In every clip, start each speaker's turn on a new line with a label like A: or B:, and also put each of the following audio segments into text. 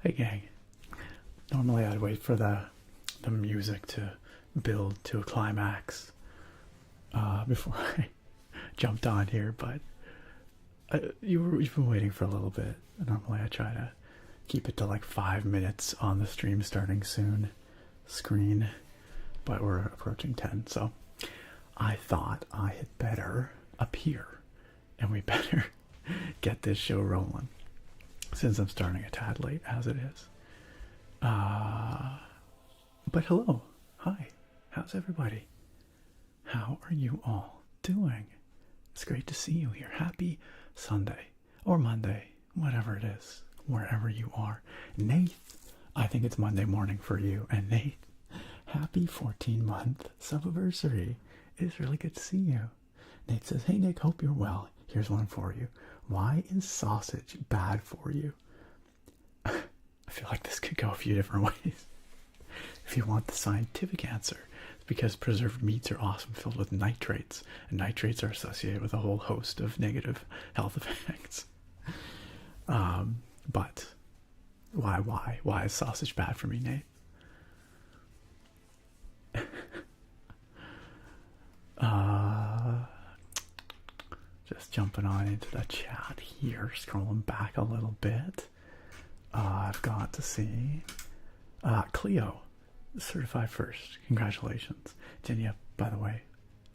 A: Hey gang. Normally I'd wait for the music to build to a climax before I jumped on here, but you've been waiting for a little bit. Normally I try to keep it to like 5 minutes on the stream starting soon screen, but we're approaching 10, so I thought I had better appear and we better get this show rolling since I'm starting a tad late as it is. But hello, hi, how's everybody? How are you all doing? It's great to see you here. Happy Sunday or Monday, whatever it is, wherever you are. Nath, I think it's Monday morning for you. And Nath, happy 14-month subiversary. It is really good to see you. Nate says, hey Nick, hope you're well. Here's one for you. Why is sausage bad for you? I feel like this could go a few different ways. If you want the scientific answer, it's because preserved meats are often filled with nitrates, and nitrates are associated with a whole host of negative health effects. But why is sausage bad for me, Nate? Just jumping on into the chat here, scrolling back a little bit. I've got to see Cleo, certified first. Congratulations. Jenya, by the way,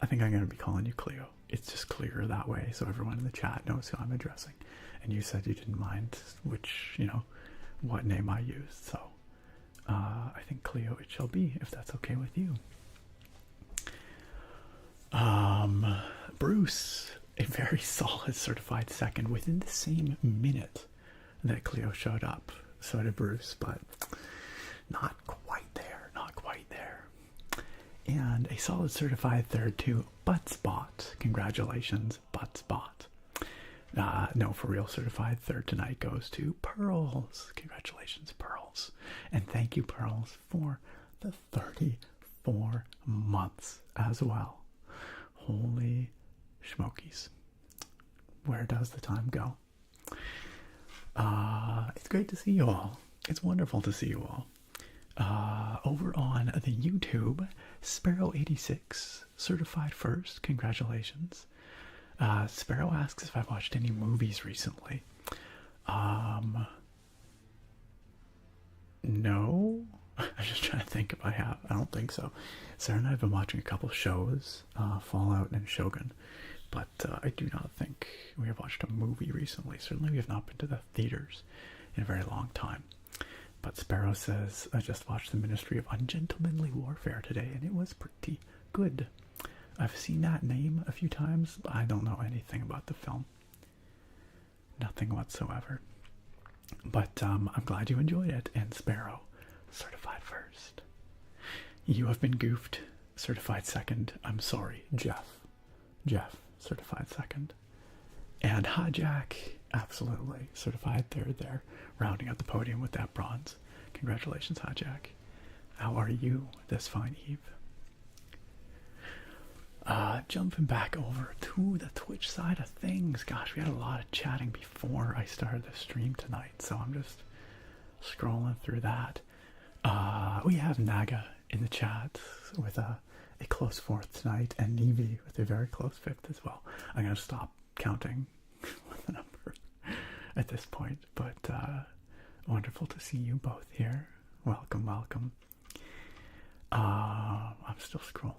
A: I think I'm going to be calling you Cleo. It's just clearer that way so everyone in the chat knows who I'm addressing. And you said you didn't mind what name I used. So I think Cleo it shall be, if that's okay with you. Bruce, a very solid certified second within the same minute that Cleo showed up. So did Bruce, but not quite there, not quite there. And a solid certified third to Buttspot. Congratulations, Buttspot. No, for real, certified third tonight goes to Pearls. Congratulations, Pearls. And thank you, Pearls, for the 34 months as well. Holy schmokies. Where does the time go? It's great to see you all. It's wonderful to see you all. Over on the YouTube, Sparrow86, certified first. Congratulations. Sparrow asks if I've watched any movies recently. No. I'm just trying to think if I have. I don't think so. Sarah and I have been watching a couple shows, Fallout and Shogun, but I do not think we have watched a movie recently. Certainly we have not been to the theaters in a very long time. But Sparrow says, I just watched The Ministry of Ungentlemanly Warfare today, and it was pretty good. I've seen that name a few times, but I don't know anything about the film. Nothing whatsoever. But I'm glad you enjoyed it, and Sparrow, certified first. You have been goofed, certified second. I'm sorry, Jeff, certified second. And Hijack, absolutely, certified third there, rounding out the podium with that bronze. Congratulations, Hijack. How are you this fine eve? Jumping back over to the Twitch side of things. Gosh, we had a lot of chatting before I started the stream tonight, so I'm just scrolling through that. We have Naga in the chat with a close fourth tonight, and Nevi with a very close fifth as well. I'm going to stop counting with the number at this point, but wonderful to see you both here. Welcome, welcome. I'm still scrolling.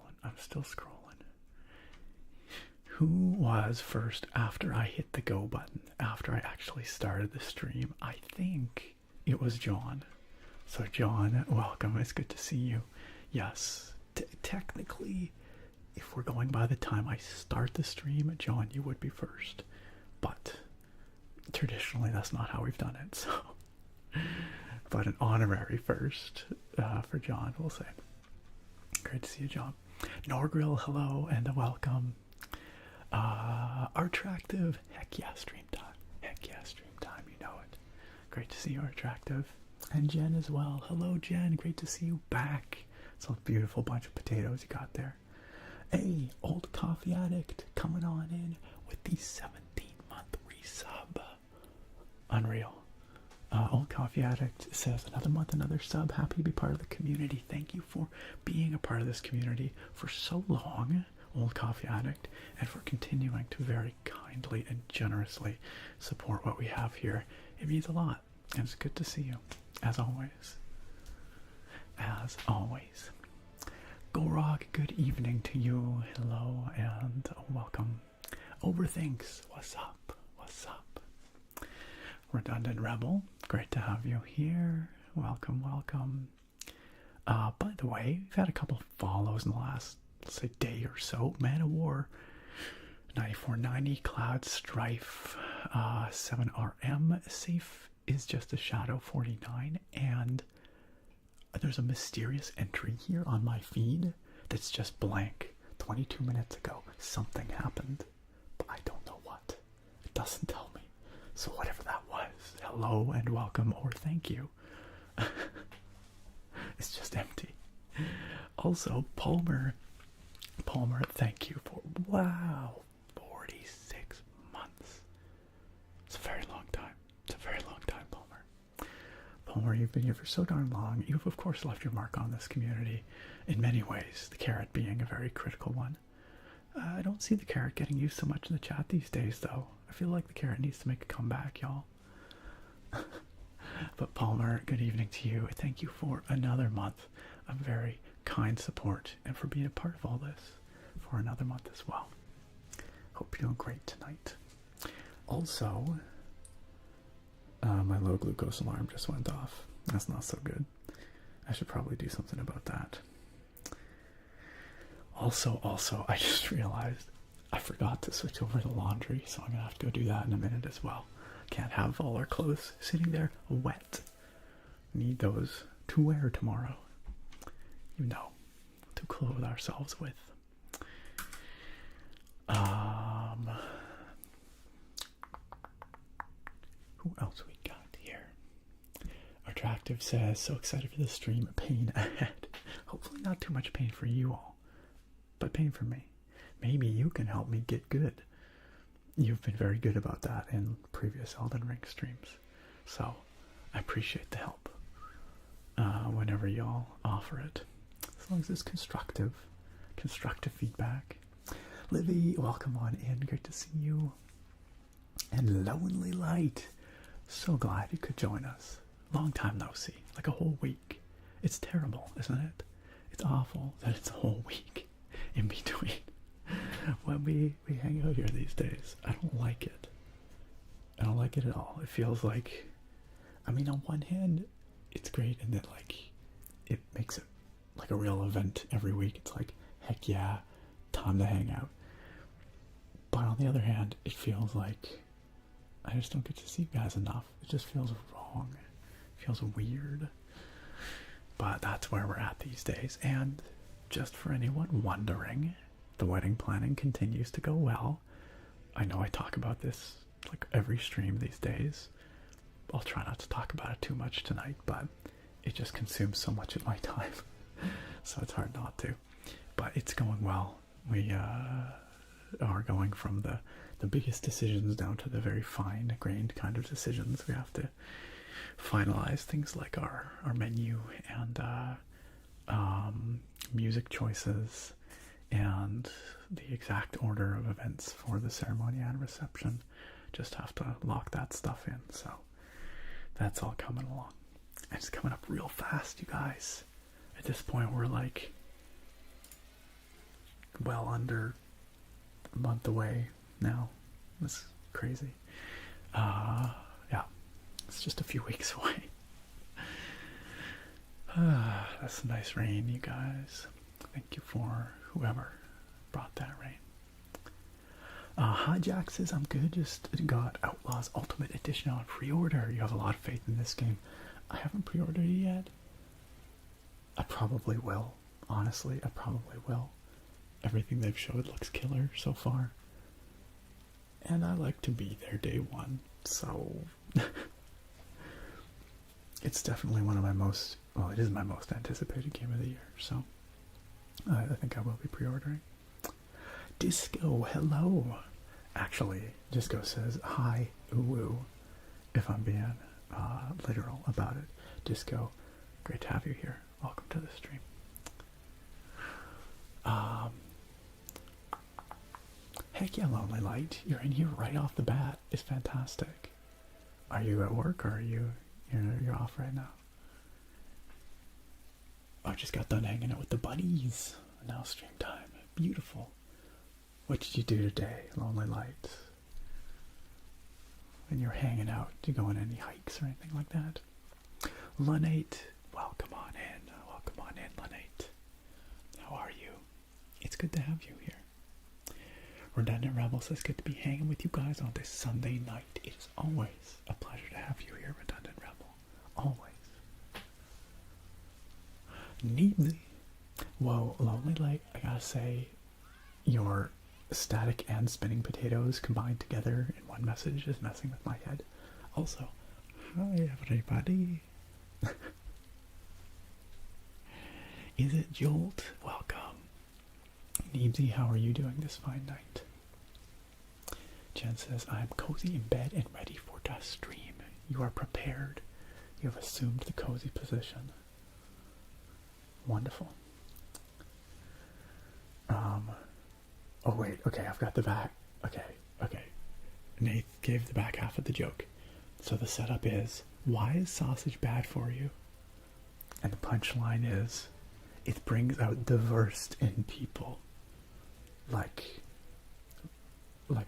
A: Who was first after I hit the go button, after I actually started the stream? I think it was John. So John, welcome. It's good to see you. Yes, technically, if we're going by the time I start the stream, John, you would be first. But traditionally, that's not how we've done it. So, but an honorary first for John, we'll say. Great to see you, John. Norgrill, hello and welcome. Artractive, heck yeah, stream time. Heck yeah, stream time, you know it. Great to see you, Artractive. And Jen as well. Hello, Jen. Great to see you back. It's a beautiful bunch of potatoes you got there. Hey, old coffee addict coming on in with the 17-month resub. Unreal. Old Coffee Addict says, another month, another sub. Happy to be part of the community. Thank you for being a part of this community for so long, Old Coffee Addict, and for continuing to very kindly and generously support what we have here. It means a lot, and it's good to see you, as always. As always. Gorog, good evening to you. Hello and welcome. Overthinks, what's up? What's up? Redundant Rebel, great to have you here. Welcome, welcome. By the way, we've had a couple of follows in the last, let's say, day or so. Man of War 9490, Cloud Strife 7RM, Safe is just a Shadow 49, and there's a mysterious entry here on my feed that's just blank. 22 minutes ago, something happened, but I don't know what. It doesn't tell me. So whatever that was, hello and welcome or thank you. It's just empty. Also, Palmer, thank you for, wow, 46 months. It's a very long time. It's a very long time, Palmer. Palmer, you've been here for so darn long. You've, of course, left your mark on this community in many ways, the carrot being a very critical one. I don't see the carrot getting used so much in the chat these days, though. I feel like the carrot needs to make a comeback, y'all. But Palmer, good evening to you. Thank you for another month of very kind support and for being a part of all this for another month as well. Hope you're doing great tonight. Also, my low glucose alarm just went off. That's not so good. I should probably do something about that. Also, I just realized I forgot to switch over the laundry, so I'm gonna have to go do that in a minute as well. Can't have all our clothes sitting there wet. Need those to wear tomorrow. You know, to clothe ourselves with. Who else we got here? Attractive says, so excited for the stream. Pain ahead. Hopefully not too much pain for you all, but pain for me. Maybe you can help me get good. You've been very good about that in previous Elden Ring streams, so I appreciate the help whenever y'all offer it, as long as it's constructive feedback. Livy, welcome on in, great to see you. And Lonely Light, so glad you could join us. Long time no see, like a whole week. It's terrible, isn't it? It's awful that it's a whole week in between when we hang out here these days. I don't like it. I don't like it at all. It feels like, I mean, on one hand, it's great in that, like, it makes it like a real event every week. It's like, heck yeah, time to hang out. But on the other hand, it feels like I just don't get to see you guys enough. It just feels wrong. It feels weird. But that's where we're at these days. And just for anyone wondering, the wedding planning continues to go well. I know I talk about this like every stream these days. I'll try not to talk about it too much tonight, but it just consumes so much of my time. So it's hard not to. But it's going well. We are going from the biggest decisions down to the very fine-grained kind of decisions. We have to finalize things like our menu and music choices and the exact order of events for the ceremony and reception. Just have to lock that stuff in, so that's all coming along. And it's coming up real fast, you guys. At this point, we're like well under a month away now. It's crazy. Yeah, it's just a few weeks away. That's nice rain, you guys. Thank you for whoever brought that rain. Hijack says, I'm good, just got Outlaws Ultimate Edition on pre-order. You have a lot of faith in this game. I haven't pre-ordered it yet. I probably will. Honestly, I probably will. Everything they've showed looks killer so far. And I like to be there day one, so it's definitely one of my most, well, it is my most anticipated game of the year, so I think I will be pre-ordering. Disco, hello. Actually, Disco says, hi, ooh, if I'm being literal about it. Disco, great to have you here. Welcome to the stream. Heck yeah, Lonely Light. You're in here right off the bat. It's fantastic. Are you at work or are you're off right now? I just got done hanging out with the buddies. Now stream time. Beautiful. What did you do today, Lonely Light? When you're hanging out, did you go on any hikes or anything like that? Lunate, welcome on in. Welcome on in, Lunate. How are you? It's good to have you here. Redundant Rebel says, good to be hanging with you guys on this Sunday night. It is always a pleasure to have you here, Redundant Rebel. Always. Neatly. Whoa, Lonely Light, I gotta say, your static and spinning potatoes combined together in one message is messing with my head. Also, hi everybody. Is it Jolt? Welcome. Neebsy, how are you doing this fine night? Jen says, I'm cozy in bed and ready for the stream. You are prepared. You have assumed the cozy position. Wonderful. Oh wait, okay, I've got the back. Okay. Nate gave the back half of the joke. So the setup is, why is sausage bad for you? And the punchline is, it brings out the worst in people. Like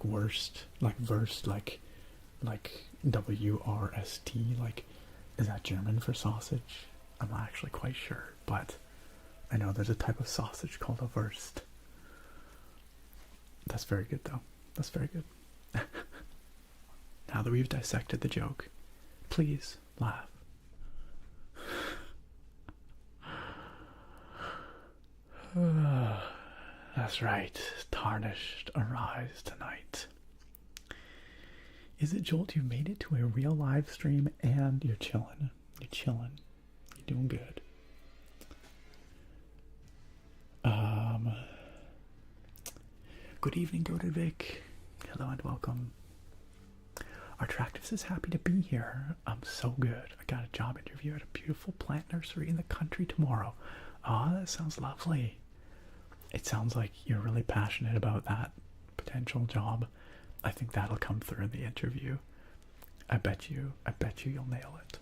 A: worst, like worst, like WRST, like, is that German for sausage? I'm not actually quite sure, but I know there's a type of sausage called a Wurst. That's very good, though. That's very good. Now that we've dissected the joke, please laugh. That's right. Tarnished arise tonight. Is it Jolt? You made it to a real live stream and you're chilling. You're chilling. You're doing good. Good evening, Goated Vic. Hello and welcome. Artractus is happy to be here. I'm so good. I got a job interview at a beautiful plant nursery in the country tomorrow. Ah, that sounds lovely. It sounds like you're really passionate about that potential job. I think that'll come through in the interview. I bet you you'll nail it.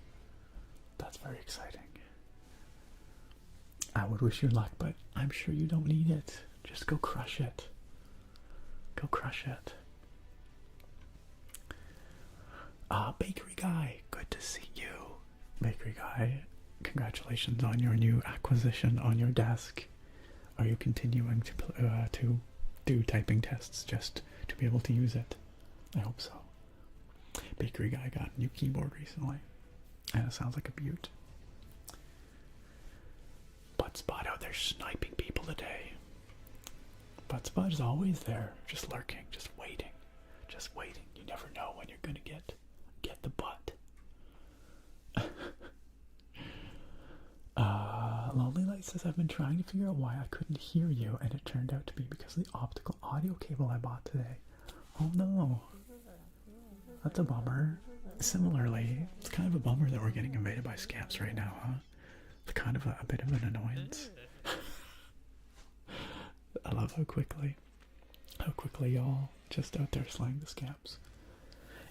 A: That's very exciting. I would wish you luck, but I'm sure you don't need it. Just go crush it. Go crush it. Bakery Guy, good to see you. Bakery Guy, congratulations on your new acquisition on your desk. Are you continuing to do typing tests just to be able to use it? I hope so. Bakery Guy got a new keyboard recently, and it sounds like a beaut. Buttspot out there sniping people today. Buttspot is always there, just lurking, just waiting. You never know when you're gonna get the butt. Lonely Light says, I've been trying to figure out why I couldn't hear you, and it turned out to be because of the optical audio cable I bought today. Oh no. That's a bummer. Similarly, it's kind of a bummer that we're getting invaded by scamps right now, huh? It's kind of a bit of an annoyance. I love how quickly y'all just out there slaying the scamps.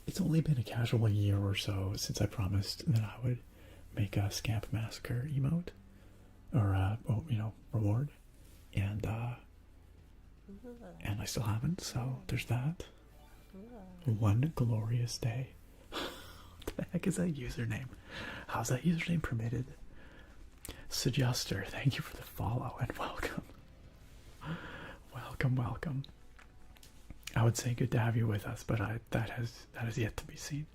A: It's only been a casual year or so since I promised that I would make a Scamp Massacre emote, or reward, and I still haven't, so there's that. One glorious day. What the heck is that username? How's that username permitted? Suggester, thank you for the follow and welcome. Welcome. I would say good to have you with us, but that has yet to be seen.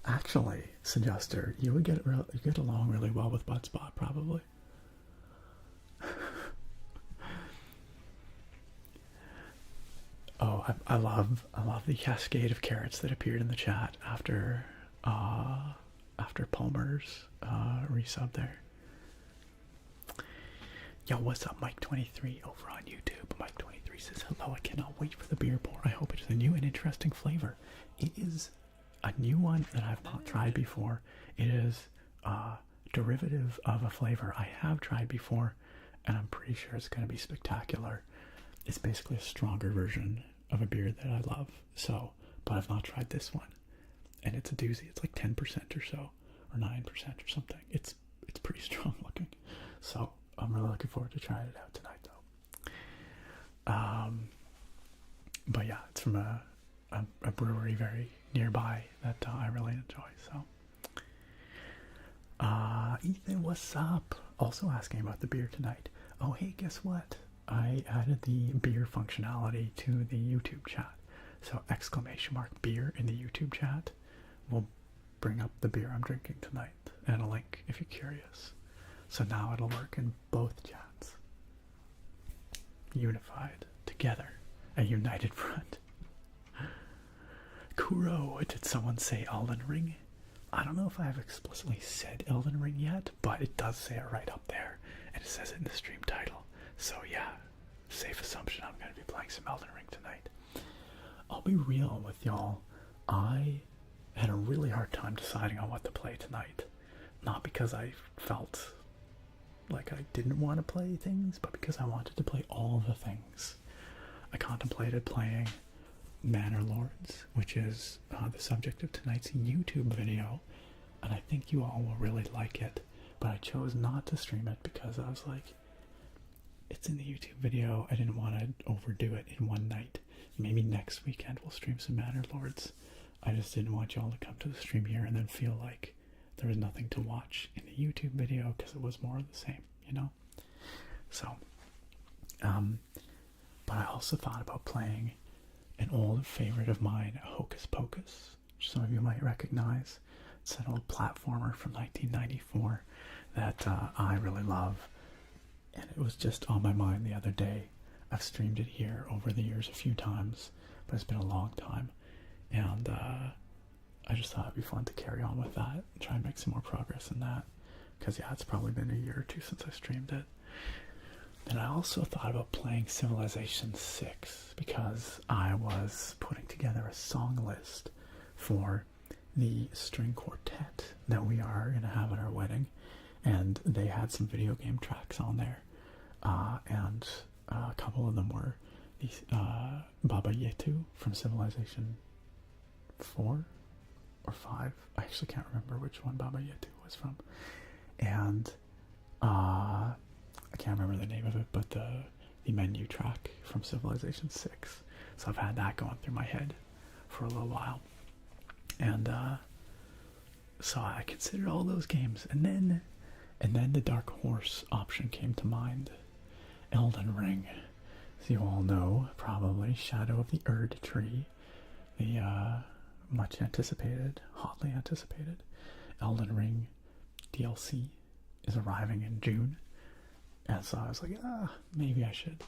A: Actually, Suggester, you would get along really well with Buttspot, probably. Oh, I love the cascade of carrots that appeared in the chat after Palmer's resub there. Yo, what's up, Mike23 over on YouTube? Mike23 says, hello, I cannot wait for the beer pour. I hope it is a new and interesting flavor. It is a new one that I've not tried before. It is a derivative of a flavor I have tried before, and I'm pretty sure it's going to be spectacular. It's basically a stronger version of a beer that I love. So, but I've not tried this one, and it's a doozy. It's like 10% or so, or 9% or something. It's pretty strong looking. So I'm really looking forward to trying it out tonight, though. But yeah, it's from a brewery very nearby that I really enjoy. So, Ethan, what's up? Also asking about the beer tonight. Oh, hey, guess what? I added the beer functionality to the YouTube chat. So !beer in the YouTube chat will bring up the beer I'm drinking tonight and a link if you're curious. So now it'll work in both chats. Unified together, a united front. Kuro, did someone say Elden Ring? I don't know if I have explicitly said Elden Ring yet, but it does say it right up there, and it says it in the stream title. So yeah, safe assumption I'm going to be playing some Elden Ring tonight. I'll be real with y'all. I had a really hard time deciding on what to play tonight. Not because I felt like I didn't want to play things, but because I wanted to play all the things. I contemplated playing Manor Lords, which is the subject of tonight's YouTube video, and I think you all will really like it, but I chose not to stream it because I was like, it's in the YouTube video, I didn't want to overdo it in one night. Maybe next weekend we'll stream some Manor Lords. I just didn't want y'all to come to the stream here and then feel like there was nothing to watch in the YouTube video because it was more of the same, you know? So, but I also thought about playing an old favorite of mine, Hocus Pocus, which some of you might recognize. It's an old platformer from 1994 that I really love, and it was just on my mind the other day. I've streamed it here over the years a few times, but it's been a long time, and I just thought it'd be fun to carry on with that and try and make some more progress in that, because yeah, it's probably been a year or two since I streamed it. And I also thought about playing Civilization 6 because I was putting together a song list for the string quartet that we are going to have at our wedding, and they had some video game tracks on there, and a couple of them were the Baba Yetu from Civilization 4 or 5. I actually can't remember which one Baba Yetu was from, and I can't remember the name of it, but the menu track from Civilization 6. So I've had that going through my head for a little while, and so I considered all those games, and then the Dark Horse option came to mind. Elden Ring, as you all know, probably Shadow of the Erd Tree, the much anticipated, hotly anticipated Elden Ring DLC is arriving in June. And so I was like, maybe I should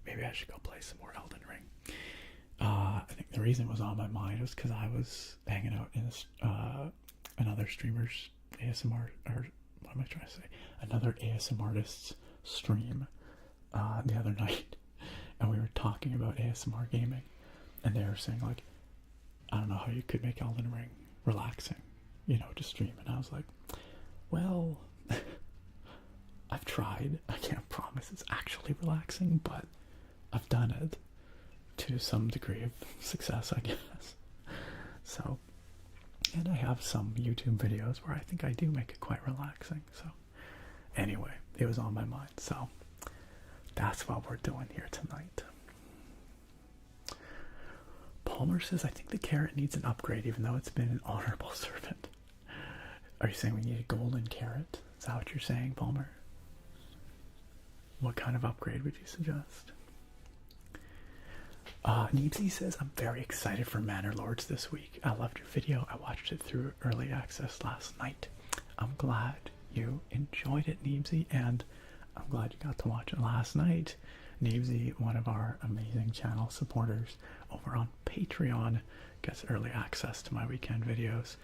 A: go play some more Elden Ring. I think the reason it was on my mind was because I was hanging out in another streamer's ASMR, or what am I trying to say? Another ASMR artist's stream the other night, and we were talking about ASMR gaming, and they were saying like, I don't know how you could make Elden Ring relaxing, to stream, and I was like, well, I've tried. I can't promise it's actually relaxing, but I've done it to some degree of success, I guess. So, and I have some YouTube videos where I think I do make it quite relaxing. So, anyway, it was on my mind. So, that's what we're doing here tonight. Palmer says, I think the carrot needs an upgrade, even though it's been an honorable servant. Are you saying we need a golden carrot? Is that what you're saying, Palmer? What kind of upgrade would you suggest? Neepsy says, I'm very excited for Manor Lords this week. I loved your video. I watched it through early access last night. I'm glad you enjoyed it, Neepsy, and I'm glad you got to watch it last night. Neepsy, one of our amazing channel supporters over on Patreon, gets early access to my weekend videos.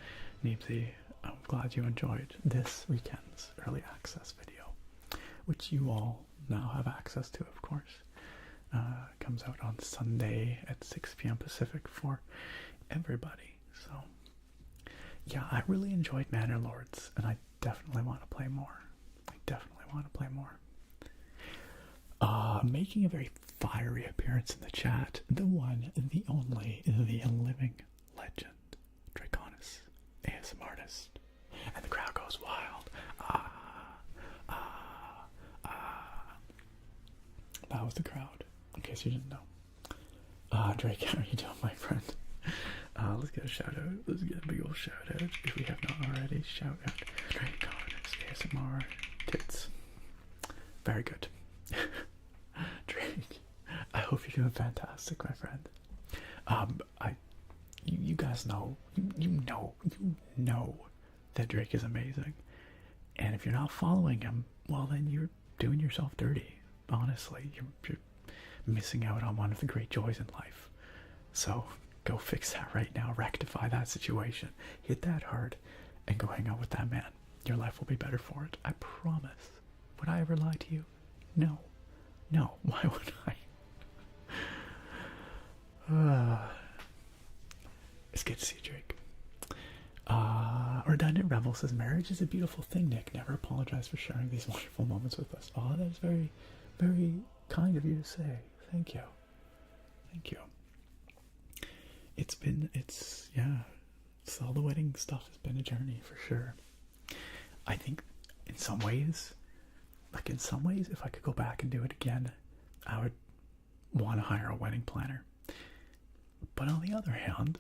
A: Neepsy, I'm glad you enjoyed this weekend's early access video, which you all now have access to, of course. Comes out on Sunday at 6 p.m. Pacific for everybody. So, yeah, I really enjoyed Manor Lords, and I definitely want to play more. Making a very fiery appearance in the chat, the one, the only, the living legend, Draconis, ASM artist. And the crowd goes wild. That was the crowd, in case you didn't know. Drake, how are you doing, my friend? Let's get a shout out. Let's get a big old shout out. If we have not already, shout out Draconis, ASMR, tits. Very good. Drake, I hope you're doing fantastic, my friend. You guys know, you know that Drake is amazing. And if you're not following him, well, then you're doing yourself dirty. Honestly, you're missing out on one of the great joys in life. So go fix that right now. Rectify that situation. Hit that hard and go hang out with that man. Your life will be better for it. I promise. Would I ever lie to you? No. No. Why would I? It's good to see you, Drake. Redundant Rebel says, marriage is a beautiful thing, Nick. Never apologize for sharing these wonderful moments with us. Oh, that is very, very kind of you to say. Thank you. Thank you. All the wedding stuff has been a journey for sure. I think in some ways, if I could go back and do it again, I would want to hire a wedding planner. But on the other hand,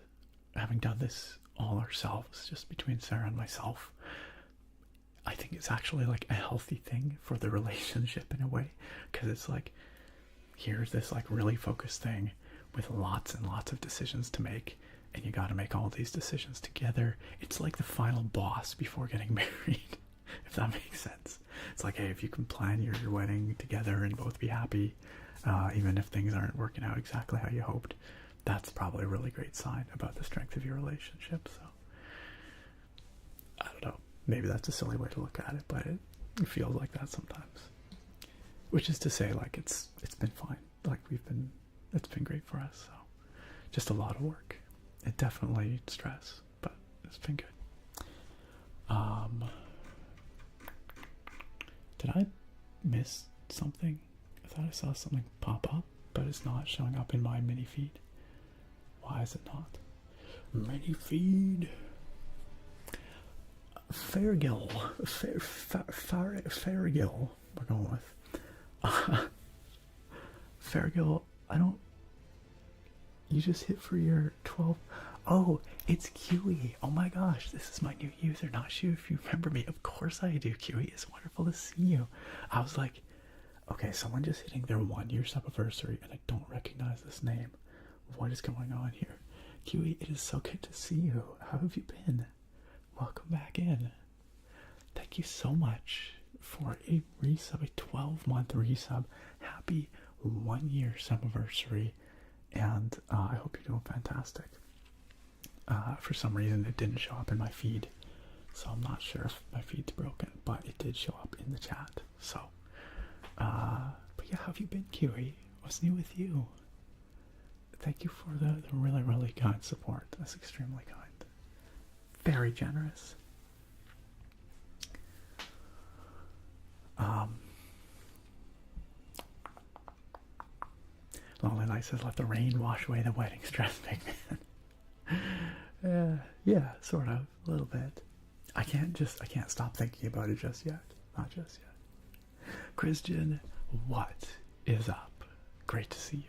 A: having done this all ourselves, just between Sarah and myself, I think it's actually like a healthy thing for the relationship in a way, because it's like, here's this like really focused thing with lots and lots of decisions to make, and you got to make all these decisions together. It's like the final boss before getting married, if that makes sense. It's like, hey, if you can plan your wedding together and both be happy, even if things aren't working out exactly how you hoped, that's probably a really great sign about the strength of your relationship. So I don't know, maybe that's a silly way to look at it, but it feels like that sometimes. Which is to say, like, it's been fine. Like, it's been great for us. So just a lot of work. It definitely stress, but it's been good. Did I miss something? I thought I saw something pop up, but it's not showing up in my mini feed. Why is it not? Mini feed. Fairgill. Fairgill. We're going with. Fairgill, you just hit for your 12. Oh, it's Kiwi. Oh my gosh, this is my new user. Not sure if you remember me. Of course I do, Kiwi. It's wonderful to see you. I was like, okay, someone just hitting their 1 year subiversary and I don't recognize this name. What is going on here? Kiwi, it is so good to see you. How have you been? Welcome back in. Thank you so much for a resub, a 12-month resub. Happy 1 year subiversary, and I hope you're doing fantastic. For some reason it didn't show up in my feed, so I'm not sure if my feed's broken, but it did show up in the chat. So but yeah, how have you been, Kiwi? What's new with you? Thank you for the really, really kind support. That's extremely kind. Very generous. Lonely Light says, let the rain wash away the wedding stress, big man. Yeah, sort of, a little bit. I can't stop thinking about it just yet. Not just yet. Christian, what is up? Great to see you.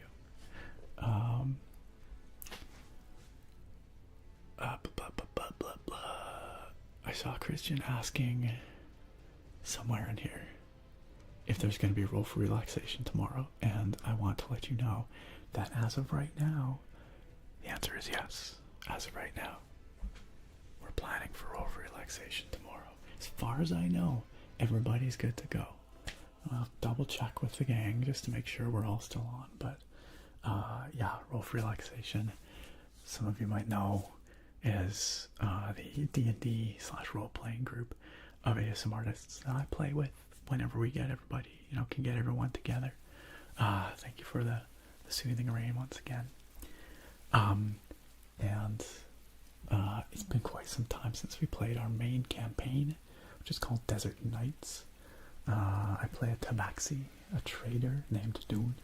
A: I saw Christian asking somewhere in here if there's going to be roll for relaxation tomorrow, and I want to let you know that as of right now, the answer is yes. As of right now, we're planning for roll for relaxation tomorrow. As far as I know, everybody's good to go. I'll double check with the gang just to make sure we're all still on, but yeah, roll for relaxation, some of you might know, is the D&D / role-playing group of ASM artists that I play with whenever we get everybody, can get everyone together. Thank you for the soothing rain once again. And it's been quite some time since we played our main campaign, which is called Desert Nights. I play a tabaxi, a trader named Dune.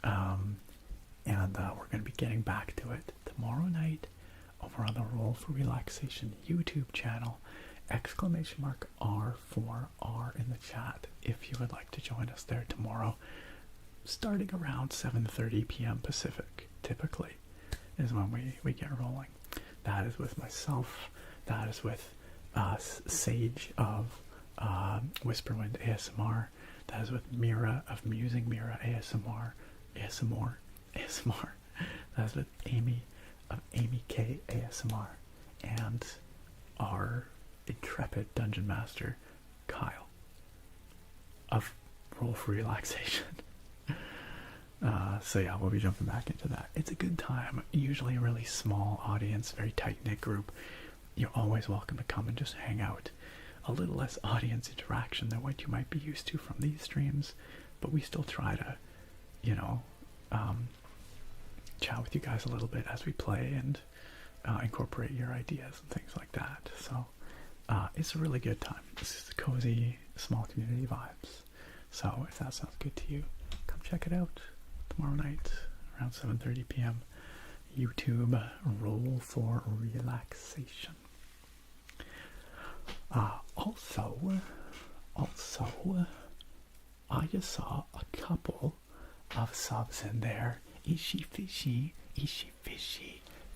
A: And we're going to be getting back to it tomorrow night over on the Roll for Relaxation YouTube channel. !R4R in the chat if you would like to join us there tomorrow, starting around 7:30 p.m. Pacific, typically, is when we get rolling. That is with myself, that is with Sage of Whisperwind ASMR, that is with Mira of Musing Mira ASMR, that is with Amy of Amy K ASMR, and our intrepid dungeon master Kyle of Roll for Relaxation. So yeah, we'll be jumping back into that. It's a good time, usually a really small audience, very tight-knit group. You're always welcome to come and just hang out. A little less audience interaction than what you might be used to from these streams, but we still try to, chat with you guys a little bit as we play and incorporate your ideas and things like that. So it's a really good time. This is cozy, small community vibes. So if that sounds good to you, come check it out tomorrow night around 7:30 p.m. YouTube Roll for Relaxation. Also, I just saw a couple of subs in there. Ishi Fishy,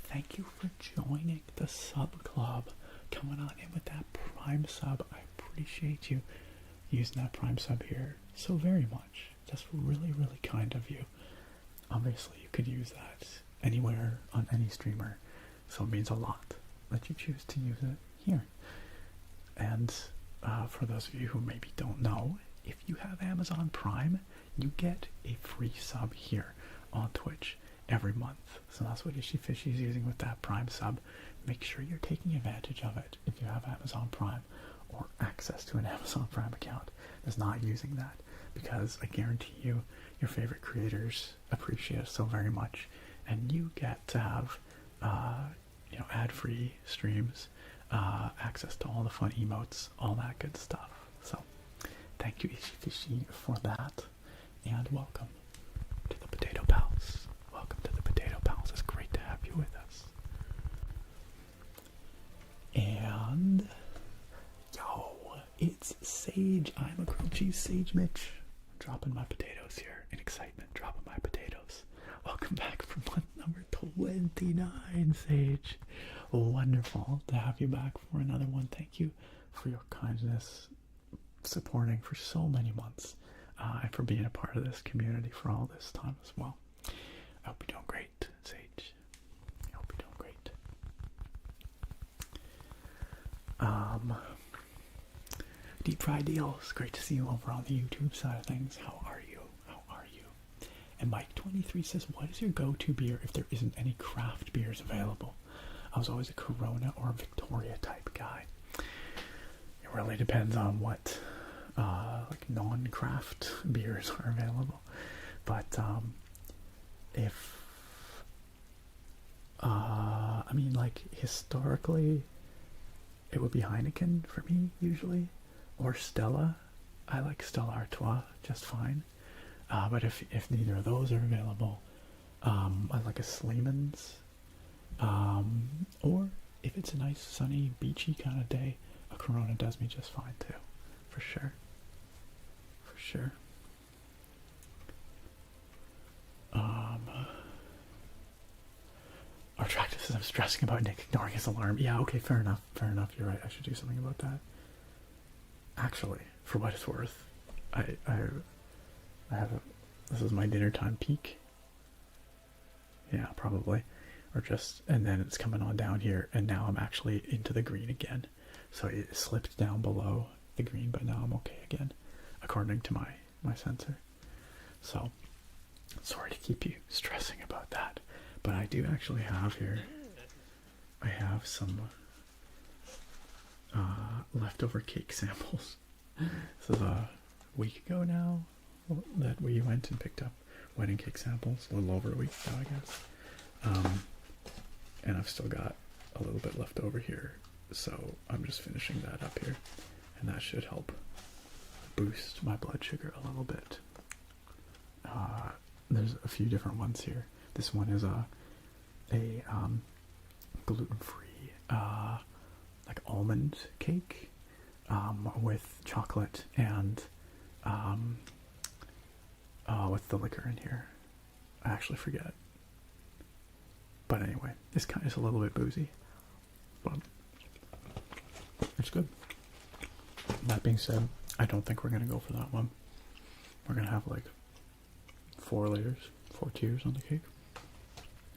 A: thank you for joining the sub club. Coming on in with that Prime sub. I appreciate you using that Prime sub here so very much. That's really, really kind of you. Obviously, you could use that anywhere on any streamer, so it means a lot that you choose to use it here. And for those of you who maybe don't know, if you have Amazon Prime, you get a free sub here on Twitch every month. So that's what Ishi Fishy is using with that Prime sub. Make sure you're taking advantage of it if you have Amazon Prime or access to an Amazon Prime account that's not using that, because I guarantee you your favorite creators appreciate it so very much, and you get to have ad-free streams, access to all the fun emotes, all that good stuff. So thank you, Ishi Fishy, for that, and welcome to the Potato Pals. Welcome to the Potato Pals. It's great to have you with us. And it's Sage. I'm a grilled cheese Sage Mitch. I'm dropping my potatoes here in excitement. Dropping my potatoes. Welcome back for month number 29, Sage. Wonderful to have you back for another one. Thank you for your kindness, supporting for so many months, and for being a part of this community for all this time as well. I hope you're doing great, Sage. I hope you're doing great. Deep Fried Deals, great to see you over on the YouTube side of things. How are you? And Mike23 says, what is your go-to beer if there isn't any craft beers available? I was always a Corona or Victoria type guy. It really depends on what non-craft beers are available. But historically, it would be Heineken for me usually, or Stella. I like Stella Artois just fine. But if neither of those are available, I like a Sleeman's. Or if it's a nice sunny beachy kind of day, a Corona does me just fine too, for sure. Our attractive says I'm stressing about Nick ignoring his alarm. Yeah, okay, fair enough. You're right. I should do something about that. Actually, for what it's worth, I have this is my dinner time peak. Yeah, probably. And then it's coming on down here, and now I'm actually into the green again. So it slipped down below the green, but now I'm okay again, according to my sensor. So, sorry to keep you stressing about that, but I do actually have here, I have some leftover cake samples. This is week ago now that we went and picked up wedding cake samples. A little over a week ago, I guess. And I've still got a little bit left over here, so I'm just finishing that up here, and that should help boost my blood sugar a little bit. There's a few different ones here. This one is a gluten-free like almond cake with chocolate and with the liquor in here. I actually forget. But anyway, it's kind of just a little bit boozy, but it's good. That being said, I don't think we're gonna go for that one. We're gonna have like 4 layers, 4 tiers on the cake.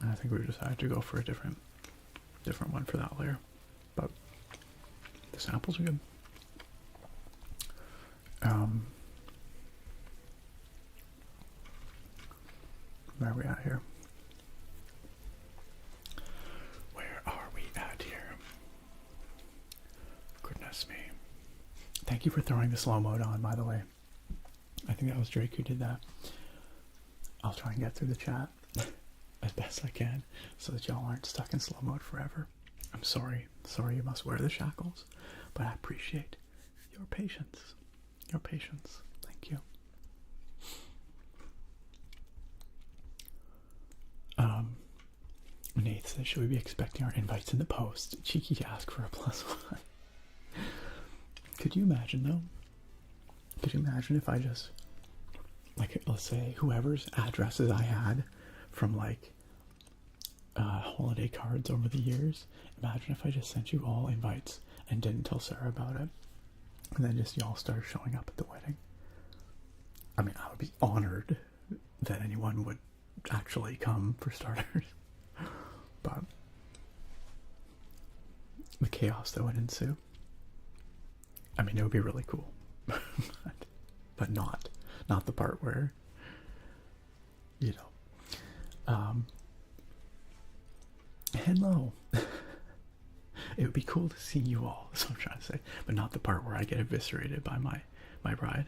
A: And I think we decided to go for a different one for that layer. But the samples are good. Where are we at here? Where are we at here? Goodness me. Thank you for throwing the slow mode on, by the way. I think that was Drake who did that. I'll try and get through the chat as best I can so that y'all aren't stuck in slow mode forever. I'm sorry. Sorry you must wear the shackles, but I appreciate your patience. Your patience. Thank you. Nate says, should we be expecting our invites in the post? Cheeky to ask for a +1. Could you imagine, though? Could you imagine if I just, like, let's say, whoever's addresses I had from, like, holiday cards over the years, imagine if I just sent you all invites and didn't tell Sarah about it, and then just y'all started showing up at the wedding. I mean, I would be honored that anyone would actually come, for starters. But the chaos that would ensue, I mean, it would be really cool. but not the part where, you know, hello. It would be cool to see you all, that's what I'm trying to say, but not the part where I get eviscerated by my bride.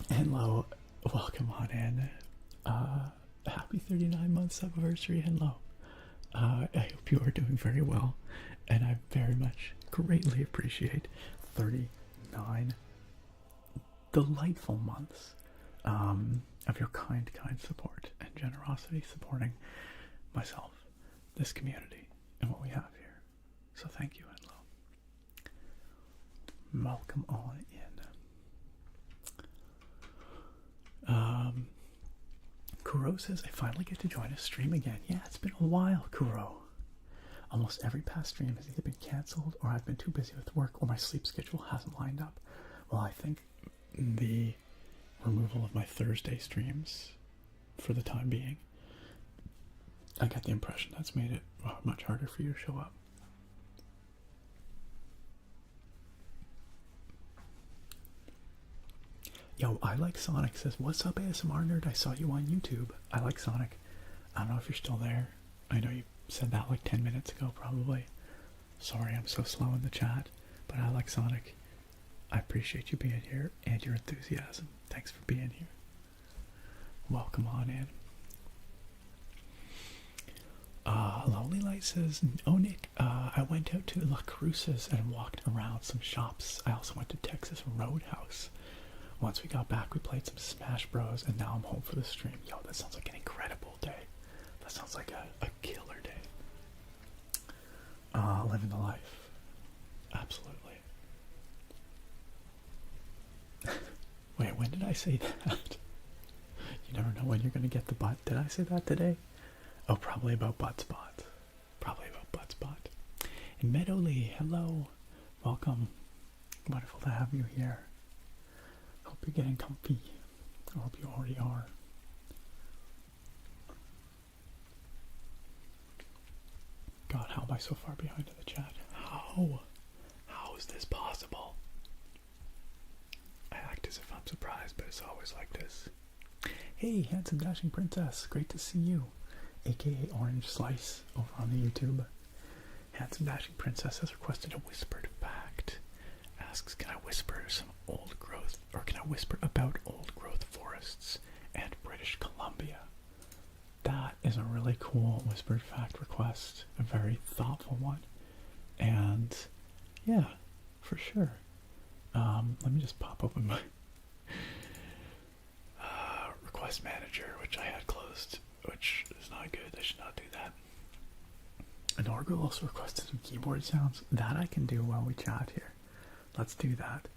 A: Hello, welcome on in. Happy 39 months anniversary, hello. I hope you are doing very well, and I very much greatly appreciate 39 delightful months of your kind support and generosity supporting myself, this community, and what we have here. So thank you, and welcome on in. Kuro says, I finally get to join a stream again. Yeah, it's been a while, Kuro. Almost every past stream has either been cancelled, or I've been too busy with work, or my sleep schedule hasn't lined up. Well, I think the removal of my Thursday streams, for the time being, I got the impression that's made it much harder for you to show up. Yo, I Like Sonic says, what's up, ASMR nerd? I saw you on YouTube. I Like Sonic. I don't know if you're still there. I know you said that like 10 minutes ago, probably. Sorry, I'm so slow in the chat. But I Like Sonic. I appreciate you being here and your enthusiasm. Thanks for being here. Welcome on in. Lonely Light says, oh Nick, I went out to La Cruces and walked around some shops. I also went to Texas Roadhouse. Once we got back, we played some Smash Bros, and now I'm home for the stream. Yo, that sounds like an incredible day. That sounds like a killer day. Living the life. Absolutely. Wait, when did I say that? You never know when you're going to get the butt. Did I say that today? Oh, probably about butt spot. Probably about butt spot. And Meadowly, hello. Welcome. Wonderful to have you here. Hope you're getting comfy. I hope you already are. God, how am I so far behind in the chat? How is this possible? I act as if I'm surprised, but it's always like this. Hey, handsome dashing princess, great to see you. AKA Orange Slice over on the YouTube. Handsome dashing princess has requested a whispered fact asks, can I whisper some old growth, or can I whisper about old growth forests and British Columbia? That is a really cool whispered fact request, a very thoughtful one. And yeah, for sure. Let me just pop open my request manager, which I had closed, which is not good. I should not do that. And Orgul also requested some keyboard sounds. That I can do while we chat here. Let's do that.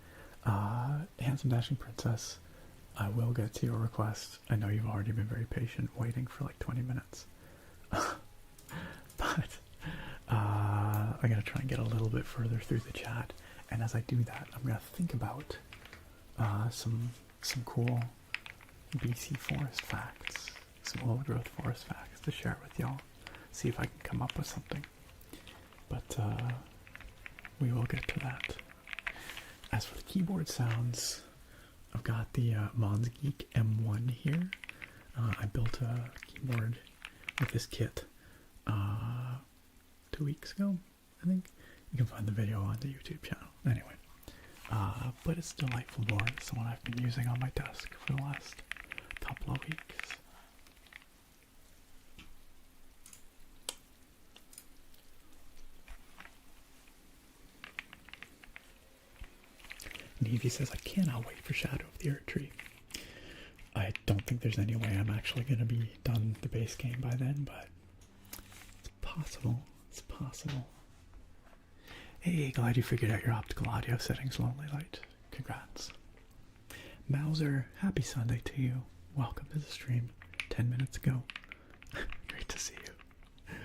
A: Handsome Dashing Princess, I will get to your request. I know you've already been very patient waiting for like 20 minutes. But I'm going to try and get a little bit further through the chat. And as I do that, I'm going to think about some cool BC forest facts, some old growth forest facts to share with y'all. See if I can come up with something. But we will get to that. As for the keyboard sounds, I've got the Mons Geek M1 here. I built a keyboard with this kit 2 weeks ago, I think. You can find the video on the YouTube channel. Anyway, but it's a delightful board. It's the one I've been using on my desk for the last couple of weeks. Nevy says, I cannot wait for Shadow of the Earth Tree. I don't think there's any way I'm actually going to be done the base game by then, but it's possible. It's possible. Hey, glad you figured out your optical audio settings, Lonely Light. Congrats. Mauser, happy Sunday to you. Welcome to the stream. 10 minutes ago. Great to see you.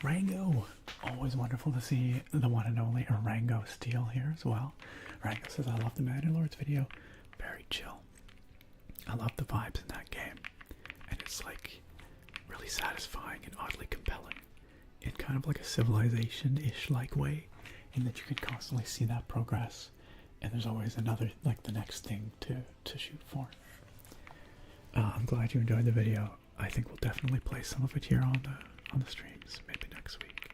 A: Rango, always wonderful to see the one and only Rango Steel here as well. Rango says, I love the Mandalorian's video. Very chill. I love the vibes in that game. And it's like really satisfying and oddly compelling in kind of like a Civilization-ish like way, in that you can constantly see that progress. And there's always another, like the next thing to shoot for. I'm glad you enjoyed the video. I think we'll definitely play some of it here on the streams, maybe next week.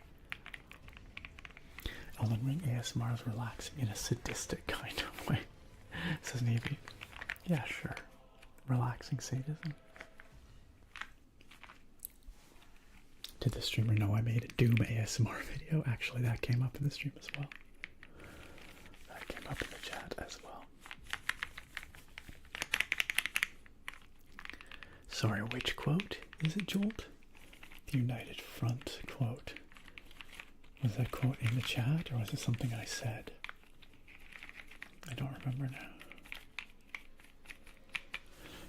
A: Elden Ring ASMR is relaxing in a sadistic kind of way, says Navy. Yeah, sure. Relaxing sadism. Did the streamer know I made a Doom ASMR video? Actually, that came up in the stream as well. That came up in the chat as well. Sorry, which quote is it, Jolt? The United Front quote. Was that quote in the chat, or was it something I said? I don't remember now.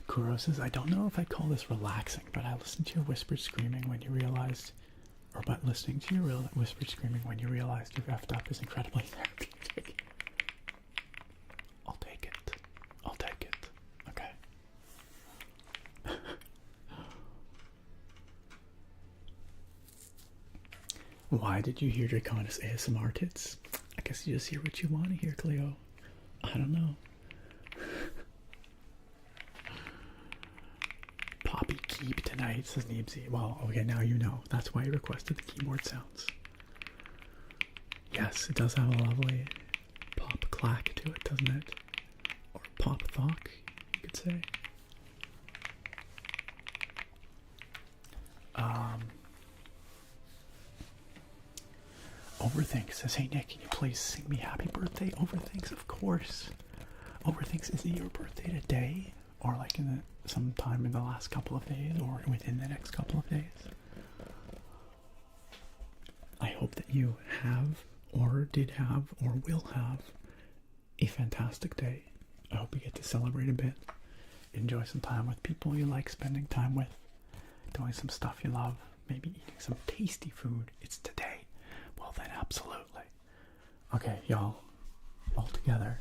A: Kuro says, I don't know if I call this relaxing, but I listened to your whispered screaming when you realized, or but listening to your whispered screaming when you realized you effed up is incredibly therapeutic. I'll take it. I'll take it. Okay. Why did you hear Draconis ASMR tits? I guess you just hear what you want to hear, Cleo. I don't know. Poppy keep tonight, says Neebsy. Well, okay, now you know. That's why you requested the keyboard sounds. Yes, it does have a lovely pop clack to it, doesn't it? Or pop thock, you could say. Overthink says, hey Nick, can you please sing me happy birthday? Overthinks, of course. Overthinks, is it your birthday today? Or like sometime in the last couple of days, or within the next couple of days? I hope that you have, or did have, or will have a fantastic day. I hope you get to celebrate a bit. Enjoy some time with people you like spending time with. Doing some stuff you love. Maybe eating some tasty food. It's today. Well then, absolutely. Okay, y'all. All together.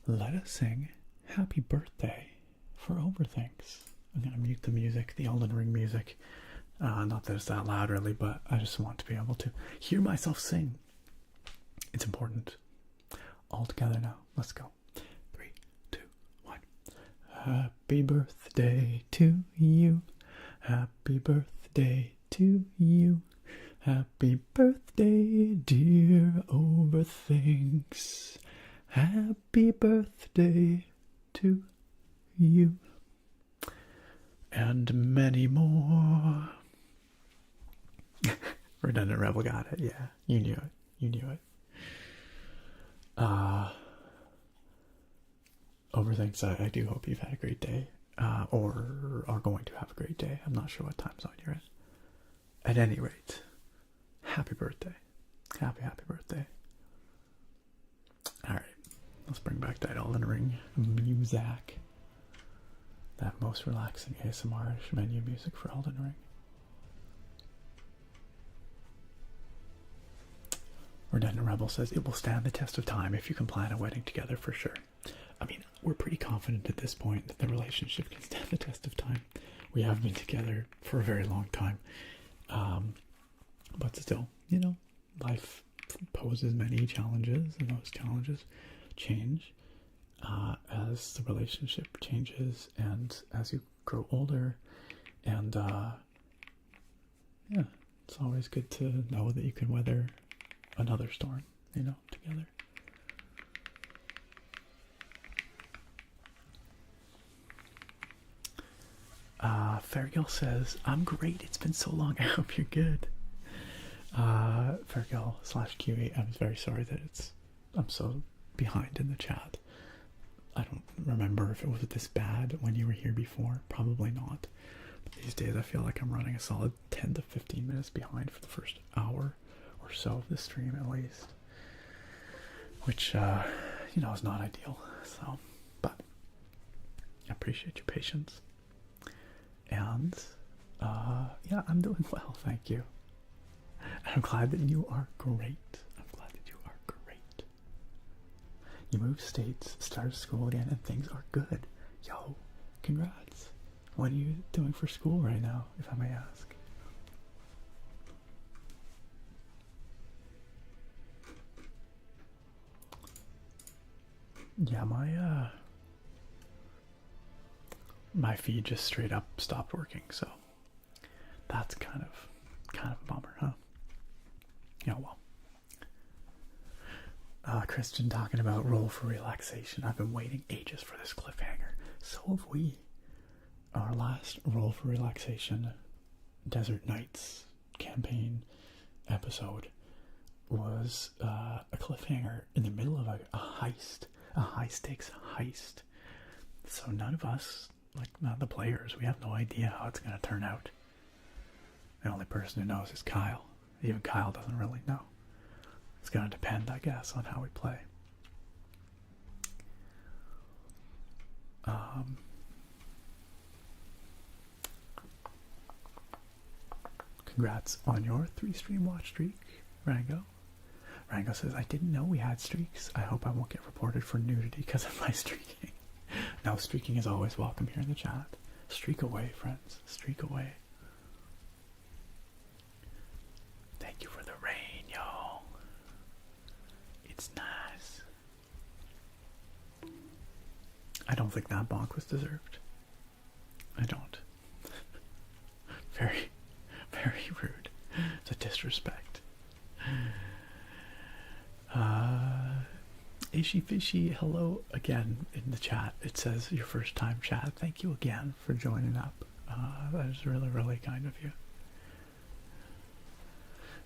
A: Let us sing happy birthday for Overthinks. I'm going to mute the music, the Elden Ring music. Not that it's that loud really, but I just want to be able to hear myself sing. It's important. All together now. Let's go. 3, 2, 1. Happy birthday to you. Happy birthday to you. Happy birthday, dear Overthinks. Happy birthday to you. And many more. Redundant Rebel got it. Yeah, you knew it. You knew it. Overthinks, I do hope you've had a great day. Or are going to have a great day. I'm not sure what time zone you're in. At any rate, happy birthday. Happy birthday. Alright, let's bring back that Elden Ring music. That most relaxing ASMR-ish menu music for Elden Ring. Redundant Rebel says, it will stand the test of time if you can plan a wedding together for sure. I mean, we're pretty confident at this point that the relationship can stand the test of time. We have been together for a very long time. But still, you know, life poses many challenges, and those challenges change as the relationship changes and as you grow older. And yeah, it's always good to know that you can weather another storm, you know, together. Fairgill says, I'm great, it's been so long, I hope you're good. Fairgill /QA, I'm very sorry that I'm so behind in the chat. I don't remember if it was this bad when you were here before, probably not. But these days I feel like I'm running a solid 10 to 15 minutes behind for the first hour or so of the stream at least. Which, you know, is not ideal, so, but I appreciate your patience. And, yeah, I'm doing well, thank you. And I'm glad that you are great. I'm glad that you are great. You moved states, started school again, and things are good. Yo, congrats. What are you doing for school right now, if I may ask? Yeah, my feed just straight up stopped working, so that's kind of a bummer, huh? Yeah, well. Christian talking about roll for relaxation. I've been waiting ages for this cliffhanger. So have we. Our last roll for relaxation Desert Nights campaign episode was a cliffhanger in the middle of a heist, a high stakes heist. So none of us, like none of the players, we have no idea how it's going to turn out. The only person who knows is Kyle. Even Kyle doesn't really know. It's going to depend, I guess, on how we play. Congrats on your 3-stream watch streak, Rango. Rango says, I didn't know we had streaks. I hope I won't get reported for nudity because of my streaking. No, streaking is always welcome here in the chat. Streak away, friends. Streak away. Thank you for the rain, y'all. It's nice. I don't think that bonk was deserved. I don't. Very, very rude. It's a disrespect. Ishy Fishy, hello again in the chat. It says your first time chat. Thank you again for joining up. That is really, really kind of you.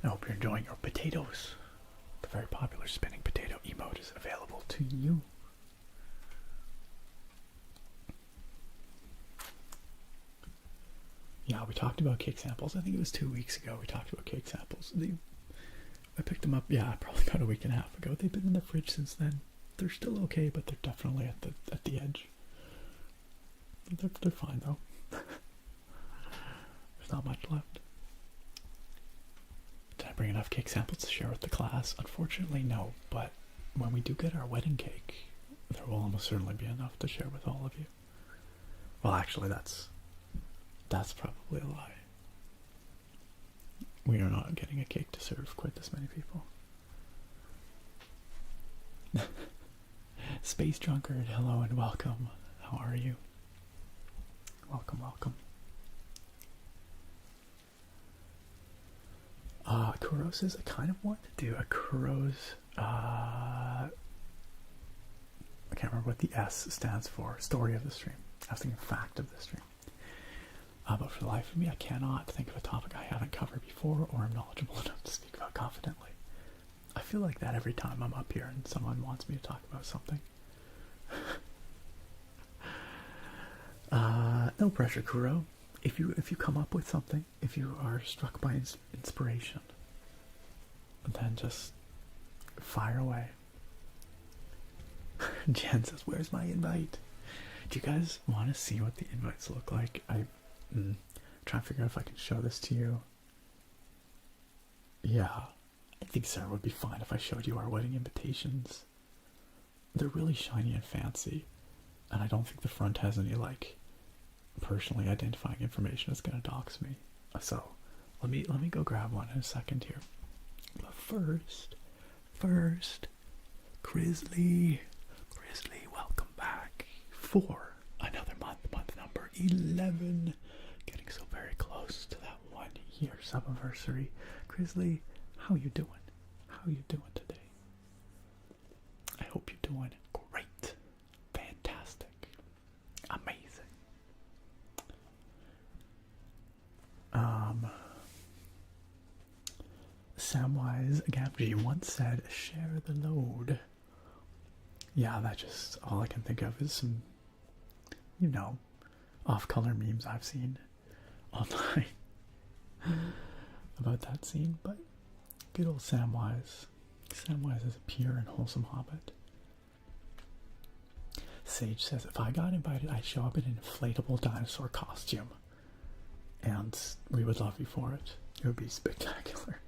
A: I hope you're enjoying your potatoes. The very popular spinning potato emote is available to you. Yeah, we talked about cake samples. I think it was 2 weeks ago we talked about cake samples. I picked them up, yeah, probably about a week and a half ago. They've been in the fridge since then. They're still okay, but they're definitely at the edge. They're fine though. There's not much left. Did I bring enough cake samples to share with the class? Unfortunately, no. But when we do get our wedding cake, there will almost certainly be enough to share with all of you. Well, actually, that's probably a lie. We are not getting a cake to serve quite this many people. Space Drunkard, hello and welcome. How are you? Welcome, welcome. Kuros is, I kind of want to do a Kuros, I can't remember what the S stands for, story of the stream. I was thinking fact of the stream. But for the life of me, I cannot think of a topic I haven't covered before or am knowledgeable enough to speak about confidently. I feel like that every time I'm up here and someone wants me to talk about something. No pressure, Kuro. If you come up with something, if you are struck by inspiration, then just fire away. Jen says, "Where's my invite?" Do you guys want to see what the invites look like? I'm trying to figure out if I can show this to you. Yeah, I think Sarah would be fine if I showed you our wedding invitations. They're really shiny and fancy, and I don't think the front has any like personally identifying information that's gonna dox me. So let me go grab one in a second here. But first, Grizzly, welcome back for another month number 11. Getting so very close to that 1 year sub-anniversary. Grizzly, how you doing? How you doing today? I hope you're doing great. Fantastic. Amazing. Samwise Gabji once said, "Share the load." Yeah, that's just all I can think of is some, you know, off-color memes I've seen online about that scene. But good old Samwise. Samwise is a pure and wholesome hobbit. Sage says, "If I got invited, I'd show up in an inflatable dinosaur costume. And we would love you for it. It would be spectacular."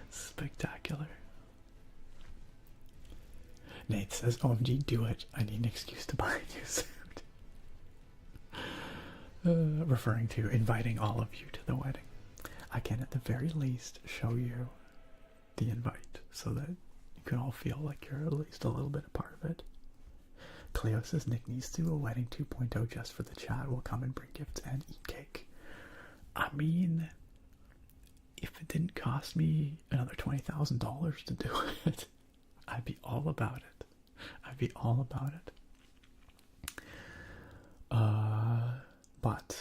A: Spectacular. Nate says, "OMG, do it. I need an excuse to buy a new suit." Referring to inviting all of you to the wedding. I can at the very least show you the invite so that you can all feel like you're at least a little bit a part of it. Cleo says, "Nick needs to do a wedding 2.0 just for the chat. We'll come and bring gifts and eat cake." I mean, if it didn't cost me another $20,000 to do it, I'd be all about it. I'd be all about it. But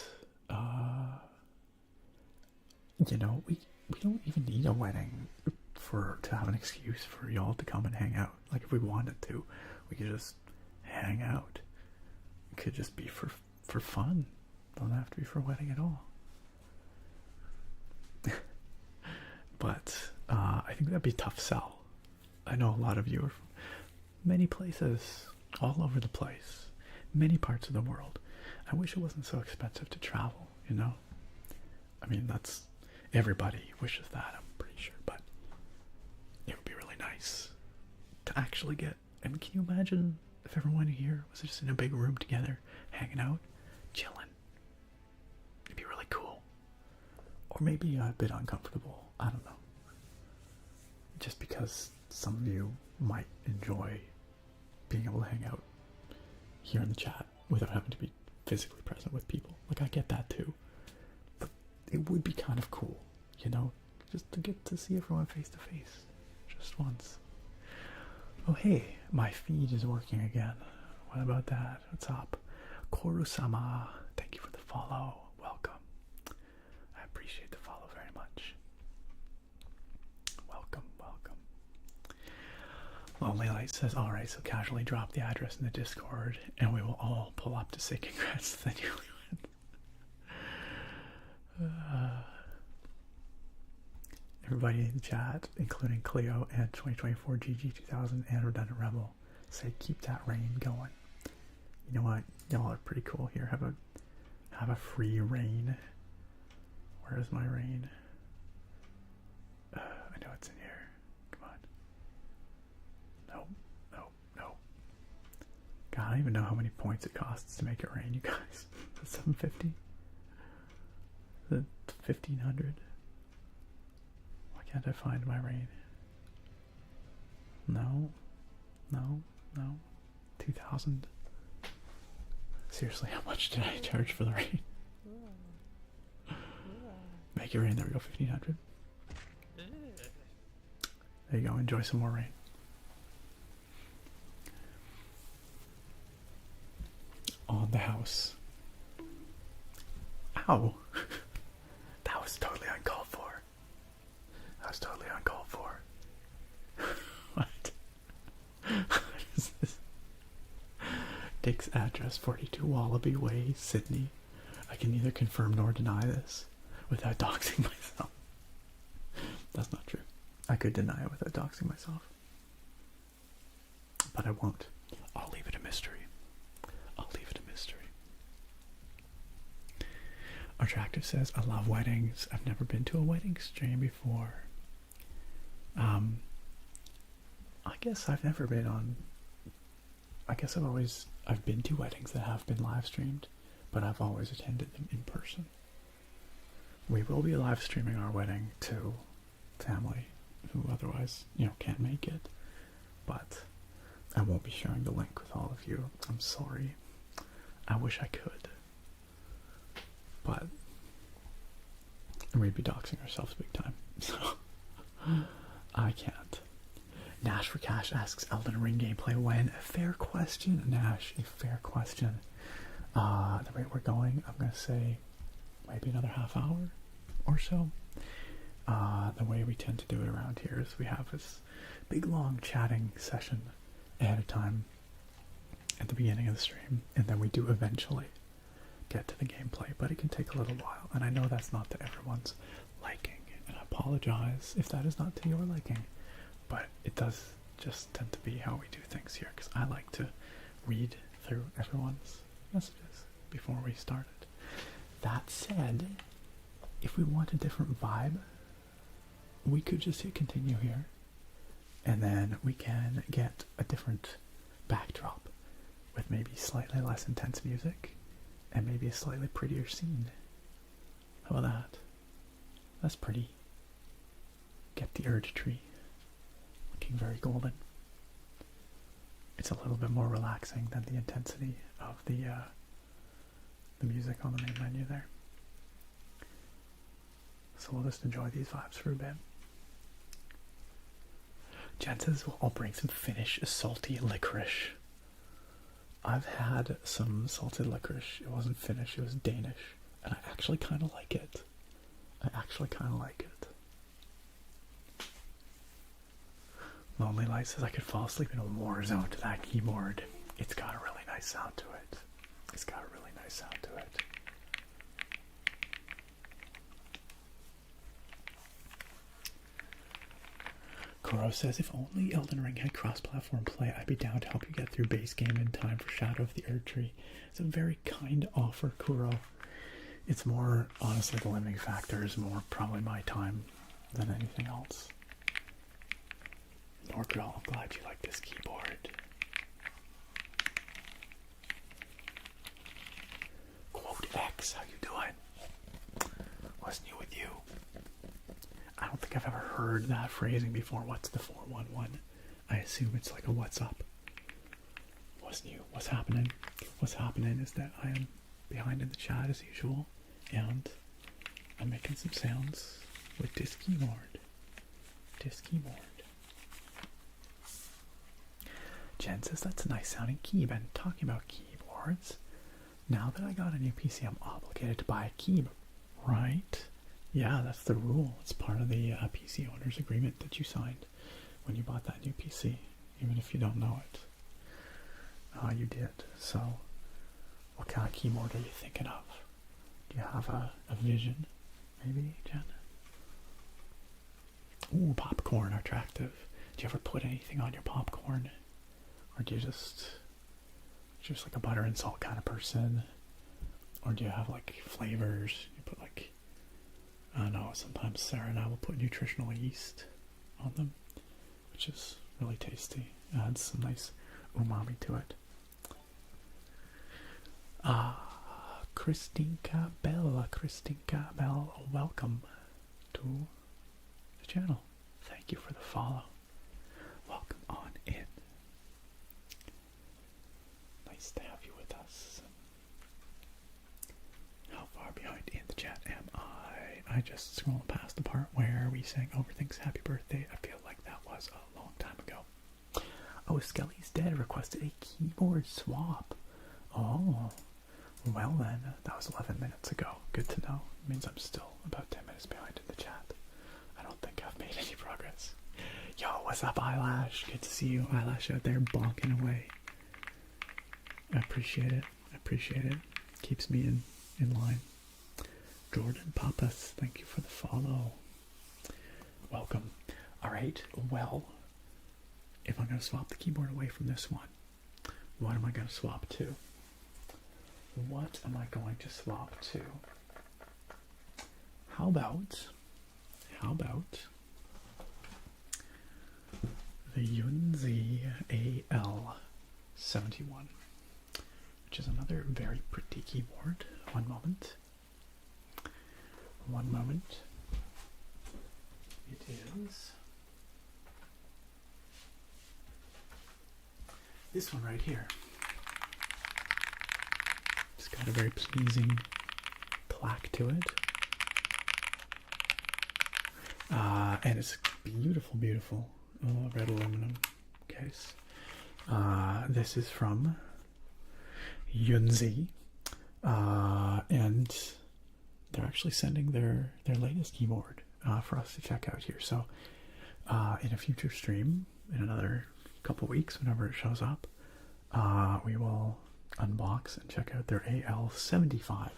A: you know, we don't even need a wedding to have an excuse for y'all to come and hang out. Like, if we wanted to, we could just hang out. It could just be for fun. Don't have to be for a wedding at all. But I think that'd be a tough sell. I know a lot of you are from many places, all over the place, many parts of the world. I wish it wasn't so expensive to travel, you know? I mean, that's, everybody wishes that, I'm pretty sure, but it would be really nice to actually get, I mean, can you imagine if everyone here was just in a big room together, hanging out, chilling? It'd be really cool. Or maybe a bit uncomfortable, I don't know. Just because some of you might enjoy being able to hang out here in the chat without having to be physically present with people. Like, I get that too. But it would be kind of cool, you know, just to get to see everyone face to face. Just once. Oh hey, my feed is working again. What about that? What's up? Koru-sama, thank you for the follow. Welcome. I appreciate the follow very much. Welcome. Lonely Light says, "Alright, so casually drop the address in the Discord and we will all pull up to say congrats to the newlywed." Everybody in the chat, including Cleo and 2024 GG2000 and Redundant Rebel, say keep that rain going. You know what? Y'all are pretty cool here. Have a free rain. Where is my rain? I know it's in here. Come on. No. God, I don't even know how many points it costs to make it rain, you guys. 750? The 1500? Why can't I find my rain? No. 2000. Seriously, how much did I charge for the rain? Make it rain, there we go, 1500. There you go. Enjoy some more rain. On the house. Ow. That was totally uncalled for. That was totally uncalled for. What? What is this? Dick's address, 42 Wallaby Way, Sydney. I can neither confirm nor deny this without doxing myself. That's not true. I could deny it without doxing myself. But I won't. I'll leave it a mystery. I'll leave it a mystery. Attractive says, I love weddings. I've never been to a wedding stream before. I guess I've never been on... I guess I've been to weddings that have been live streamed, but I've always attended them in person. We will be live streaming our wedding to family who otherwise, can't make it. But I won't be sharing the link with all of you. I'm sorry. I wish I could. But we'd be doxing ourselves big time. So I can't. Nash for Cash asks Elden Ring gameplay when? A fair question, Nash. A fair question. The rate we're going, I'm going to say maybe another half hour or so. The way we tend to do it around here is we have this big long chatting session ahead of time at the beginning of the stream, and then we do eventually get to the gameplay, but it can take a little while, and I know that's not to everyone's liking, and I apologize if that is not to your liking, but it does just tend to be how we do things here, because I like to read through everyone's messages before we started. That said, if we want a different vibe, we could just hit continue here, and then we can get a different backdrop with maybe slightly less intense music and maybe a slightly prettier scene. How about that? That's pretty. Get the Erd tree looking very golden. It's a little bit more relaxing than the intensity of the music on the main menu there. So we'll just enjoy these vibes for a bit. Jen says, well, I'll bring some Finnish salty licorice. I've had some salted licorice. It wasn't Finnish, it was Danish. And I actually kind of like it. Lonely Light says, I could fall asleep in a war zone to that keyboard. It's got a really nice sound to it. Kuro says, if only Elden Ring had cross-platform play, I'd be down to help you get through base game in time for Shadow of the Erd Tree. It's a very kind offer, Kuro. It's more, honestly, the limiting factor is more probably my time than anything else. Norgirl, I'm glad you like this keyboard. Quote X, how you doing? What's new with you? I don't think I've ever heard that phrasing before. What's the 411? I assume it's like a what's up. What's new? What's happening? What's happening is that I am behind in the chat as usual, and I'm making some sounds with this keyboard. Jen says that's a nice sounding key. Been talking about keyboards. Now that I got a new PC, I'm obligated to buy a keyboard, right? Yeah, that's the rule. It's part of the PC owner's agreement that you signed when you bought that new PC, even if you don't know it. You did. So, what kind of keyboard are you thinking of? Do you have a vision, maybe, Jen? Ooh, popcorn, attractive. Do you ever put anything on your popcorn? Or do you just like a butter and salt kind of person? Or do you have like flavors? You put like, I don't know, sometimes Sarah and I will put nutritional yeast on them, which is really tasty. Adds some nice umami to it. Christinka Bell, welcome to the channel. Thank you for the follow. Welcome on in. Nice to have you with us. How far behind in the chat am I? I just scrolled past the part where we sang Overthink's happy birthday. I feel like that was Oh, Skelly's Dead requested a keyboard swap. Oh, well then, that was 11 minutes ago. Good to know. It means I'm still about 10 minutes behind in the chat. I don't think I've made any progress. Yo, what's up, Eyelash? Good to see you, Eyelash, out there bonking away. I appreciate it. I appreciate it. Keeps me in line. Jordan Papas, thank you for the follow. Welcome. Alright, well, if I'm going to swap the keyboard away from this one, what am I going to swap to? What am I going to swap to? How about the Yunzi AL71, which is another very pretty keyboard. One moment. It is this one right here. It's got a very pleasing plaque to it. And it's beautiful, beautiful red aluminum case. This is from Yunzi, and they're actually sending their latest keyboard for us to check out here. So in a future stream, in another couple weeks, whenever it shows up, we will unbox and check out their AL75,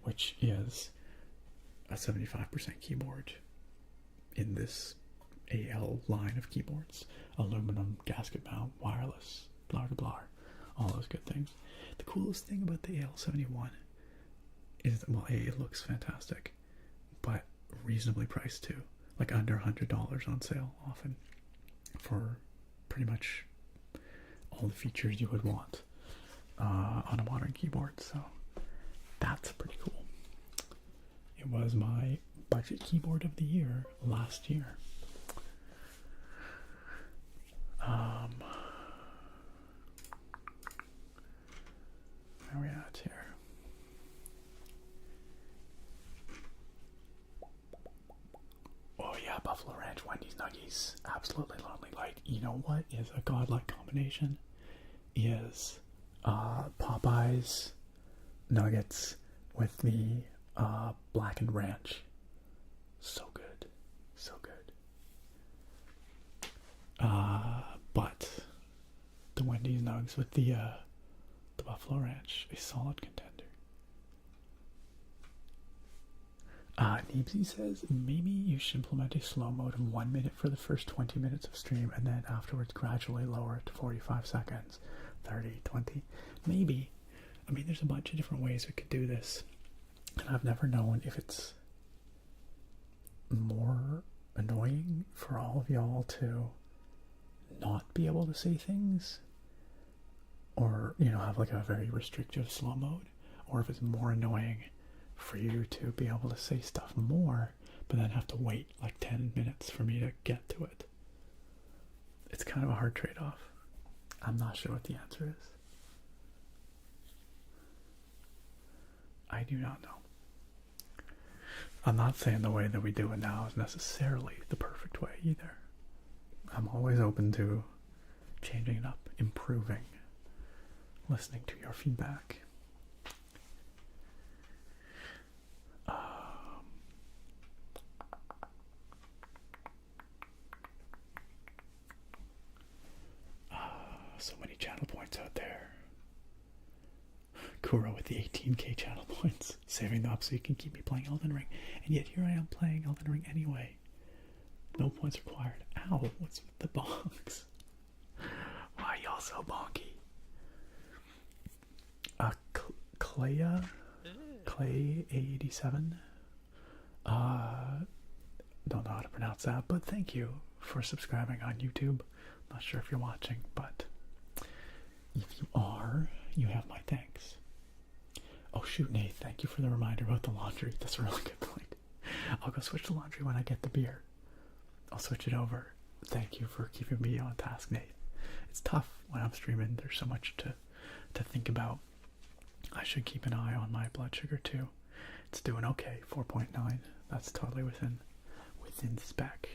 A: which is a 75% keyboard in this AL line of keyboards. Aluminum, gasket mount, wireless, blah blah blah, all those good things. The coolest thing about the AL71 is that, well, it looks fantastic, but reasonably priced too. Like under $100 on sale often for pretty much all the features you would want on a modern keyboard. So that's pretty cool. It was my budget keyboard of the year last year. Where are we at here? Oh yeah, Buffalo Ranch, Wendy's Nuggies, absolutely Lonely Light. You know what is a godlike combination? Is Popeyes nuggets with the blackened ranch. So good, so good. But the Wendy's nugs with the Buffalo Ranch, a solid contender. Neebsy says, maybe you should implement a slow mode of 1 minute for the first 20 minutes of stream and then afterwards gradually lower it to 45 seconds, 30, 20. Maybe. I mean, there's a bunch of different ways we could do this. And I've never known if it's more annoying for all of y'all to not be able to say things, or, you know, have like a very restrictive slow mode, or if it's more annoying for you to be able to say stuff more, but then have to wait like 10 minutes for me to get to it. It's kind of a hard trade-off. I'm not sure what the answer is. I do not know. I'm not saying the way that we do it now is necessarily the perfect way either. I'm always open to changing it up, improving, listening to your feedback. So many channel points out there. Kuro with the 18k channel points, saving them up so you can keep me playing Elden Ring. And yet here I am playing Elden Ring anyway. No points required. Ow, what's with the bonks? Why are y'all so bonky? Clay87. Don't know how to pronounce that, but thank you for subscribing on YouTube. Not sure if you're watching, but if you are, you have my thanks. Oh shoot, Nate, thank you for the reminder about the laundry. That's a really good point. I'll go switch the laundry when I get the beer. I'll switch it over. Thank you for keeping me on task, Nate. It's tough when I'm streaming. There's so much to think about. I should keep an eye on my blood sugar too. It's doing okay, 4.9. That's totally within spec.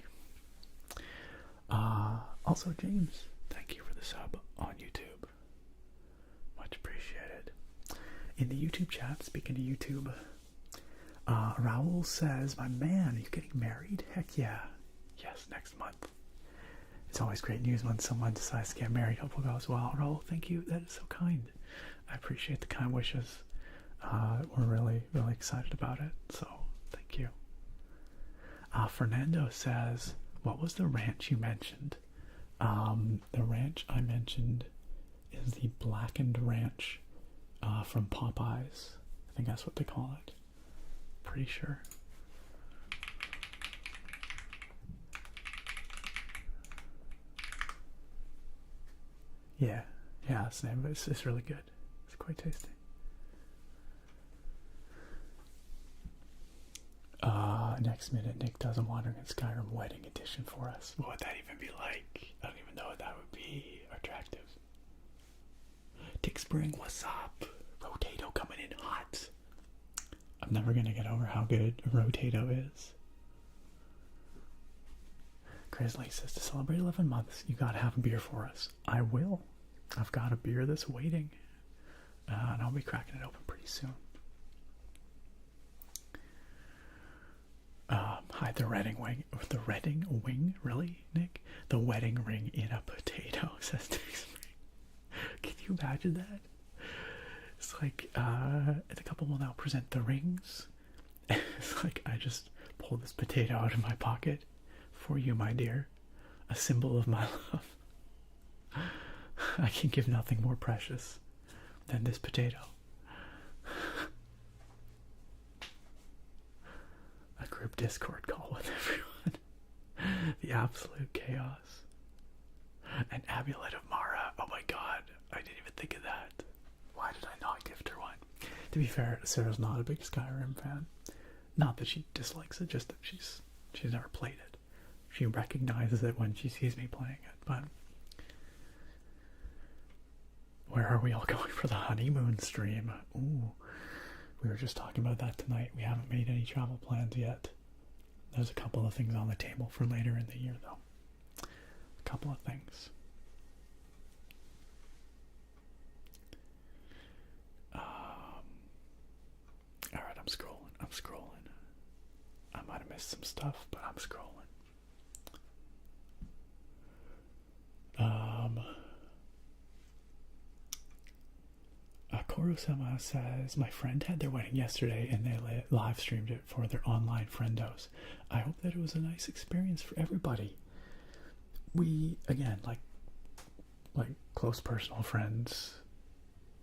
A: Also, James, thank you for the sub on YouTube. Much appreciated. In the YouTube chat, speaking of YouTube, Raul says, my man, are you getting married? Heck yeah. Yes, next month. It's always great news when someone decides to get married. Hope it goes well. Raul, thank you. That is so kind. I appreciate the kind wishes. We're really, really excited about it. So, thank you. Fernando says, what was the ranch you mentioned? The ranch I mentioned is the blackened ranch from Popeyes. I think that's what they call it. Pretty sure. Yeah, that's the name of it. It's really good. It's quite tasty. Next minute, Nick does a Wandering in Skyrim wedding edition for us. What would that even be like? I don't even know what that would be. Attractive. Dick Spring, what's up? Rotato coming in hot. I'm never gonna get over how good Rotato is. Grizzly says, to celebrate 11 months, you gotta have a beer for us. I will. I've got a beer that's waiting. And I'll be cracking it open pretty soon. Hide the Redding wing. The Redding wing? Really, Nick? The wedding ring in a potato, says Dick Spring. Can you imagine that? It's like, the couple will now present the rings. It's like, I just pull this potato out of my pocket. For you, my dear. A symbol of my love. I can give nothing more precious than this potato. A group Discord call with everyone. The absolute chaos. An amulet of Mara. Oh my god. I didn't even think of that. Why did I not gift her one? To be fair, Sarah's not a big Skyrim fan. Not that she dislikes it, just that she's never played it. She recognizes it when she sees me playing it, but where are we all going for the honeymoon stream? Ooh, we were just talking about that tonight. We haven't made any travel plans yet. There's a couple of things on the table for later in the year, though. A couple of things. Alright, I'm scrolling. I might have missed some stuff, but I'm scrolling. Korosama says, my friend had their wedding yesterday and they live streamed it for their online friendos. I hope that it was a nice experience for everybody. We, again, like close personal friends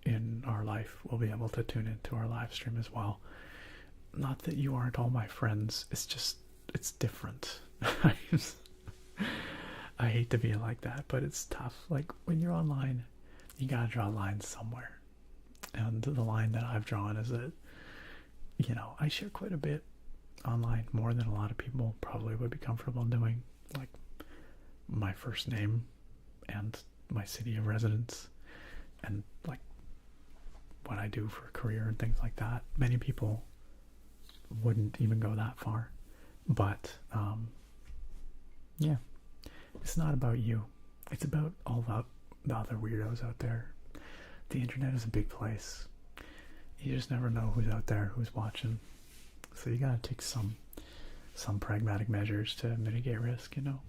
A: in our life will be able to tune into our live stream as well. Not that you aren't all my friends, it's just, it's different. I hate to be like that, but it's tough. Like, when you're online, you gotta draw lines somewhere. And the line that I've drawn is that, you know, I share quite a bit online, more than a lot of people probably would be comfortable doing. Like, my first name and my city of residence and, like, what I do for a career and things like that. Many people wouldn't even go that far. But, yeah. It's not about you. It's about all the other weirdos out there. The internet is a big place. You just never know who's out there, who's watching. So you gotta take some pragmatic measures to mitigate risk, you know.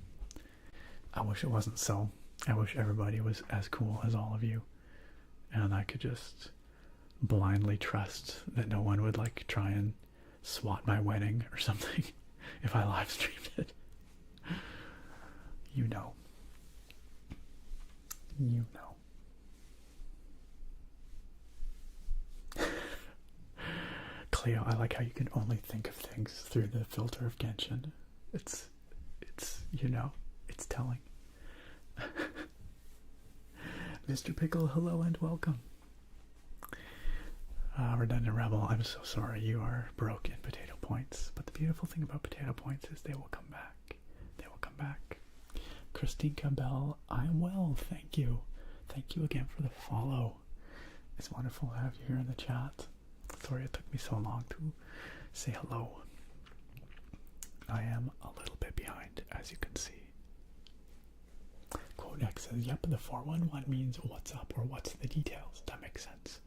A: I wish it wasn't so. I wish everybody was as cool as all of you. And I could just blindly trust that no one would, like, try and swat my wedding or something if I live streamed it. You know. You know. Cleo, I like how you can only think of things through the filter of Genshin. It's you know, it's telling. Mr. Pickle, hello and welcome. Redundant Rebel, I'm so sorry you are broke in potato points. But the beautiful thing about potato points is they will come back. They will come back. Christine Cabell, I am well, thank you. Thank you again for the follow. It's wonderful to have you here in the chat. Sorry it took me so long to say hello. I am a little bit behind, as you can see. Quote X says, yep, the 411 means what's up or what's the details. That makes sense.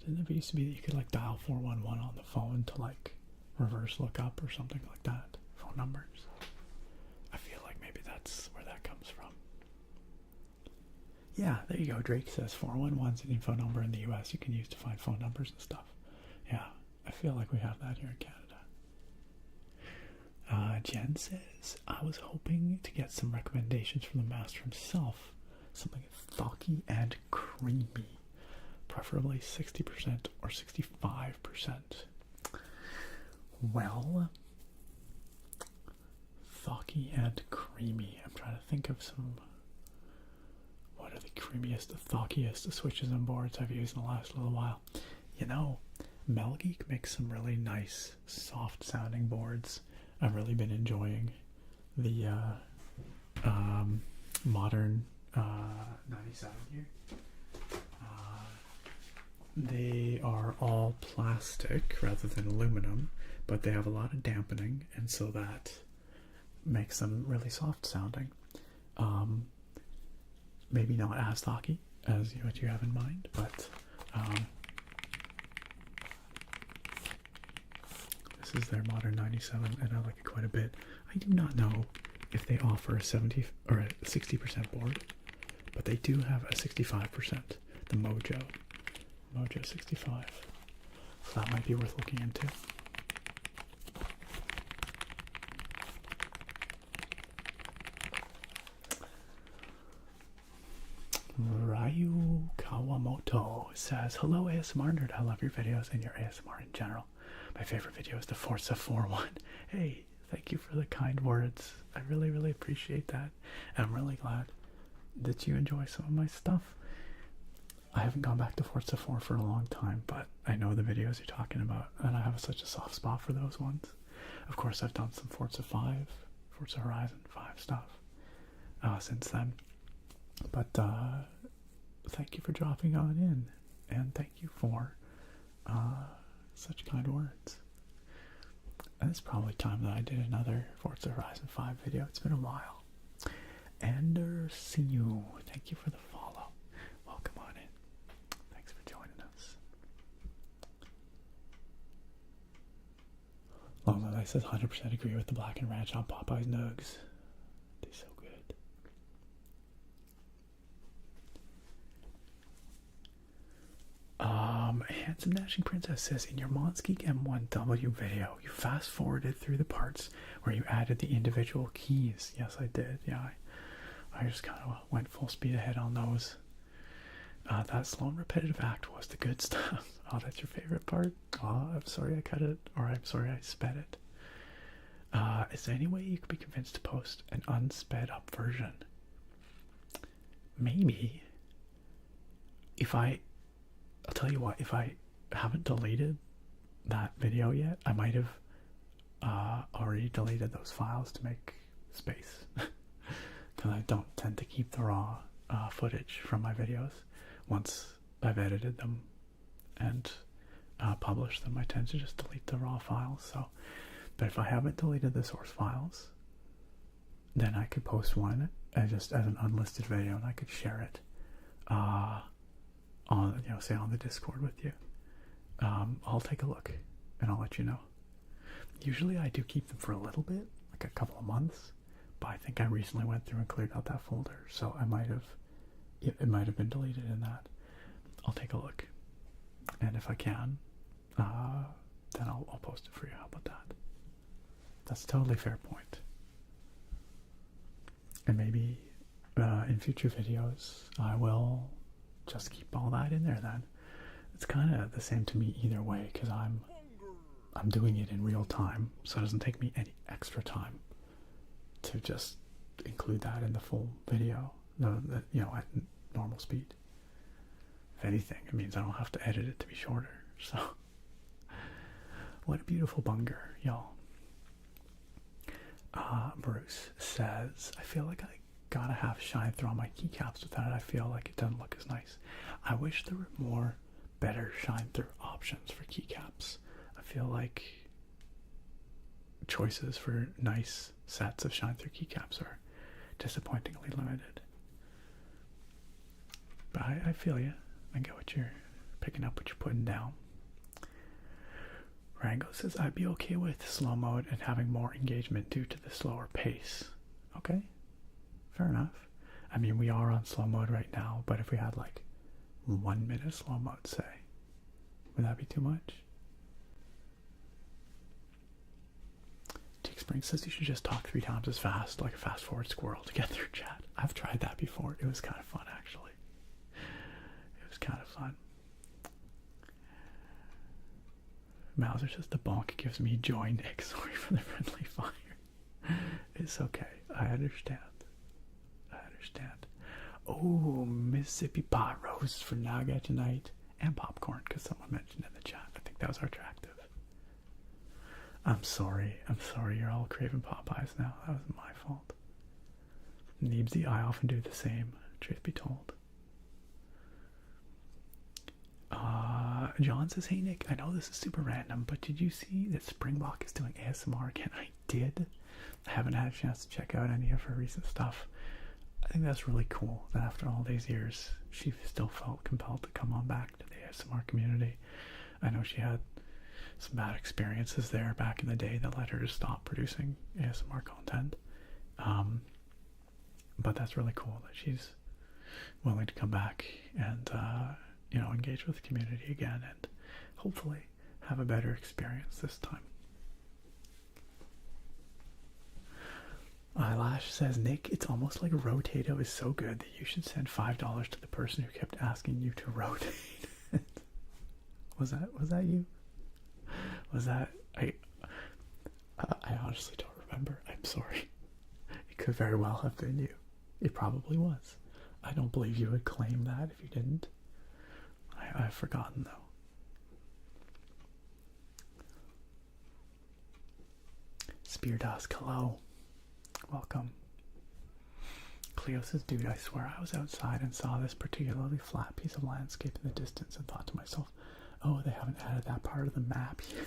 A: Didn't it used to be that you could like dial 411 on the phone to like reverse look up or something like that? Phone numbers. I feel like maybe that's where that comes from. Yeah, there you go. Drake says 411's an info number in the US you can use to find phone numbers and stuff. Yeah, I feel like we have that here in Canada. Jen says, I was hoping to get some recommendations from the master himself. Something thocky and creamy. Preferably 60% or 65%. Well, thocky and creamy. I'm trying to think of some. What are the creamiest, the thockiest switches and boards I've used in the last little while? You know, Melgeek makes some really nice, soft sounding boards. I've really been enjoying the modern 97 here. They are all plastic rather than aluminum, but they have a lot of dampening, and so that makes them really soft sounding. Maybe not as thocky as what you have in mind, but this is their modern 97, and I like it quite a bit. I do not know if they offer a 70 or a 60% board, but they do have a 65%, the MOTU 65. So that might be worth looking into. Ryu Kawamoto says, hello ASMR nerd, I love your videos and your ASMR in general. My favorite video is the Forza 4-1. Hey, thank you for the kind words. I really, really appreciate that. And I'm really glad that you enjoy some of my stuff. I haven't gone back to Forza 4 for a long time, but I know the videos you're talking about, and I have such a soft spot for those ones. Of course, I've done some Forza 5, Forza Horizon 5 stuff since then. But thank you for dropping on in, and thank you for such kind words. And it's probably time that I did another Forza Horizon 5 video. It's been a while. Ender, see you. Thank you for the follow. Welcome on in. Thanks for joining us. Long Life says 100% agree with the black and ranch on Popeye's nugs. They're so good. Handsome Dashing Princess says, in your Monsgeek M1W video, you fast forwarded through the parts where you added the individual keys. Yes, I did. Yeah, I just kind of went full speed ahead on those. That slow and repetitive act was the good stuff. Oh, that's your favorite part? Oh, I'm sorry I cut it, or I'm sorry I sped it. Is there any way you could be convinced to post an unsped up version? Maybe. I'll tell you what, if I haven't deleted that video yet, I might have already deleted those files to make space. Because I don't tend to keep the raw footage from my videos. Once I've edited them and published them, I tend to just delete the raw files. So, but if I haven't deleted the source files, then I could post one just as an unlisted video, and I could share it on, say on the Discord with you. I'll take a look and I'll let you know. Usually I do keep them for a little bit, like a couple of months, but I think I recently went through and cleared out that folder, so I might have, it might have been deleted in that. I'll take a look, and if I can, then I'll post it for you. How about that? That's a totally fair point. And maybe in future videos I will just keep all that in there then. It's kind of the same to me either way, because I'm doing it in real time, so it doesn't take me any extra time to just include that in the full video, at normal speed. If anything, it means I don't have to edit it to be shorter. So, what a beautiful bunger, y'all. Bruce says, I feel like I gotta have shine through on my keycaps. Without it, I feel like it doesn't look as nice. I wish there were more better shine through options for keycaps. I feel like choices for nice sets of shine through keycaps are disappointingly limited. But I feel you. I get what you're picking up, what you're putting down. Rango says, I'd be okay with slow mode and having more engagement due to the slower pace. Okay, fair enough. I mean, we are on slow mode right now, but if we had like 1 minute slow mode, say, would that be too much? Tick Spring says you should just talk 3 times as fast, like a fast forward squirrel, to get through chat. I've tried that before. It was kind of fun, actually. It was kind of fun. Mauser says the bonk gives me joy, Nick. Sorry for the friendly fire. It's okay. I understand. I understand. Oh, Mississippi pot roast for Naga tonight. And popcorn, because someone mentioned in the chat. I think that was our attractive. I'm sorry. I'm sorry you're all craving Popeyes now. That was my fault. Neebsy, I often do the same, truth be told. John says, hey Nick, I know this is super random, but did you see that Springbok is doing ASMR again? I did. I haven't had a chance to check out any of her recent stuff. I think that's really cool that after all these years, she still felt compelled to come on back to the ASMR community. I know she had some bad experiences there back in the day that led her to stop producing ASMR content. But that's really cool that she's willing to come back and, engage with the community again and hopefully have a better experience this time. Eyelash says, Nick, it's almost like Rotato is so good that you should send $5 to the person who kept asking you to rotate. Was that you? Was that I honestly don't remember. I'm sorry. It could very well have been you. It probably was. I don't believe you would claim that if you didn't. I've forgotten though. Spear Dusk, hello. Welcome. Cleo says, dude, I swear I was outside and saw this particularly flat piece of landscape in the distance and thought to myself, oh, they haven't added that part of the map yet.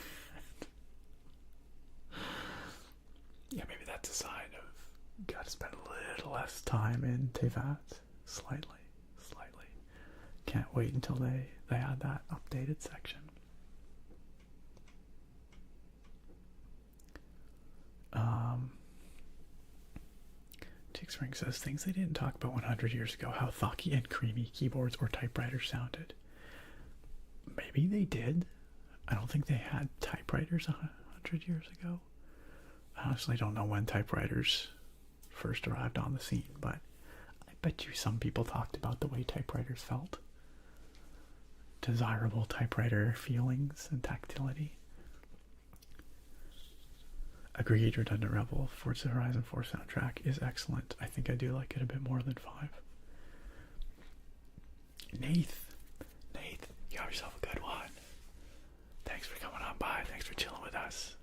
A: Yeah, maybe that's a sign of gotta spend a little less time in Tevat. Slightly. Can't wait until they add that updated section. Tixring says, things they didn't talk about 100 years ago, how thocky and creamy keyboards or typewriters sounded. Maybe they did. I don't think they had typewriters 100 years ago. I honestly don't know when typewriters first arrived on the scene, but I bet you some people talked about the way typewriters felt. Desirable typewriter feelings and tactility. Agreed, Redundant Rebel. Forza Horizon 4 soundtrack is excellent. I think I do like it a bit more than 5. Nath, you have yourself a good one. Thanks for coming on by. Thanks for chilling with us.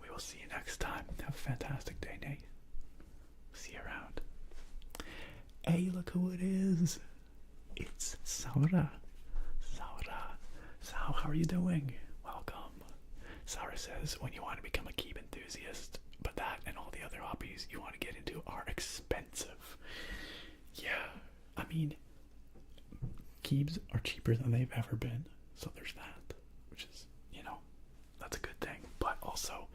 A: We will see you next time. Have a fantastic day, Nate. See you around. Hey, look who it is. It's Saura. Sao, how are you doing? Welcome. Saura says, when you want to become a keep enthusiast, but that and all the other hobbies you want to get into are expensive. Yeah, I mean, keeps are cheaper than they've ever been, so there's that, which is, that's a good thing. But also,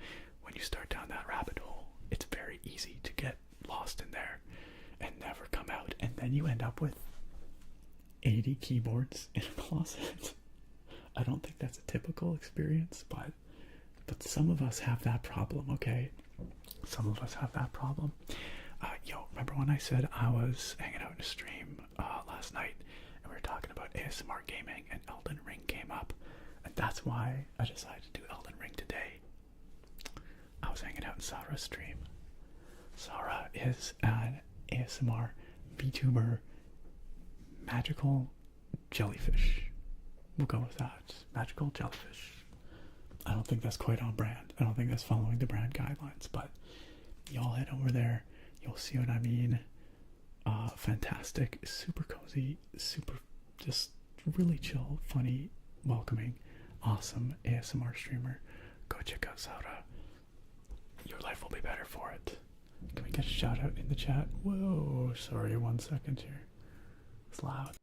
A: when you start down that rabbit hole, it's very easy to get lost in there and never come out, and then you end up with 80 keyboards in a closet. I don't think that's a typical experience, but some of us have that problem, okay? Some of us have that problem. Remember when I said I was hanging out in a stream last night and we were talking about ASMR gaming and Elden Ring came up? And that's why I decided to do Elden Ring today. I was hanging out in Saura's stream. Saura is an ASMR VTuber magical jellyfish. We'll go with that. Magical jellyfish. I don't think that's quite on brand. I don't think that's following the brand guidelines, but y'all head over there. You'll see what I mean. Fantastic, super cozy, super just really chill, funny, welcoming, awesome ASMR streamer. Go check out Saura. Your life will be better for it. Can we get a shout out in the chat? Whoa, sorry, 1 second here. It's loud.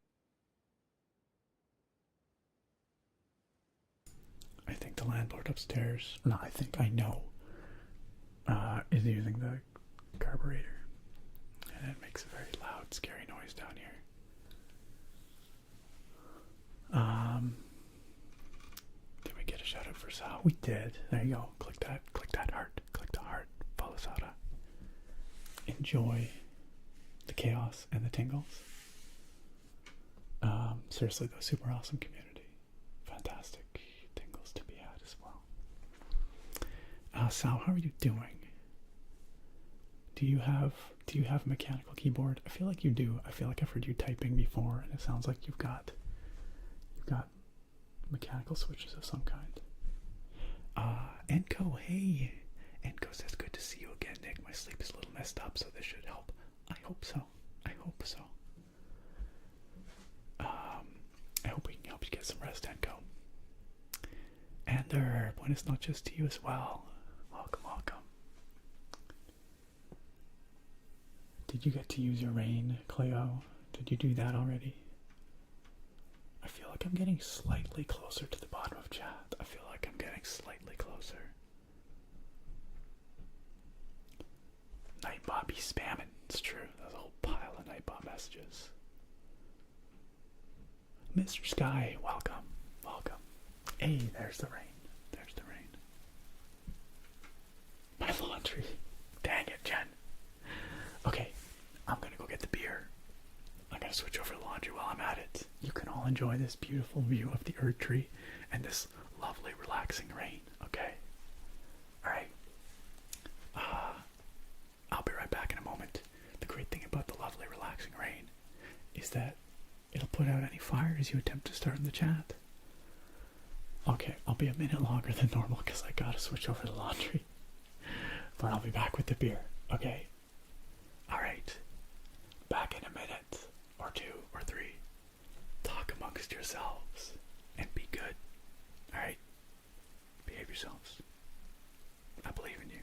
A: I think the landlord upstairs, no, I know, is using the carburetor. And it makes a very loud, scary noise down here. Did we get a shout out for Sal? We did. There you go. Click that heart. Click the heart. Follow Sada. Enjoy the chaos and the tingles. Seriously though, super awesome community. Fantastic tingles to be had as well. Sal, how are you doing? Do you have a mechanical keyboard? I feel like you do. I feel like I've heard you typing before, and it sounds like you've got mechanical switches of some kind. Enko, hey. Enko says, good to see you again, Nick. My sleep is a little messed up, so this should help. I hope so. I hope we can help you get some rest, Enko. And there, buenas noches to you as well. Welcome. Did you get to use your rain, Cleo? Did you do that already? I feel like I'm getting slightly closer to the bottom of chat. I feel like I'm getting slightly closer. Nightbot be spamming. It's true. There's a whole pile of Nightbot messages. Mr. Sky, welcome. Hey, there's the rain. My laundry. Dang it, Jen. Okay, I'm gonna go get the beer. I'm gonna switch over to laundry while I'm at it. You can all enjoy this beautiful view of the Erd tree and this lovely, relaxing rain, okay? Alright. I'll be right back in a moment. The great thing about the lovely, relaxing rain is that it'll put out any fires you attempt to start in the chat. Okay, I'll be a minute longer than normal because I gotta switch over to laundry. But I'll be back with the beer, okay? Alright. Back in a minute, or 2, or 3. Talk amongst yourselves, and be good. Alright? Behave yourselves. I believe in you.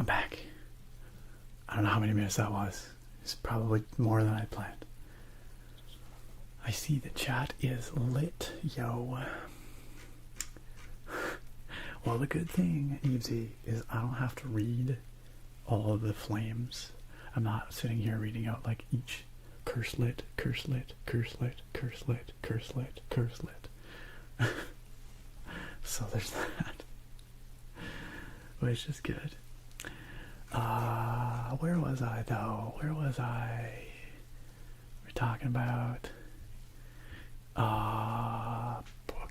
A: back. I don't know how many minutes that was. It's probably more than I planned. I see the chat is lit, yo. Well, the good thing, Evesy, is I don't have to read all of the flames. I'm not sitting here reading out like each curse lit, curse lit, curse lit, curse lit, curse lit, curse lit. So there's that. Which is good. Where was I though? Where was I? We're talking about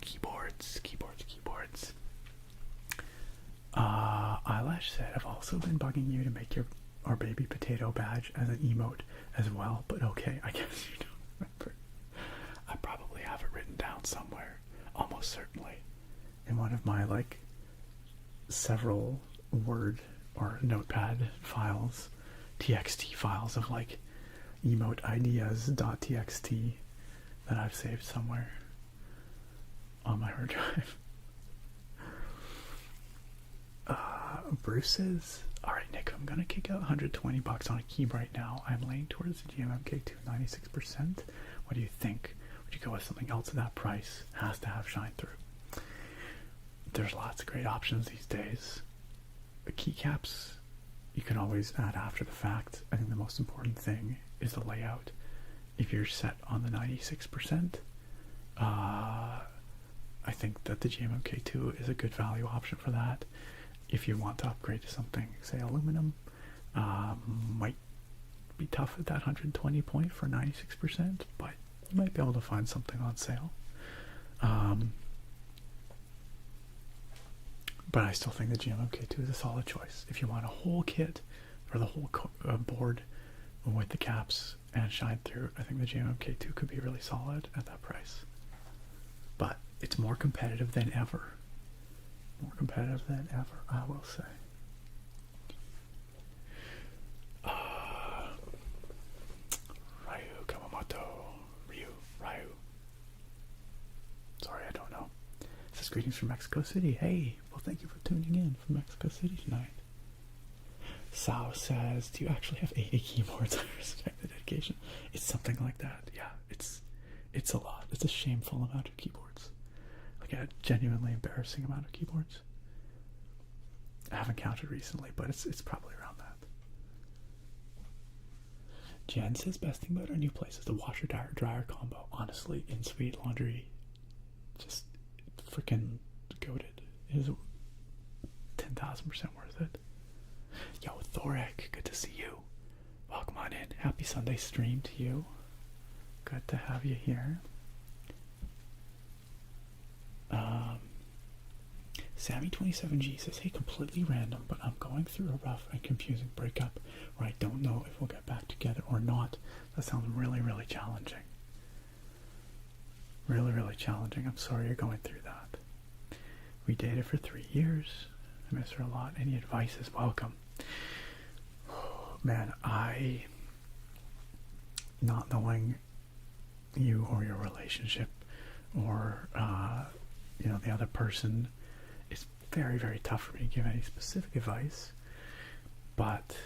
A: keyboards. Eyelash said, I've also been bugging you to make our baby potato badge as an emote as well, but okay, I guess you don't remember. I probably have it written down somewhere, almost certainly, in one of my like several Word or Notepad files, TXT files of like emote ideas.txt that I've saved somewhere on my hard drive. Bruce says, alright Nick, I'm gonna kick out $120 on a key right now. I'm laying towards the GMMK2 96%. What do you think? Would you go with something else at that price? Has to have shine through. There's lots of great options these days. The keycaps you can always add after the fact. I think the most important thing is the layout. If you're set on the 96%, I think that the GMMK2 is a good value option for that. If you want to upgrade to something, say aluminum, might be tough at that 120 point for 96%, but you might be able to find something on sale. But I still think the GMMK2 is a solid choice. If you want a whole kit for the whole board with the caps and shine through, I think the GMMK2 could be really solid at that price. But it's more competitive than ever. More competitive than ever, I will say. Ryu. Sorry, I don't know. It says greetings from Mexico City. Hey, well, thank you for tuning in from Mexico City tonight. Sao says, do you actually have 80 keyboards? I respect the dedication. It's something like that. Yeah, it's a lot. It's a shameful amount of keyboards. Like a genuinely embarrassing amount of keyboards. I haven't counted recently, but it's probably around that. Jen says, best thing about our new place is the washer dryer combo. Honestly, in suite laundry, just freaking goated. It is 10,000% worth it. Yo, Thorek, good to see you. Welcome on in. Happy Sunday stream to you. Good to have you here. Sammy27G says, hey, completely random, but I'm going through a rough and confusing breakup where I don't know if we'll get back together or not. That sounds really, really challenging. Really, really challenging. I'm sorry you're going through that. We dated for 3 years. I miss her a lot. Any advice is welcome. Man, not knowing you or your relationship or, the other person, it's very, very tough for me to give any specific advice. But,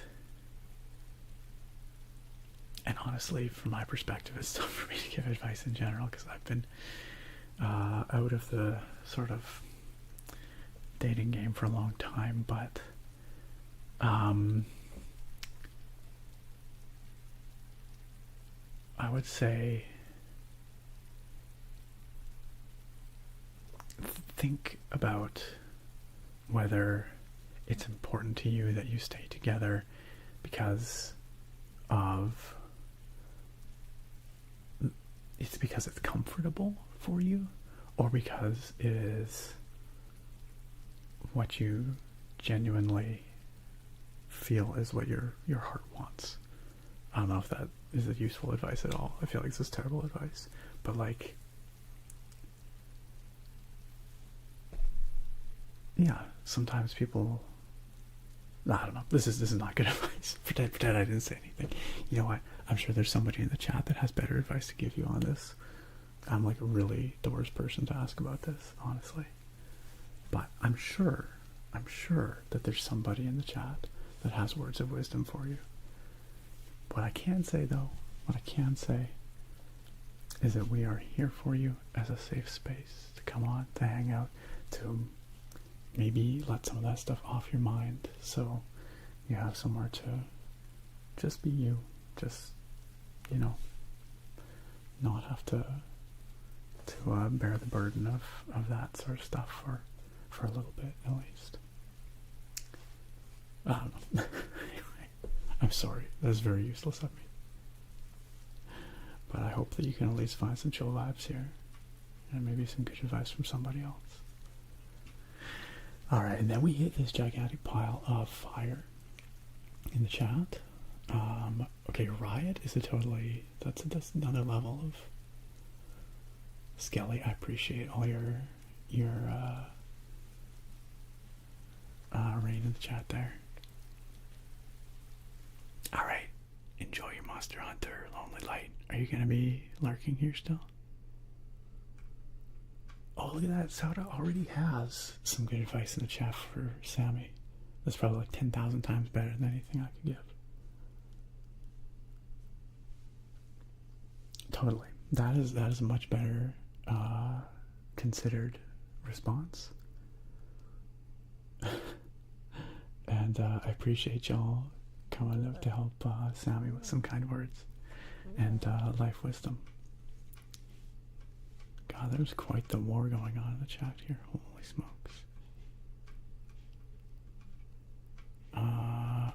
A: and honestly, from my perspective, it's tough for me to give advice in general because I've been out of the sort of dating game for a long time, but I would say think about whether it's important to you that you stay together because it's comfortable for you, or because it is what you genuinely feel is what your heart wants. I don't know if that is a useful advice at all. I feel like this is terrible advice, but like, yeah, sometimes people, I don't know, this is not good advice. Pretend I didn't say anything. You know what, I'm sure there's somebody in the chat that has better advice to give you on this. I'm like really the worst person to ask about this, honestly. But I'm sure that there's somebody in the chat that has words of wisdom for you. What I can say, though, what I can say is that we are here for you as a safe space to come on, to hang out, to maybe let some of that stuff off your mind so you have somewhere to just be you, just, you know, not have to bear the burden of that sort of stuff for a little bit at least. I don't know. Anyway, I'm sorry. That's very useless of me. But I hope that you can at least find some chill vibes here. And maybe some good advice from somebody else. Alright, and then we hit this gigantic pile of fire in the chat. Okay, Riot is that's another level of Skelly. I appreciate all your rain in the chat there. Alright, enjoy your Monster Hunter, Lonely Light. Are you gonna be lurking here still? Oh, look at that. Sauda already has some good advice in the chat for Sammy. That's probably like 10,000 times better than anything I could give. Totally. That is a much better considered response. And I appreciate y'all coming up to help Sammy with some kind words and life wisdom. God, there's quite the war going on in the chat here. Holy smokes.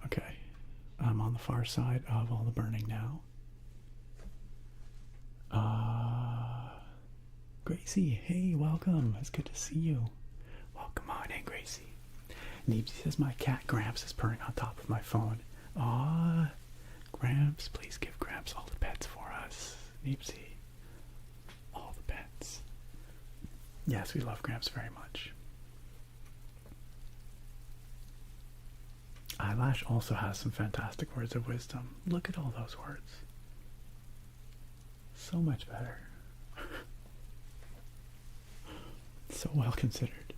A: Okay. I'm on the far side of all the burning now. Gracie, hey, welcome. It's good to see you. Welcome on in, Gracie. Neebsy says my cat Gramps is purring on top of my phone. Ah, Gramps, please give Gramps all the pets for us. Neebsy, all the pets. Yes, we love Gramps very much. Eyelash also has some fantastic words of wisdom. Look at all those words. So much better. So well considered.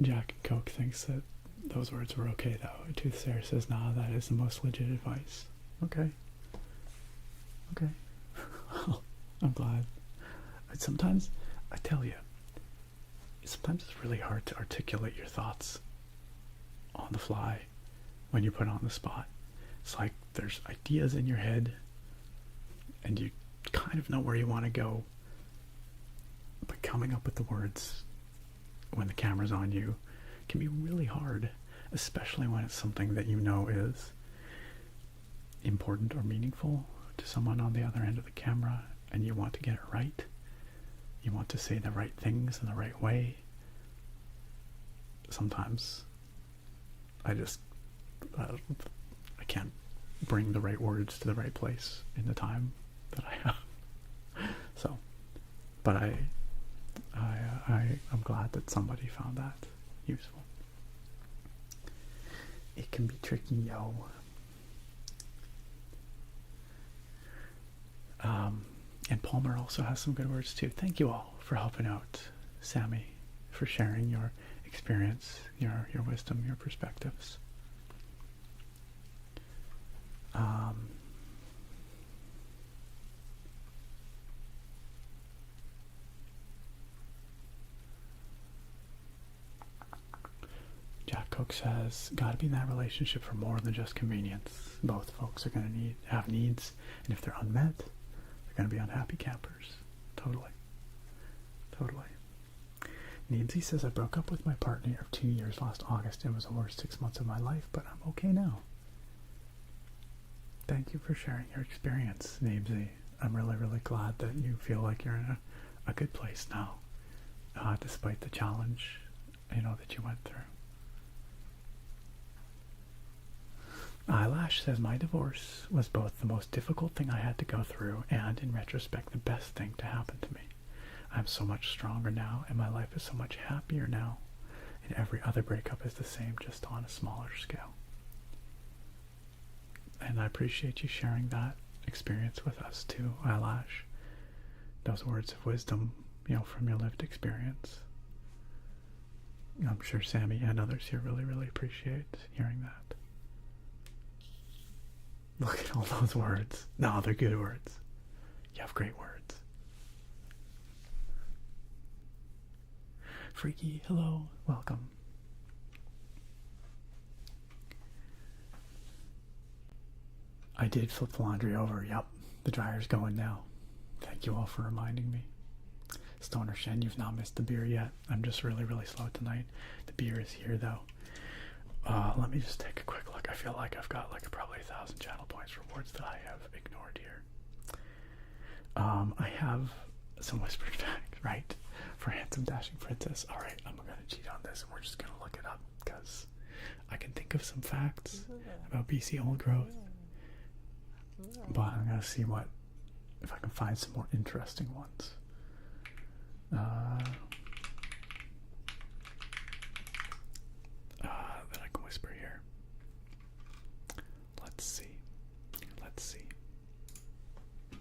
A: Jack and Coke thinks that those words were okay though. Toothsayer says, nah, that is the most legit advice. Okay. Okay. I'm glad. Sometimes, I tell you, sometimes it's really hard to articulate your thoughts on the fly when you're put on the spot. It's like there's ideas in your head and you kind of know where you want to go, but coming up with the words when the camera's on you can be really hard, especially when it's something that you know is important or meaningful to someone on the other end of the camera, and you want to get it right. You want to say the right things in the right way. Sometimes I can't bring the right words to the right place in the time that I have. So, but I'm glad that somebody found that useful. It can be tricky, yo. And Palmer also has some good words too. Thank you all for helping out Sammy, for sharing your experience, your wisdom, your perspectives. Jack Cook says, gotta be in that relationship for more than just convenience. Both folks are gonna have needs, and if they're unmet, they're gonna be unhappy campers. Totally. Totally. Needsy says, I broke up with my partner of 2 years last August. It was the worst 6 months of my life, but I'm okay now. Thank you for sharing your experience, Needsy. I'm really, really glad that you feel like you're in a good place now, despite the challenge, that you went through. Eyelash says, my divorce was both the most difficult thing I had to go through and, in retrospect, the best thing to happen to me. I'm so much stronger now, and my life is so much happier now. And every other breakup is the same, just on a smaller scale. And I appreciate you sharing that experience with us too, Eyelash. Those words of wisdom, from your lived experience. I'm sure Sammy and others here really appreciate hearing that. Look at all those words. No, they're good words. You have great words. Freaky, hello, welcome. I did flip the laundry over. Yep, the dryer's going now. Thank you all for reminding me. Stoner Shen, you've not missed the beer yet. I'm just really slow tonight. The beer is here though. Let me just take a quick look. I feel like I've got like probably 1,000 channel points rewards that I have ignored here. I have some whispered facts, right? For Handsome Dashing Princess. Alright, I'm gonna cheat on this and we're just gonna look it up because I can think of some facts about BC old growth. But I'm gonna see if I can find some more interesting ones. That I can whisper here. Let's see. I'm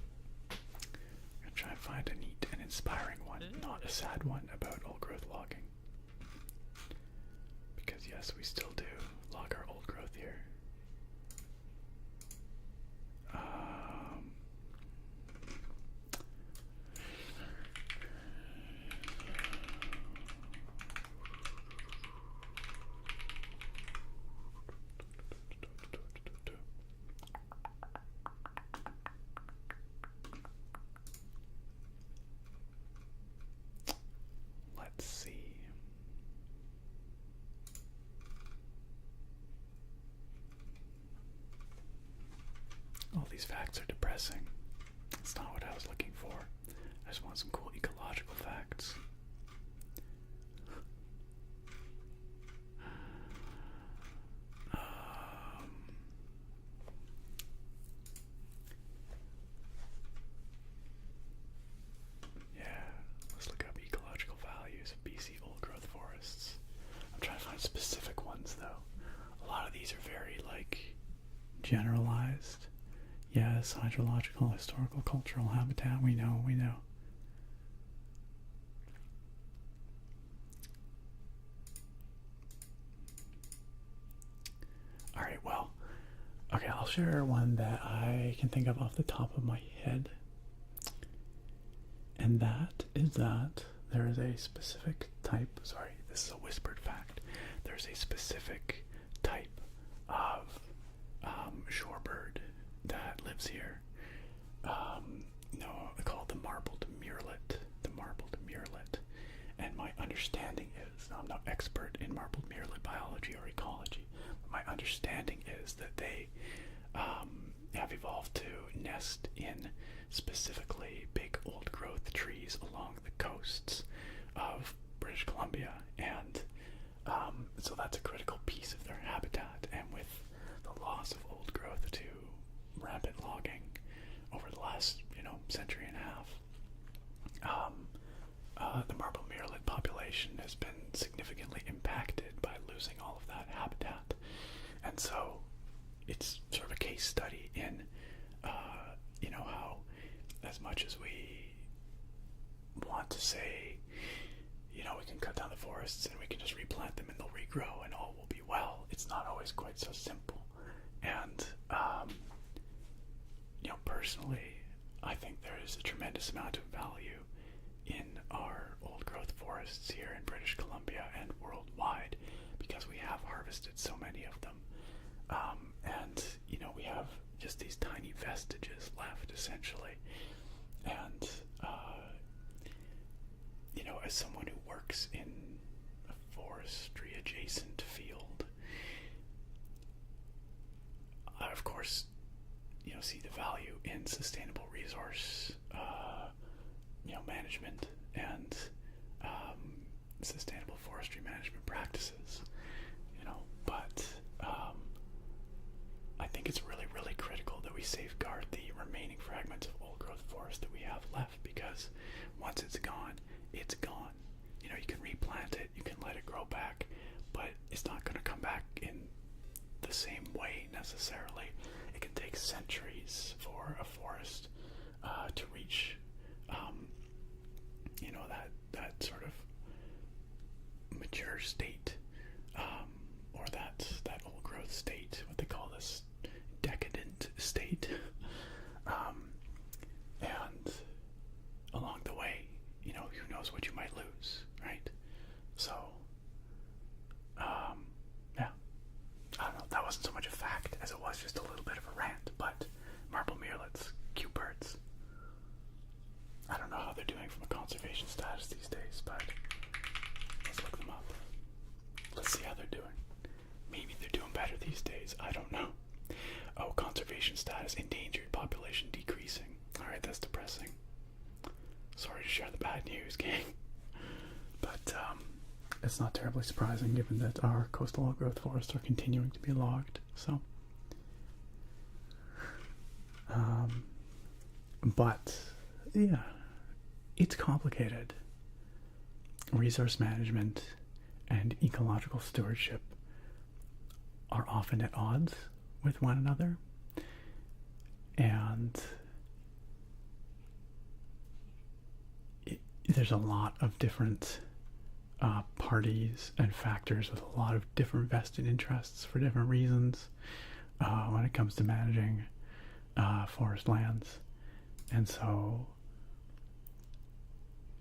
A: gonna try and find a neat and inspiring one, not a sad one about old growth logging. Because yes, we still do log our old growth here. Let's see. All these facts are depressing. That's not what I was looking for. I just want some cool ecological facts. Yeah, let's look up ecological values of BC old growth forests. I'm trying to find specific ones though. A lot of these are very like generalized. Yes, hydrological, historical, cultural habitat, we know. Alright, well, okay, I'll share one that I can think of off the top of my head. And that is that there is a specific type, sorry, this is a whispered fact, there's a specific type of shorebird that lives here, called the marbled murrelet. And my understanding is, I'm no expert in marbled murrelet biology or ecology, but my understanding is that they have evolved to nest in specifically big old growth trees along the coasts of British Columbia, and so that's a critical piece of their habitat. And with the loss of old growth to rampant logging over the last century and a half, the marbled murrelet population has been significantly impacted by losing all of that habitat. And so it's sort of a case study in how, as much as we want to say, we can cut down the forests and we can just replant them and they'll regrow and all will be well, it's not always quite so simple. And personally, I think there is a tremendous amount of value in our old growth forests here in British Columbia and worldwide, because we have harvested so many of them. And we have just these tiny vestiges left, essentially. And as someone who works in a forestry adjacent field, I of course see the value in sustainable resource management and sustainable forestry management practices, but I think it's really critical that we safeguard the remaining fragments of old growth forest that we have left, because once it's gone, it's gone. You can replant it, you can let it grow back, but it's not going to come back in the same way necessarily. It can take centuries for a forest to reach that sort of mature state, or that old growth state, what they call this decadent state. And along the way, you know, who knows what you might lose, right? So, yeah, I don't know, that wasn't so much a fact as it was just a little bit of a rant, but marble murrelets, cute birds. I don't know how they're doing from a conservation status these days, but let's look them up. Let's see how they're doing. Maybe they're doing better these days, I don't know. Oh, conservation status, endangered, population decreasing. Alright, that's depressing. Sorry to share the bad news, gang. But, it's not terribly surprising given that our coastal old-growth forests are continuing to be logged, so. But, yeah, it's complicated. Resource management and ecological stewardship are often at odds with one another, and there's a lot of different parties and factors with a lot of different vested interests for different reasons when it comes to managing forest lands. And so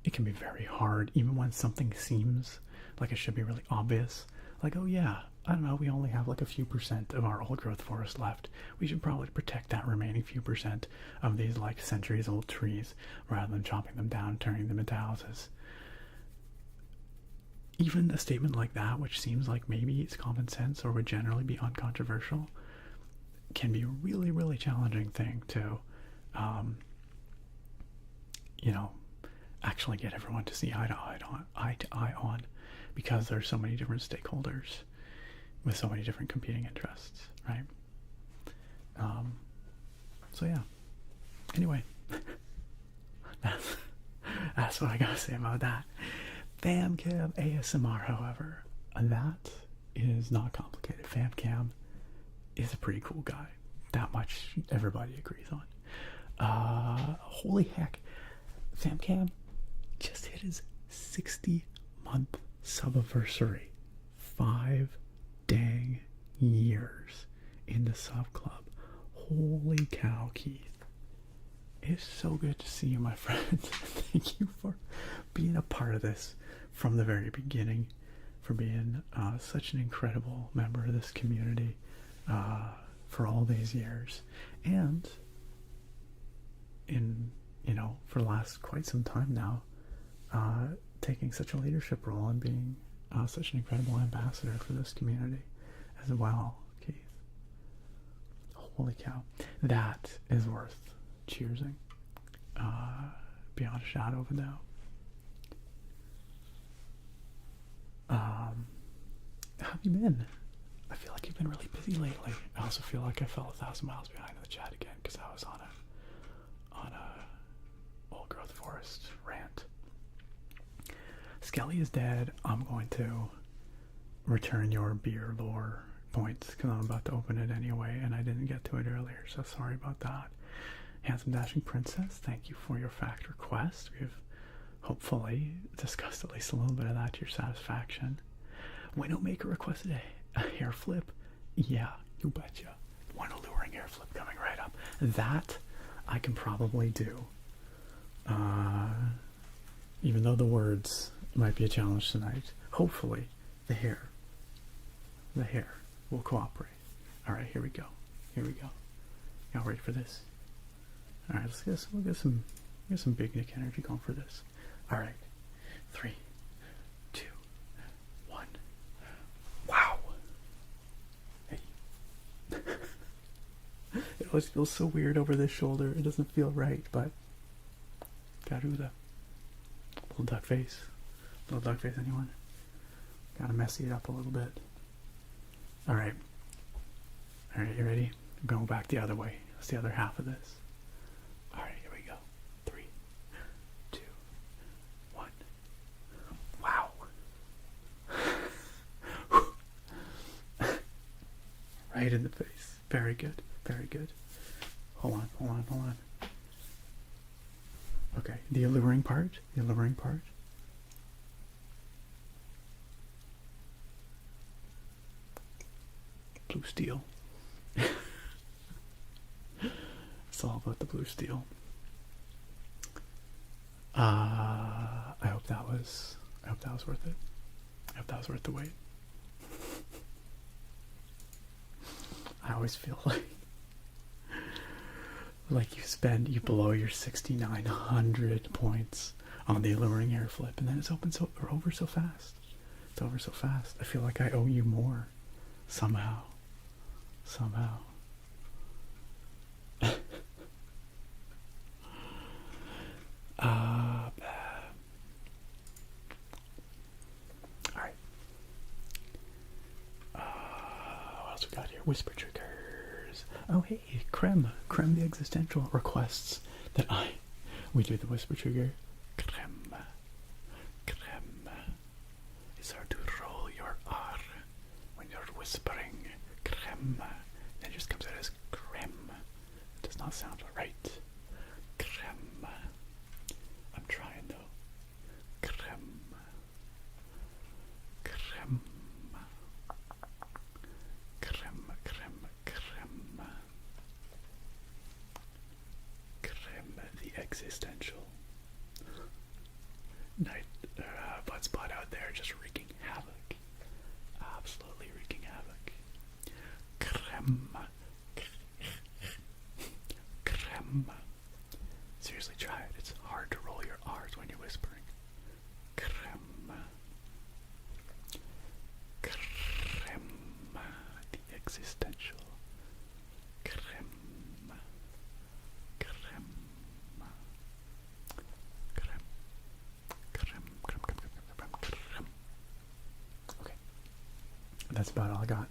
A: it can be very hard, even when something seems like it should be really obvious. Like, oh yeah, I don't know, we only have like a few percent of our old growth forest left. We should probably protect that remaining few percent of these like centuries old trees rather than chopping them down, turning them into houses. Even a statement like that, which seems like maybe it's common sense or would generally be uncontroversial, can be a really, really challenging thing to, you know, actually get everyone to see eye to eye on, because there's so many different stakeholders with so many different competing interests, right? So yeah. Anyway, that's what I gotta say about that. FamCam ASMR, however, that is not complicated. FamCam is a pretty cool guy. That much everybody agrees on. Holy heck, FamCam just hit his 60-month subiversary. 5 dang years in the sub club. Holy cow, Keith. It's so good to see you, my friend. Thank you for being a part of this from the very beginning, for being such an incredible member of this community for all these years, and for the last quite some time now, taking such a leadership role and being such an incredible ambassador for this community as well, Keith. Holy cow. That is worth cheersing beyond a shadow of a doubt. How have you been? I feel like you've been really busy lately. I also feel like I fell 1,000 miles behind in the chat again because I was on a old growth forest rant. Skelly is dead. I'm going to return your beer lore points because I'm about to open it anyway, and I didn't get to it earlier, so sorry about that. Handsome Dashing Princess, thank you for your fact request. We've hopefully discussed at least a little bit of that to your satisfaction. Widowmaker requested a hair flip. Yeah, you betcha. One alluring hair flip coming right up. That I can probably do. Even though the words might be a challenge tonight, hopefully the hair will cooperate. Alright, here we go. Y'all ready for this? Alright, we'll get some big Nick energy going for this. Alright. 3, 2, 1. Wow. Hey. It always feels so weird over this shoulder. It doesn't feel right, but gotta do the little duck face. Little duck face, anyone? Gotta messy it up a little bit. Alright. Alright, you ready? I'm going back the other way. That's the other half of this. Alright, here we go. 3, 2, 1. Wow. Right in the face. Very good. Very good. Hold on. Okay, the alluring part. blue steel. It's all about the blue steel. I hope that was worth it. I hope that was worth the wait. I always feel like you blow your 6,900 points on the alluring air flip, and then it's over so fast. It's over so fast. I feel like I owe you more somehow. Alright. What else we got here? Whisper triggers. Oh hey, Creme the existential requests that we do the whisper trigger. Creme. It's hard to roll your R when you're whispering. Creme. Then it just comes out as creme. It does not sound right. Creme. I'm trying though. Creme. Creme. The existential. Night butt spot out there just wreaking havoc. Absolutely wreaking havoc. Creme. Seriously, try it. It's hard to roll your R's when you're whispering. Creme. The existential. Okay. That's about all I got.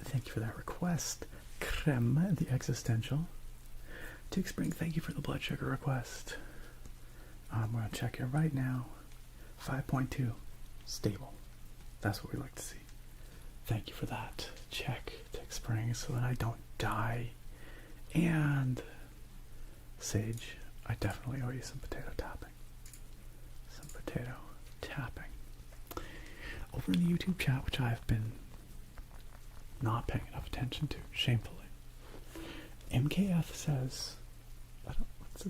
A: Thank you for that request. Creme, the existential. Duke Spring, thank you for the blood sugar request. I'm going to check it right now. 5.2. Stable. That's what we like to see. Thank you for that. Check Tick Spring so that I don't die. And Sage, I definitely owe you some potato tapping. Over in the YouTube chat, which I've been not paying enough attention to, shamefully. MKF says, what's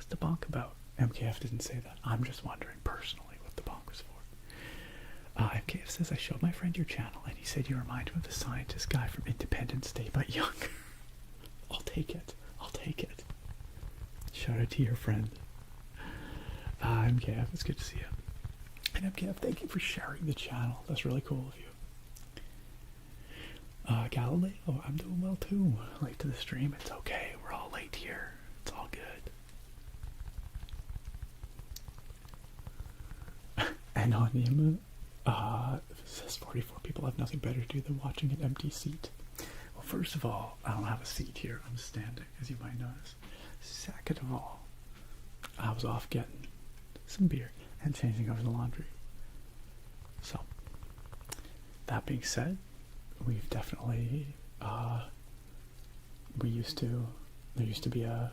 A: the bonk about? MKF didn't say that. I'm just wondering personally what the bonk was for. MKF says, I showed my friend your channel and he said you remind him of the scientist guy from Independence Day, but younger. I'll take it. Shout out to your friend. MKF, it's good to see you. And MKF, thank you for sharing the channel. That's really cool of you. Galileo, I'm doing well too. Late to the stream, it's okay. We're all late here. It's all good. And on the it says 44 people have nothing better to do than watching an empty seat. Well, first of all, I don't have a seat here. I'm standing, as you might notice. Second of all, I was off getting some beer and changing over the laundry. So, that being said, we've definitely, there used to be a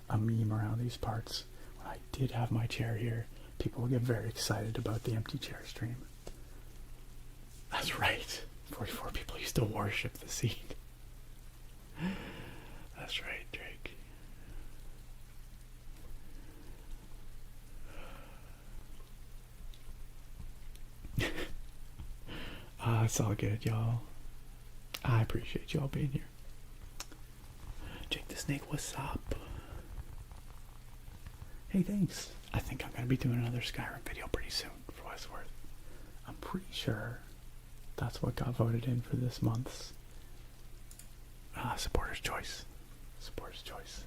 A: meme around these parts. When I did have my chair here, people would get very excited about the empty chair stream. That's right. 44 people used to worship the seat. That's right, Drake. It's all good, y'all. I appreciate y'all being here. Jake the Snake, what's up? Hey, thanks. I think I'm going to be doing another Skyrim video pretty soon, for what it's worth. I'm pretty sure that's what got voted in for this month's Supporter's Choice. Supporter's Choice.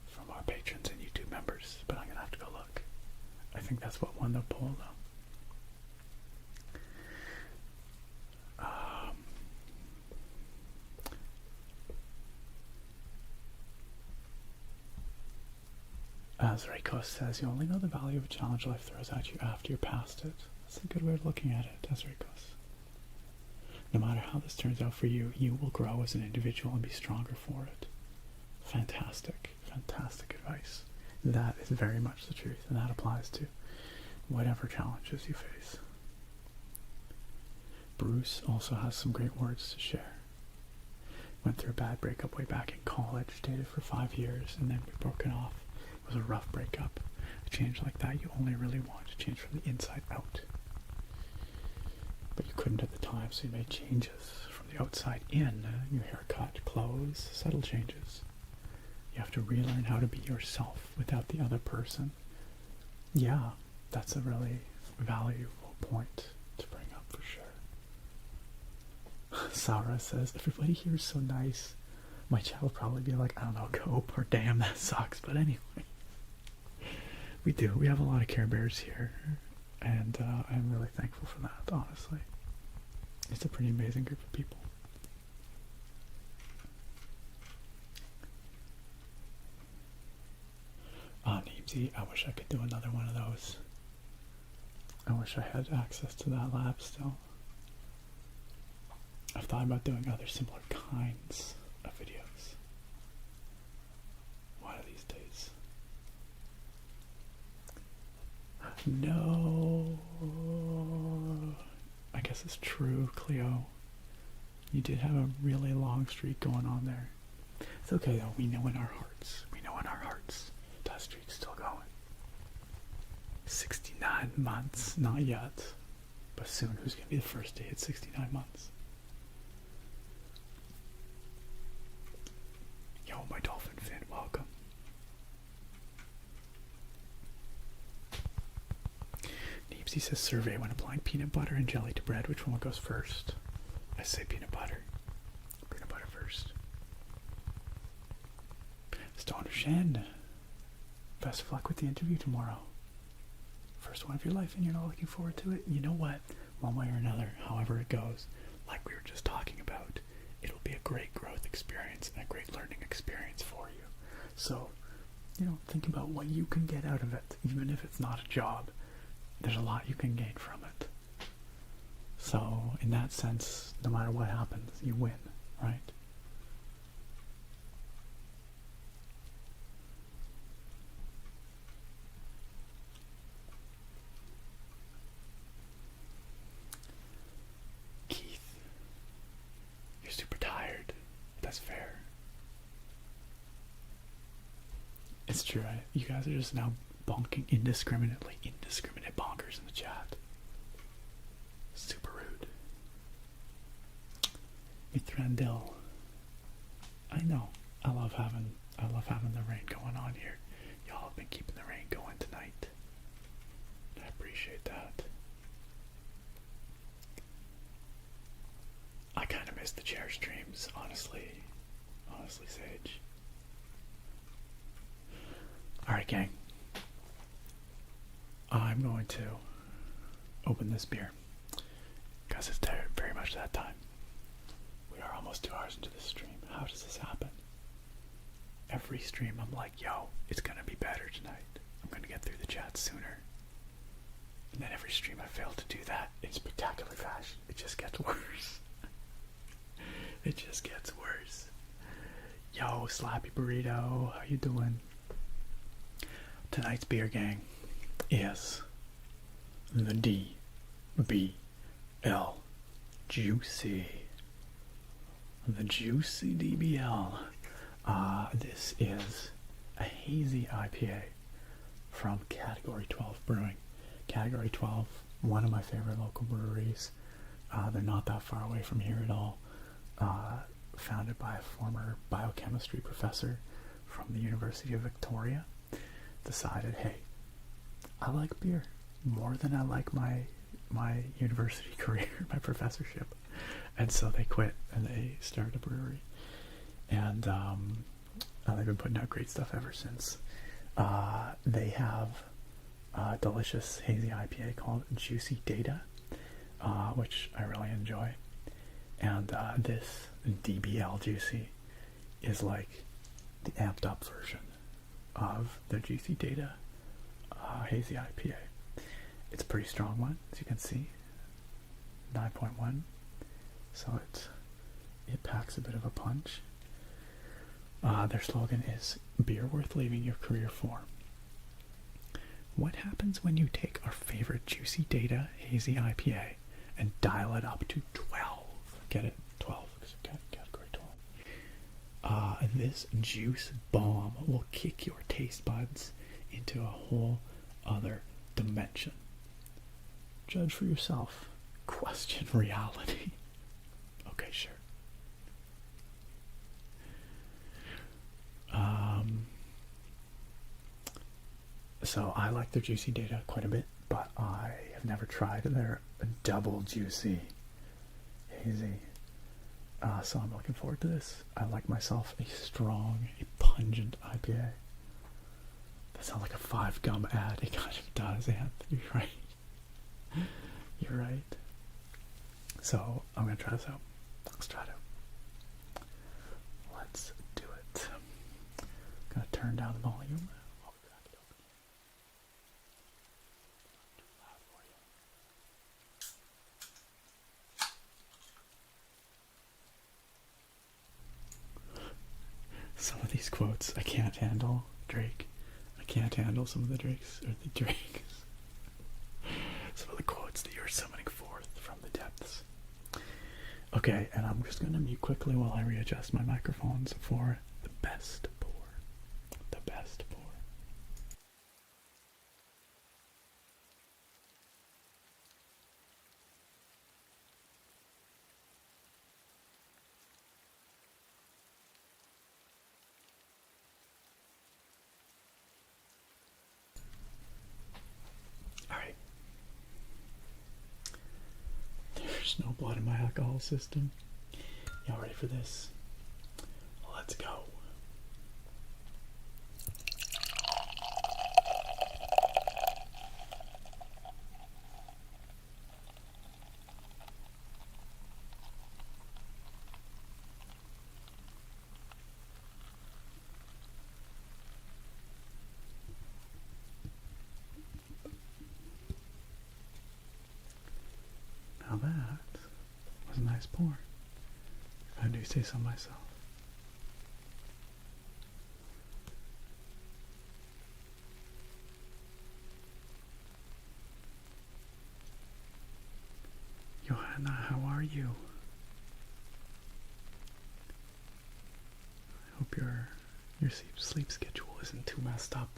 A: From our patrons and YouTube members, but I'm going to have to go look. I think that's what won the poll, though. As Reiko says, you only know the value of a challenge life throws at you after you're past it. That's a good way of looking at it, as Reiko. No matter how this turns out for you, you will grow as an individual and be stronger for it. Fantastic, fantastic advice. That is very much the truth, and that applies to whatever challenges you face. Bruce also has some great words to share. Went through a bad breakup way back in college, dated for 5 years, and then we broke it off. It was a rough breakup. A change like that you only really want to change from the inside out. But you couldn't at the time, so you made changes from the outside in. New haircut, clothes, subtle changes. You have to relearn how to be yourself without the other person. Yeah, that's a really valuable point to bring up for sure. Sarah says, everybody here is so nice. My chat will probably be like, I don't know, cope or damn, that sucks. But anyway, we do. We have a lot of Care Bears here. And I'm really thankful for that, honestly. It's a pretty amazing group of people. Neemsy, I wish I could do another one of those. I wish I had access to that lab still. I've thought about doing other similar kinds of videos one of these days. No, I guess it's true, Cleo. You did have a really long streak going on there. It's okay though, we know in our hearts. We know in our hearts that streak's still going. 69 months, not yet, but soon. Who's gonna be the first to hit 69 months? Yo, my dolphin fan, welcome. Neepsy says, survey when applying peanut butter and jelly to bread, which one goes first? I say peanut butter. Peanut butter first. Stoner Shen, best of luck with the interview tomorrow. First one of your life and you're not looking forward to it? You know what? One way or another, however it goes, like we were just talking about, it'll be a great growth experience and a great learning experience for you. So, think about what you can get out of it, even if it's not a job. There's a lot you can gain from it. So, in that sense, no matter what happens, you win, right? Super tired. That's fair. It's true. You guys are just now bonking indiscriminate bonkers in the chat. Super rude. Mithrandil. I know. I love having the rain going on here. Y'all have been keeping the rain going tonight. I appreciate that. I kind of miss the chair streams, honestly, Sage. Alright, gang. I'm going to open this beer, because it's very much that time. We are almost 2 hours into this stream. How does this happen? Every stream I'm like, yo, it's going to be better tonight. I'm going to get through the chat sooner. And then every stream I fail to do that in spectacular fashion. It just gets worse. It just gets worse. Yo, Slappy Burrito, how you doing? Tonight's beer, gang, is the DBL Juicy. The Juicy DBL. This is a hazy IPA from Category 12 Brewing. Category 12, one of my favorite local breweries. They're not that far away from here at all. Founded by a former biochemistry professor from the University of Victoria. Decided, hey, I like beer more than I like my university career, my professorship. And so they quit and they started a brewery. And they've been putting out great stuff ever since. They have a delicious hazy IPA called Juicy Data, which I really enjoy. And this DBL Juicy is like the amped up version of the Juicy Data hazy IPA. It's a pretty strong one, as you can see, 9.1. So it packs a bit of a punch. Their slogan is beer worth leaving your career for. What happens when you take our favorite Juicy Data hazy IPA and dial it up to 12. Get it? 12. Category 12. And this juice bomb will kick your taste buds into a whole other dimension. Judge for yourself. Question reality. Okay, sure. So I like their juicy data quite a bit, but I have never tried their double juicy hazy. So I'm looking forward to this. I like myself a strong, a pungent IPA. That sounds like a 5 Gum ad. It kind of does, Anth. You're right. You're right. So I'm gonna try this out. Let's try it out. Let's do it. I'm gonna turn down the volume. I'll crack it open. Too loud for you. Some of these quotes I can't handle. Drake. I can't handle some of the Drakes, or the Drakes. Some of the quotes that you're summoning forth from the depths. Okay, and I'm just going to mute quickly while I readjust my microphones for the best pour. The best pour. Alright. There's no blood in my alcohol system. Y'all ready for this? Let's go. Now that was a nice pour, if I do say so myself. Johanna, how are you? I hope your sleep schedule isn't too messed up.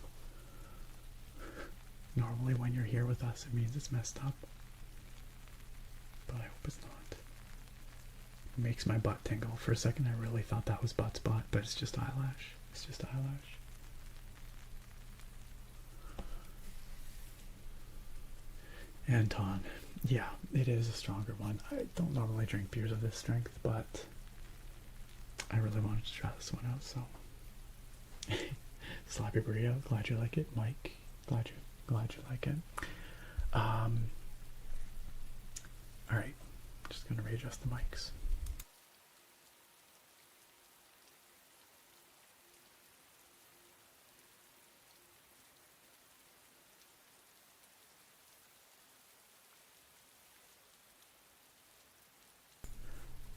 A: Normally when you're here with us, it means it's messed up. But I hope it's not. It makes my butt tingle. For a second I really thought that was butt spot, but it's just eyelash. It's just eyelash. Anton, yeah, it is a stronger one. I don't normally drink beers of this strength, but I really wanted to try this one out, so. Sloppy Burrito, glad you like it. Mike, glad you like it. Alright, just gonna readjust the mics.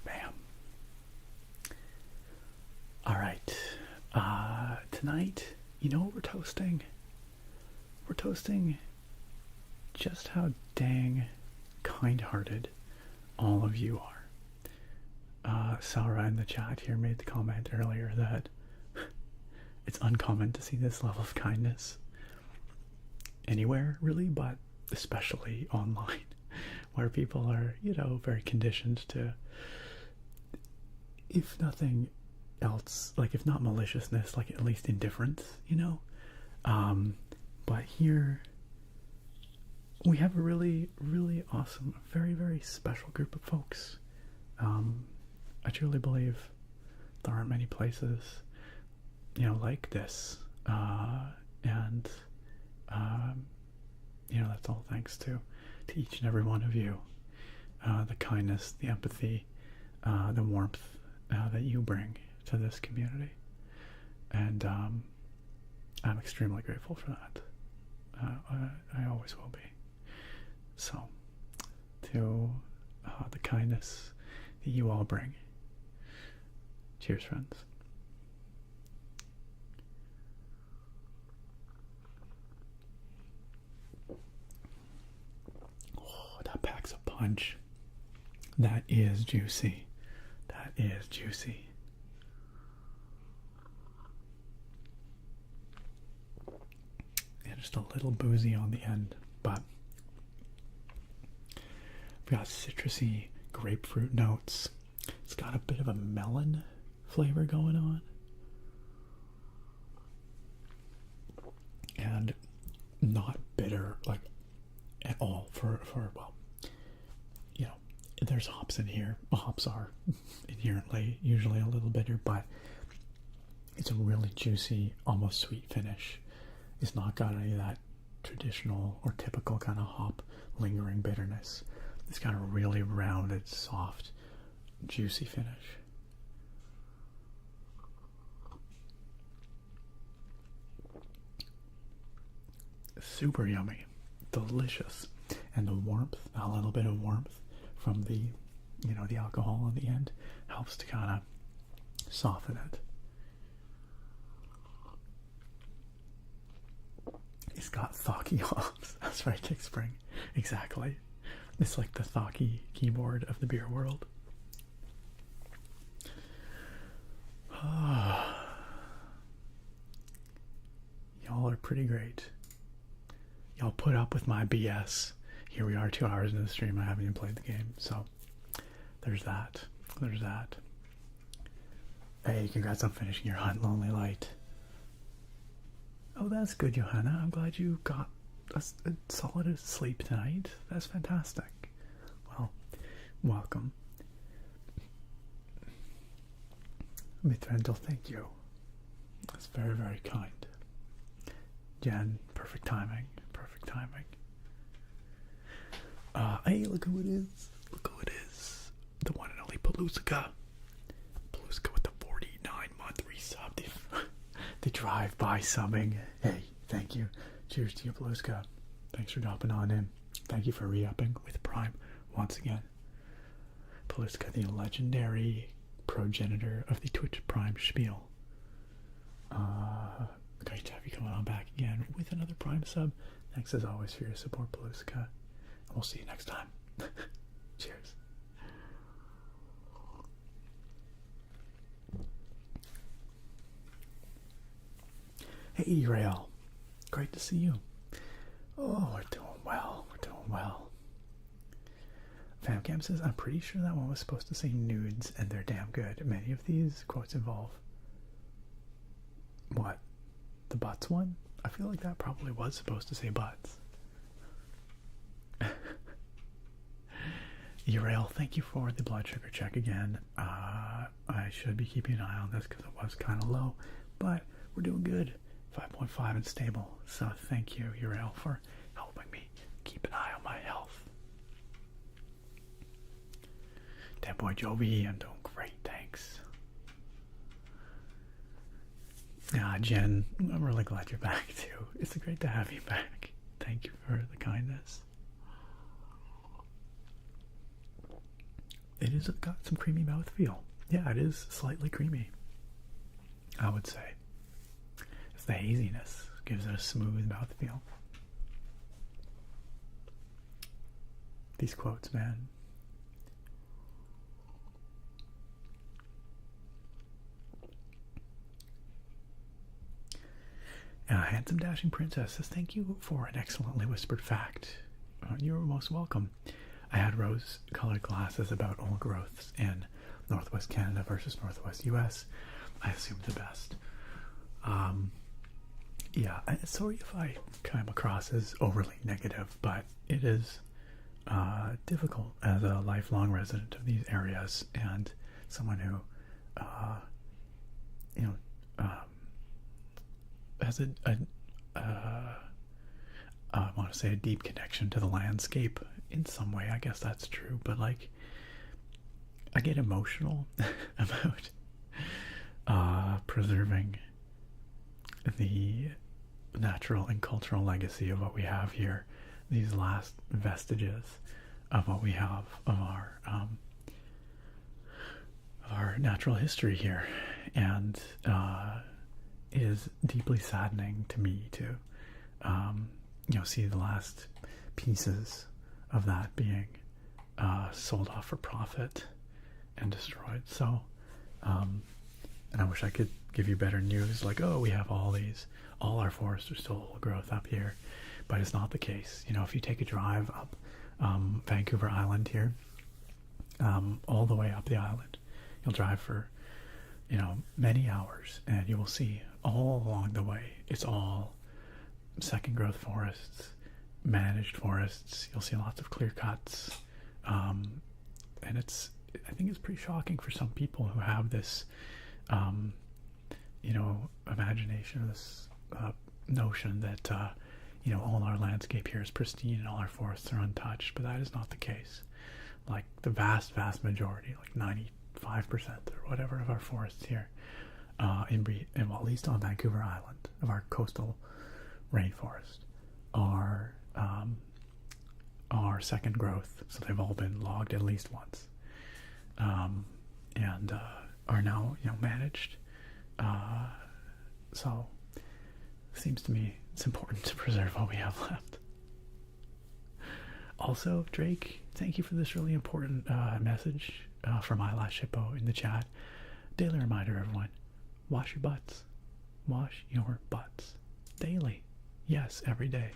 A: Bam. Alright, tonight, you know what we're toasting? We're toasting just how dang kind-hearted all of you are. Sarah in the chat here made the comment earlier that it's uncommon to see this level of kindness anywhere, really, but especially online, where people are, you know, very conditioned to, if nothing else, like if not maliciousness, like at least indifference, you know? But here we have a really, really awesome, very, very special group of folks. I truly believe there aren't many places, you know, like this. And you know, that's all thanks to each and every one of you. The kindness, the empathy, the warmth that you bring to this community. And I'm extremely grateful for that. I always will be. So, to the kindness that you all bring. Cheers, friends. Oh, that packs a punch. That is juicy. That is juicy. And just a little boozy on the end, but we've got citrusy grapefruit notes. It's got a bit of a melon flavor going on. And not bitter, like, at all for well, you know, there's hops in here. Hops are inherently usually a little bitter, but it's a really juicy, almost sweet finish. It's not got any of that traditional or typical kind of hop lingering bitterness. It's got a really rounded, soft, juicy finish. Super yummy, delicious, and the warmth, a little bit of warmth from the, you know, the alcohol in the end helps to kind of soften it. It's got Thocky hops. That's right, Kickspring. Exactly. It's like the Thocky keyboard of the beer world. Y'all are pretty great. Y'all put up with my BS. Here we are 2 hours into the stream. I haven't even played the game. So there's that. There's that. Hey, congrats on finishing your hunt, Lonely Light. Oh, that's good, Johanna. I'm glad you got a solid sleep tonight. That's fantastic. Well, welcome. Mithrandel, thank you. That's very, very kind. Jen, perfect timing. Perfect timing. Hey, look who it is. Look who it is. The one and only Palusica. Palusica with the 49-month resub. They drive by subbing. Hey, thank you. Cheers to you, Palusica. Thanks for dropping on in. Thank you for re-upping with Prime once again. Palusica, the legendary progenitor of the Twitch Prime spiel. Great to have you coming on back again with another Prime sub. Thanks as always for your support, Palusica. And we'll see you next time. Cheers. Hey, Rael. Great to see you. Oh, we're doing well. We're doing well. Famcam says, I'm pretty sure that one was supposed to say nudes, and they're damn good. Many of these quotes involve... What? The butts one? I feel like that probably was supposed to say butts. Urail, thank you for the blood sugar check again. I should be keeping an eye on this because it was kind of low, but we're doing good. 5.5 and stable. So thank you, Urail, for helping me keep an eye on my health. Dead boy Jovi, I'm doing great, thanks. Jen, I'm really glad you're back too. It's great to have you back. Thank you for the kindness. It is got some creamy mouthfeel. Yeah, it is slightly creamy, I would say. It's the haziness. Gives it a smooth mouthfeel. These quotes, man. Handsome Dashing Princess says, thank you for an excellently whispered fact. You're most welcome. I had rose-colored glasses about old growths in Northwest Canada versus Northwest US. I assumed the best. Yeah, sorry if I come across as overly negative, but it is difficult as a lifelong resident of these areas and someone who, has I want to say a deep connection to the landscape in some way. I guess that's true, but like I get emotional about preserving the natural and cultural legacy of what we have here, these last vestiges of what we have of our natural history here, and it is deeply saddening to me to see the last pieces of that being sold off for profit and destroyed. So, and I wish I could give you better news, like, oh, we have all our forests are still old growth up here, but it's not the case. You know, if you take a drive up Vancouver Island here, all the way up the island, you'll drive for, you know, many hours, and you will see all along the way, it's all second growth forests, managed forests. You'll see lots of clear cuts, and I think it's pretty shocking for some people who have this, you know, imagination, or this notion that, you know, all our landscape here is pristine and all our forests are untouched, but that is not the case. Like the vast majority, like 95% or whatever of our forests here, and well, at least on Vancouver Island, of our coastal rainforest, are second growth. So they've all been logged at least once, and are now, you know, managed. So it seems to me it's important to preserve what we have left. Also, Drake, thank you for this really important message from Eyelash Hippo in the chat. Daily reminder, everyone, wash your butts. Wash your butts. Daily. Yes, every day.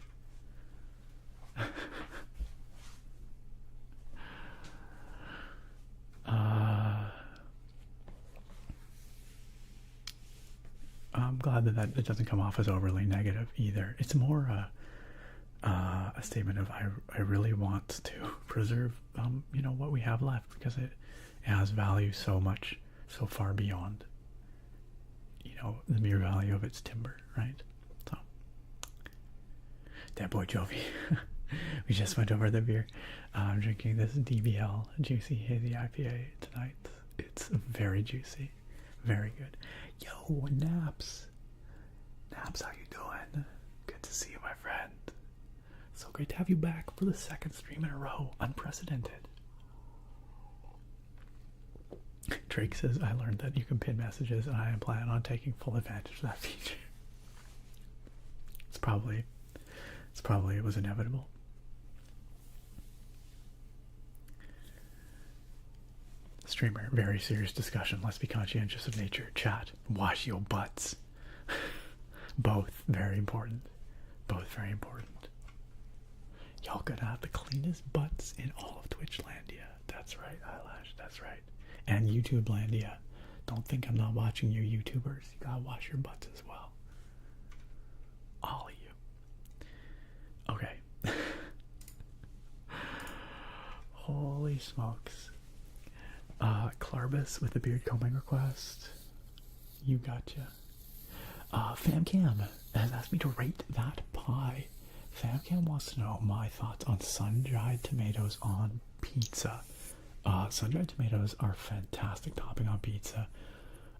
A: I'm glad that it doesn't come off as overly negative either. It's more a statement of I really want to preserve you know, what we have left, because it has value so far beyond, you know, the mere value of its timber, right? So that boy Jovi. We just went over the beer. I'm drinking this DBL Juicy Hazy IPA tonight. It's very juicy, very good. Yo, Naps, how you doing? Good to see you, my friend. So great to have you back for the second stream in a row. Unprecedented. Drake says, I learned that you can pin messages, and I am planning on taking full advantage of that feature. It was inevitable. Streamer, very serious discussion. Let's be conscientious of nature. Chat, wash your butts. Both very important. Both very important. Y'all gonna have the cleanest butts in all of Twitchlandia. That's right, Eyelash, that's right. And YouTubelandia. Don't think I'm not watching you YouTubers. You gotta wash your butts as well. All of you. Okay. Holy smokes. Clarbus with the beard combing request. You gotcha. Famcam has asked me to rate that pie. Famcam wants to know my thoughts on sun-dried tomatoes on pizza. Sun-dried tomatoes are fantastic topping on pizza.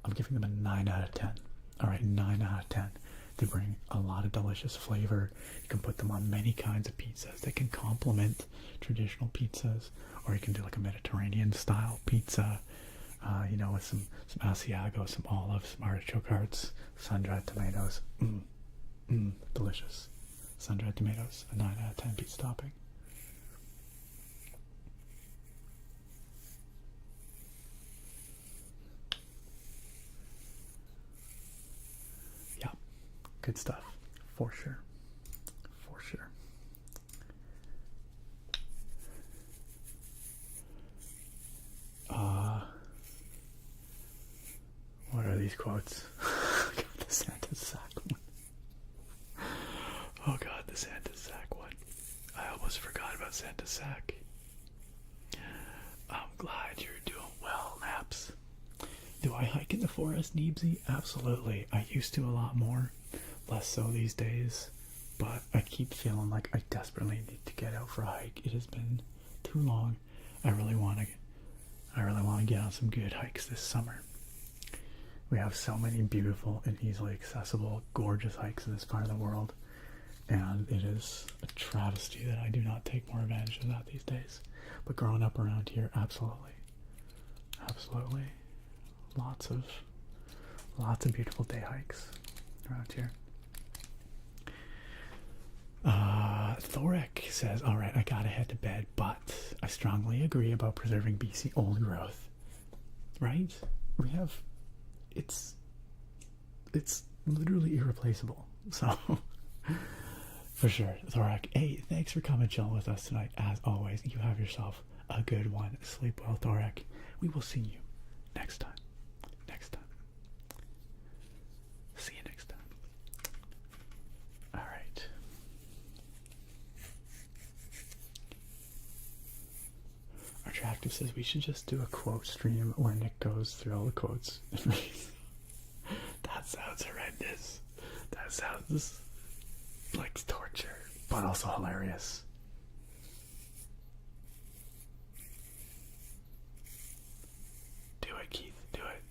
A: I'm giving them a 9 out of 10. Alright, 9 out of 10. They bring a lot of delicious flavor. You can put them on many kinds of pizzas. They can complement traditional pizzas, or you can do like a Mediterranean style pizza, you know, with some Asiago, some olives, some artichoke hearts, sun-dried tomatoes. Delicious. Sun-dried tomatoes, a 9 out of 10 pizza topping. Yeah, good stuff, for sure, for sure. What are these quotes? God, the Santa sack one. Oh God, the Santa sack one. I almost forgot about Santa sack. I'm glad you're doing well, Naps. Do I hike in the forest, Neebsy? Absolutely. I used to a lot more. Less so these days. But I keep feeling like I desperately need to get out for a hike. It has been too long. I really want to get on some good hikes this summer. We have so many beautiful and easily accessible, gorgeous hikes in this part of the world. And it is a travesty that I do not take more advantage of that these days. But growing up around here, absolutely. Absolutely. Lots of beautiful day hikes around here. Thorek says, alright, I gotta head to bed, but I strongly agree about preserving BC old growth. Right? We have, it's literally irreplaceable. So, for sure. Thorak, hey, thanks for coming chill with us tonight. As always, you have yourself a good one. Sleep well, Thorak. We will see you next time. Next time. See you next time. All right. Attractive says we should just do a quote stream where Nick goes through all the quotes. That sounds horrendous. That sounds like torture, but also hilarious. Do it, Keith. Do it.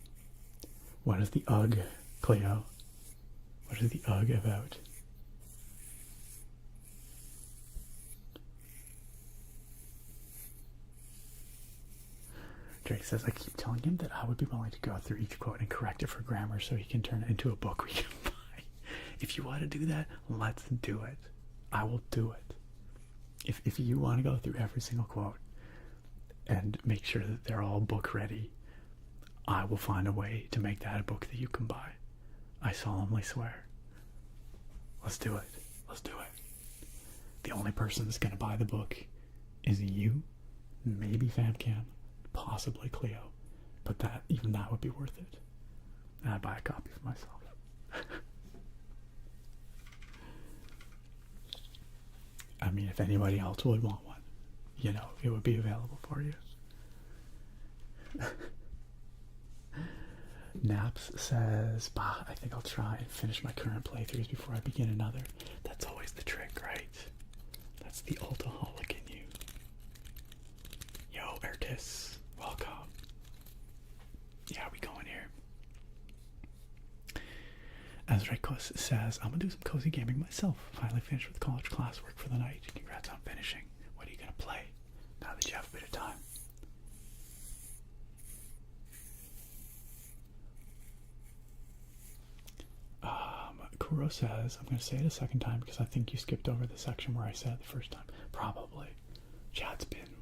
A: What is the UGG, Cleo? What is the UGG about? Drake says, I keep telling him that I would be willing to go through each quote and correct it for grammar so he can turn it into a book we can buy. If you want to do that, let's do it. I will do it. If you want to go through every single quote and make sure that they're all book ready, I will find a way to make that a book that you can buy. I solemnly swear. Let's do it. Let's do it. The only person that's going to buy the book is you, maybe Famcam, possibly Cleo, but even that would be worth it. And I'd buy a copy for myself. I mean, if anybody else would want one, you know, it would be available for you. Naps says, bah, I think I'll try and finish my current playthroughs before I begin another. That's always the trick, right? That's the ultaholic in you. Yo, Ertis, welcome. Yeah, we going here. As Rekos says, I'm gonna do some cozy gaming myself. Finally finished with college classwork for the night. Congrats on finishing. What are you gonna play now that you have a bit of time? Kuro says, I'm gonna say it a second time because I think you skipped over the section where I said it the first time. Probably. Chat's been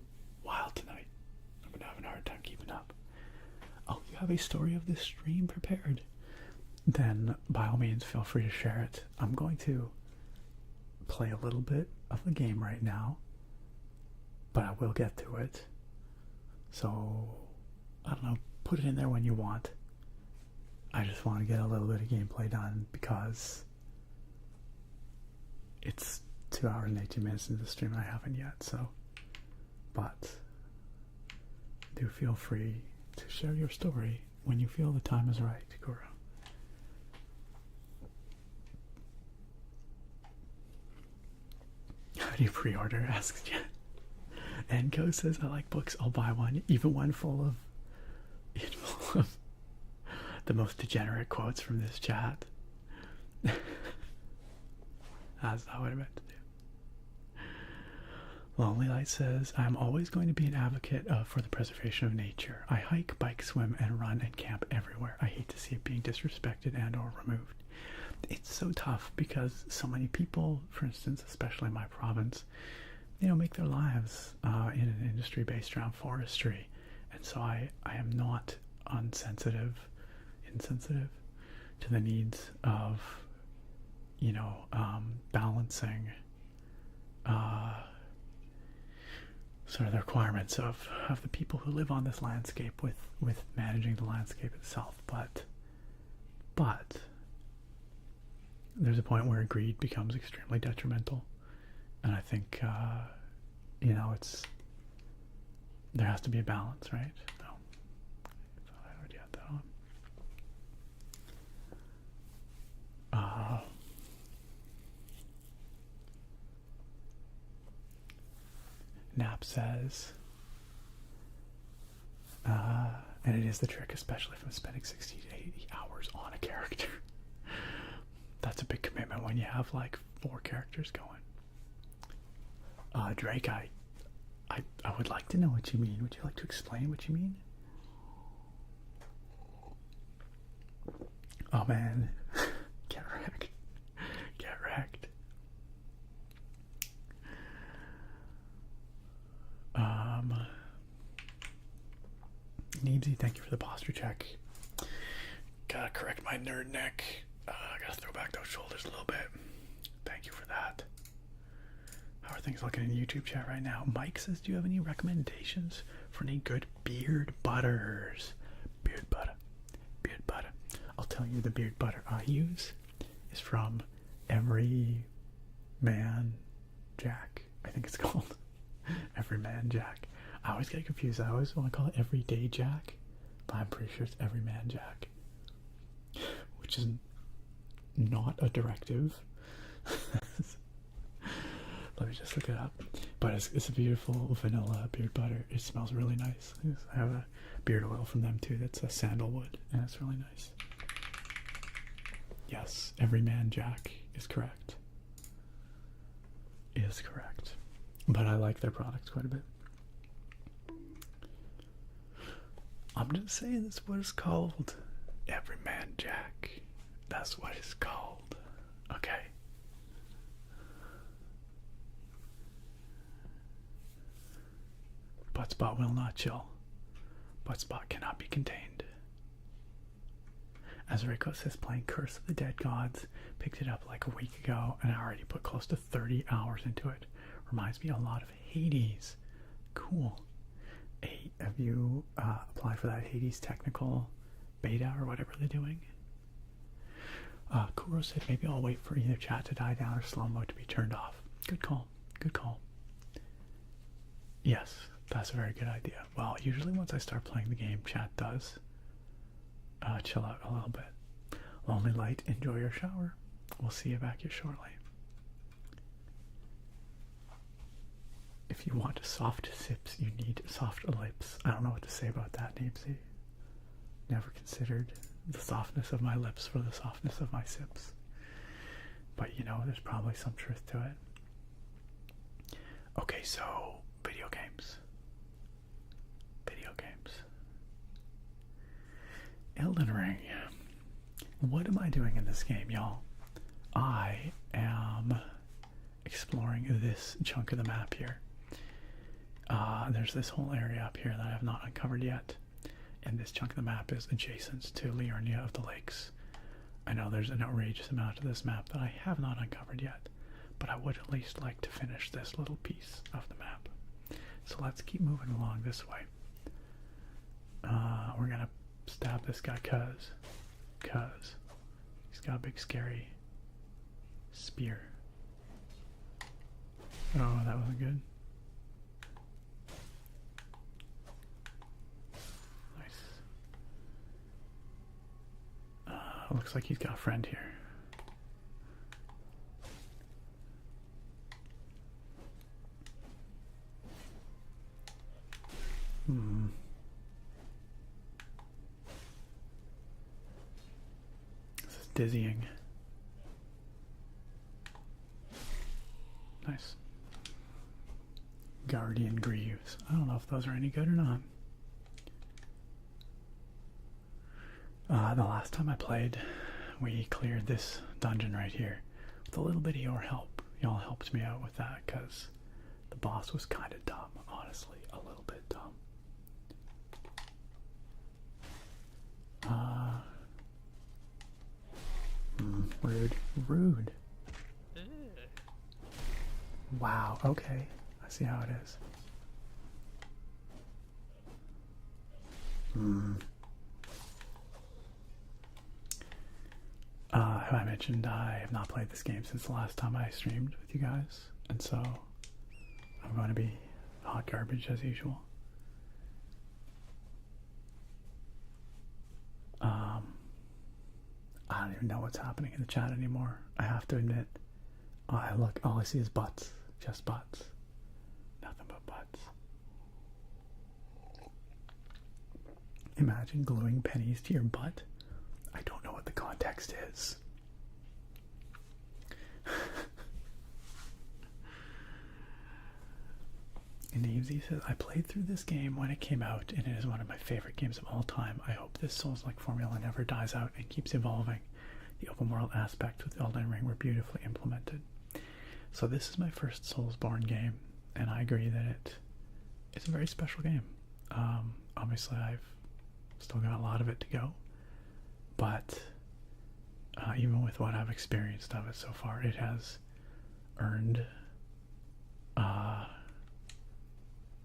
A: wild tonight. I've been having a hard time keeping up. Oh, you have a story of this stream prepared? Then by all means feel free to share it. I'm going to play a little bit of the game right now, but I will get to it. So, I don't know, put it in there when you want. I just want to get a little bit of gameplay done because it's 2 hours and 18 minutes into the stream and I haven't yet, so. But do feel free to share your story when you feel the time is right, Kuro. How do you pre-order? Asks Jen. And Go says, I like books, I'll buy one, even one full of the most degenerate quotes from this chat. That's not what I meant to do. Lonely Light says, I'm always going to be an advocate for the preservation of nature. I hike, bike, swim, and run and camp everywhere. I hate to see it being disrespected and or removed. It's so tough because so many people, for instance, especially in my province, you know, make their lives in an industry based around forestry. And so I am not insensitive to the needs of, you know, balancing sort of the requirements of the people who live on this landscape with managing the landscape itself. But there's a point where greed becomes extremely detrimental, and I think you know, there has to be a balance, right? No, I thought I already had that on. Nap says, and it is the trick, especially if I'm spending 60 to 80 hours on a character. That's a big commitment when you have like 4 characters going. Drake, I would like to know what you mean. Would you like to explain what you mean? Oh man, get wrecked. Get wrecked. Neebsy, thank you for the posture check. Gotta correct my nerd neck. Gotta throw back those shoulders a little bit. Thank you for that. How are things looking in the YouTube chat right now? Mike says, do you have any recommendations for any good beard butters? Beard butter. Beard butter. I'll tell you, the beard butter I use is from Every Man Jack. I think it's called Every Man Jack. I always get confused. I always want to call it Everyday Jack, but I'm pretty sure it's Every Man Jack, which is not a directive. Let me just look it up. But it's a beautiful vanilla beard butter. It smells really nice. I have a beard oil from them too that's a sandalwood, and it's really nice. Yes, Every Man Jack is correct. Is correct. But I like their products quite a bit. I'm just saying that's what it's called. Every Man Jack. That's what it's called. Okay. Buttspot will not chill. Buttspot cannot be contained. As Rico says, playing Curse of the Dead Gods. Picked it up like a week ago and I already put close to 30 hours into it. Reminds me a lot of Hades. Cool. Hey, have you applied for that Hades technical beta or whatever they're doing? Kuro said maybe I'll wait for either chat to die down or slow-mo to be turned off. Good call. Good call. Yes, that's a very good idea. Well, usually once I start playing the game, chat does chill out a little bit. Lonely Light, enjoy your shower. We'll see you back here shortly. If you want soft sips, you need soft lips. I don't know what to say about that, Neebsy. Never considered the softness of my lips for the softness of my sips. But you know, there's probably some truth to it. Okay, so video games. Video games. Elden Ring. What am I doing in this game, y'all? I am exploring this chunk of the map here. There's this whole area up here that I have not uncovered yet. And this chunk of the map is adjacent to Liurnia of the Lakes. I know there's an outrageous amount of this map that I have not uncovered yet, but I would at least like to finish this little piece of the map. So let's keep moving along this way. We're gonna stab this guy cause he's got a big scary spear. Oh, that wasn't good. Looks like he's got a friend here. This is dizzying. Nice. Guardian Greaves. I don't know if those are any good or not. The last time I played, we cleared this dungeon right here with a little bit of your help. Y'all helped me out with that because the boss was kind of dumb, honestly, a little bit dumb. Rude. Wow, okay. I see how it is. Have I mentioned I have not played this game since the last time I streamed with you guys, and so I'm going to be hot garbage as usual. I don't even know what's happening in the chat anymore. I have to admit. Look, all I see is butts. Just butts. Nothing but butts. Imagine gluing pennies to your butt. I don't know what the context is. And Easy says, I played through this game when it came out, and it is one of my favorite games of all time. I hope this Souls-like formula never dies out and keeps evolving. The open world aspects with Elden Ring were beautifully implemented. So this is my first Soulsborne game, and I agree that it's a very special game. Obviously, I've Still got a lot of it to go. But even with what I've experienced of it so far, it has earned a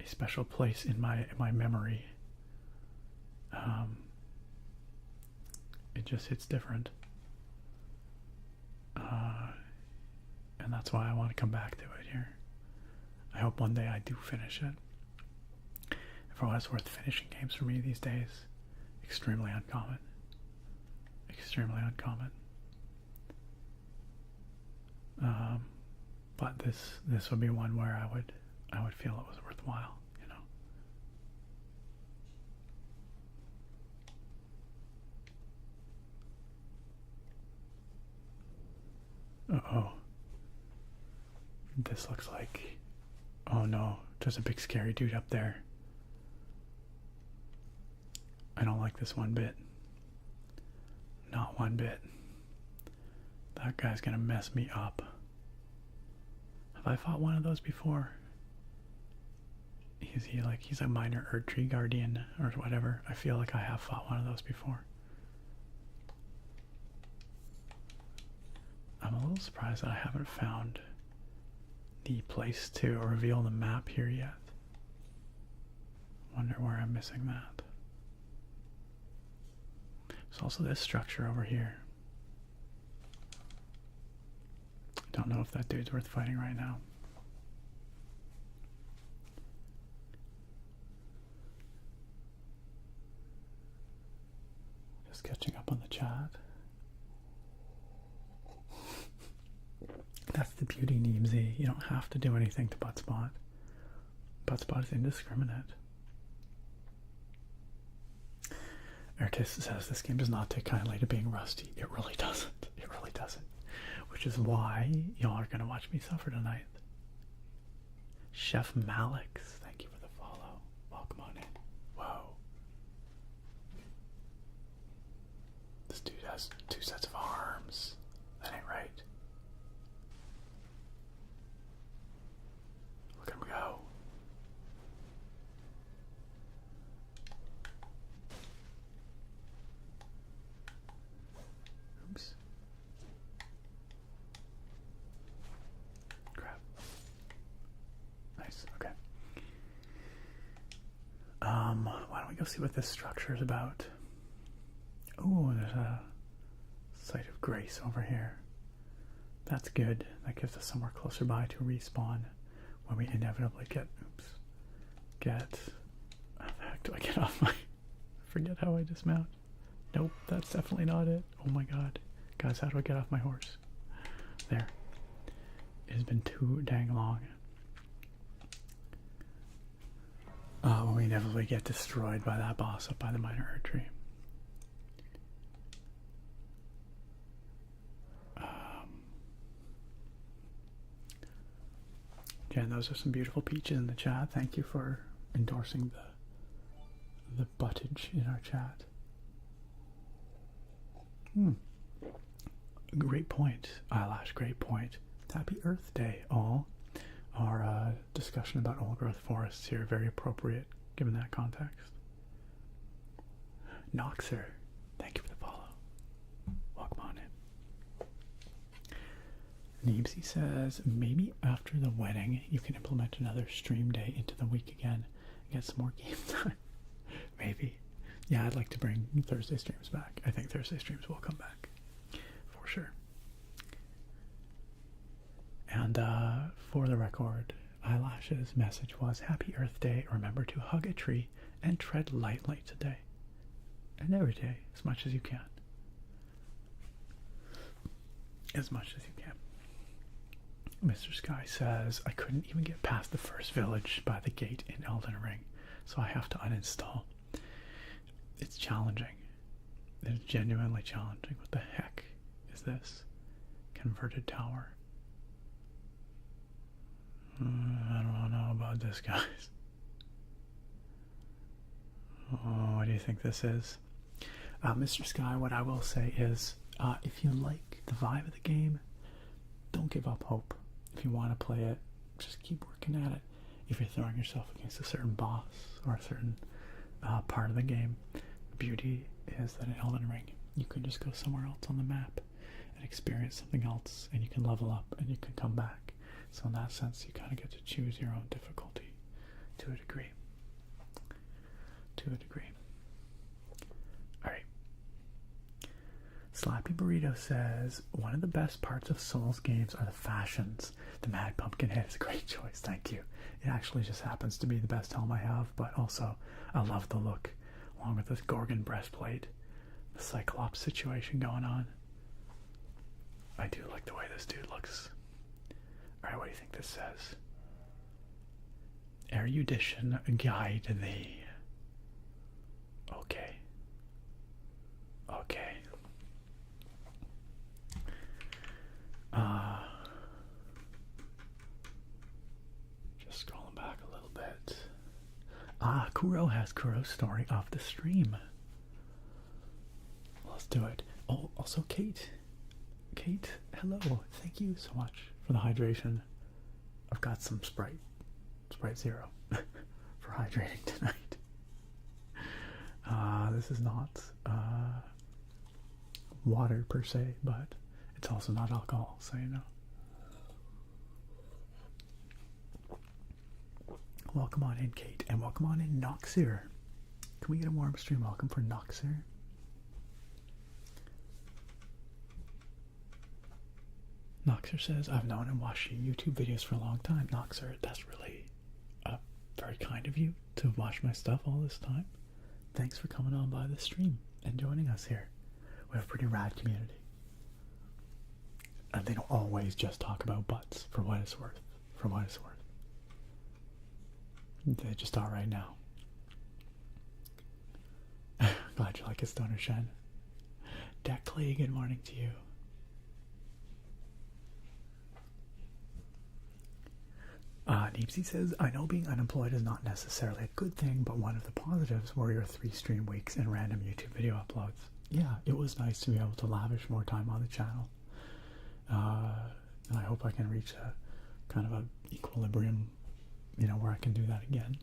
A: special place in my memory. It just hits different. And that's why I want to come back to it here. I hope one day I do finish it. And for what it's worth, finishing games for me these days, extremely uncommon. Extremely uncommon. But this would be one where I would feel it was worthwhile, you know. Uh-oh. This looks like... Oh no, there's a big scary dude up there. I don't like this one bit. Not one bit. That guy's gonna mess me up. Have I fought one of those before? Is he like, he's a minor Erdtree Guardian or whatever? I feel like I have fought one of those before. I'm a little surprised that I haven't found the place to reveal the map here yet. Wonder where I'm missing that. There's also this structure over here. Don't know if that dude's worth fighting right now. Just catching up on the chat. That's the beauty, Neemsy. You don't have to do anything to Buttspot. Buttspot is indiscriminate. Artis says this game does not take kindly to being rusty. It really doesn't. It really doesn't. Which is why y'all are going to watch me suffer tonight. Chef Malix, thank you for the follow. Welcome on in. Whoa. This dude has 2 sets of arms. That ain't right. Look at him go. Oops. Crap. Nice, okay. Why don't we go see what this structure is about? Oh, there's a site of grace over here. That's good. That gives us somewhere closer by to respawn when we inevitably get, how the heck do I get off my, I forget how I dismount. Nope, that's definitely not it. Oh my god. Guys, how do I get off my horse? There. It has been too dang long. When we inevitably get destroyed by that boss up by the minor Erdtree. Jen, those are some beautiful peaches in the chat. Thank you for endorsing the buttage in our chat. Great point, Eyelash, great point. Happy Earth Day, all. Our discussion about old growth forests here, very appropriate given that context. Noxer, thank you for the follow. Welcome on in. Neebsy says, maybe after the wedding you can implement another stream day into the week again and get some more game time. Maybe. Yeah, I'd like to bring Thursday streams back. I think Thursday streams will come back. For sure. And for the record, Eyelash's message was, Happy Earth Day. Remember to hug a tree and tread lightly today. And every day, as much as you can. As much as you can. Mr. Sky says, I couldn't even get past the first village by the gate in Elden Ring, so I have to uninstall. It's challenging. It's genuinely challenging. What the heck is this? Converted tower. I don't know about this, guys. Oh, what do you think this is? Mr. Sky, what I will say is, if you like the vibe of the game, don't give up hope. If you want to play it, just keep working at it. If you're throwing yourself against a certain boss or a certain part of the game, beauty is that in Elden Ring, you can just go somewhere else on the map and experience something else, and you can level up and you can come back. So in that sense, you kind of get to choose your own difficulty to a degree. Alright. Slappy Burrito says, one of the best parts of Souls games are the fashions. The Mad Pumpkin head is a great choice, thank you. It actually just happens to be the best helm I have, but also I love the look, along with this Gorgon breastplate, the Cyclops situation going on. I do like the way this dude looks. Alright, what do you think this says? Erudition guide thee. Okay. Just scrolling back a little bit. Kuro has Kuro's story off the stream. Let's do it. Oh, also Kate, hello. Thank you so much for the hydration. I've got some Sprite Zero for hydrating tonight. This is not water per se, but it's also not alcohol, so you know. Welcome on in, Kate, and welcome on in, Noxer. Can we get a warm stream welcome for Noxer? Noxer says, I've known and watched your YouTube videos for a long time. Noxer, that's really very kind of you to watch my stuff all this time. Thanks for coming on by the stream and joining us here. We have a pretty rad community. And they don't always just talk about butts, for what it's worth. They just are right now. Glad you like it, Stoner Shen. Deckley, good morning to you. Neepsy says, I know being unemployed is not necessarily a good thing, but one of the positives were your 3 stream weeks and random YouTube video uploads. Yeah, it was nice to be able to lavish more time on the channel. And I hope I can reach a kind of a equilibrium, you know, where I can do that again.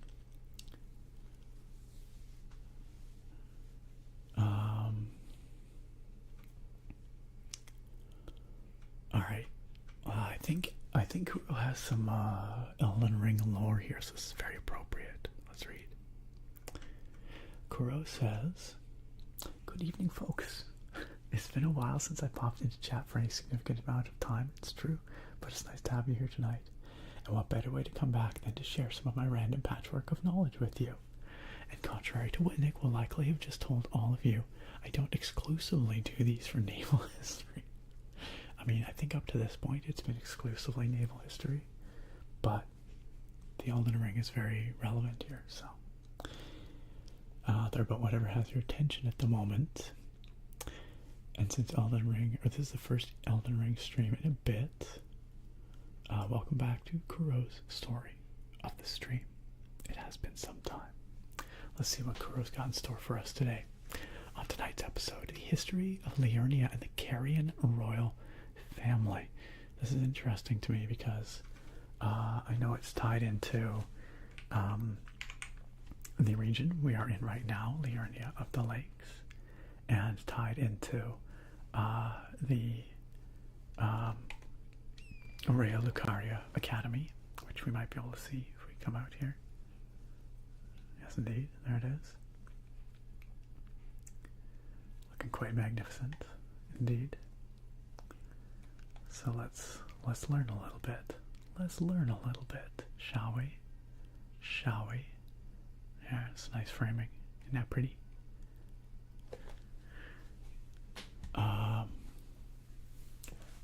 A: Alright. I think Kuro has some Elden Ring lore here, so this is very appropriate. Let's read. Kuro says, good evening, folks. It's been a while since I popped into chat for any significant amount of time, it's true, but it's nice to have you here tonight. And what better way to come back than to share some of my random patchwork of knowledge with you? And contrary to what Nick will likely have just told all of you, I don't exclusively do these for naval history. I mean, I think up to this point it's been exclusively naval history, but the Elden Ring is very relevant here, so they're about whatever has your attention at the moment. And since Elden Ring, or this is the first Elden Ring stream in a bit, welcome back to Kuro's story of the stream. It has been some time. Let's see what Kuro's got in store for us today. On tonight's episode, the history of Liurnia and the Carian royal family. This is interesting to me because I know it's tied into the region we are in right now, Liurnia of the Lakes, and tied into the Aurea Lucaria Academy, which we might be able to see if we come out here. Yes, indeed, there it is. Looking quite magnificent, indeed. So let's learn a little bit. Let's learn a little bit, shall we? Shall we? Yeah, it's nice framing. Isn't that pretty?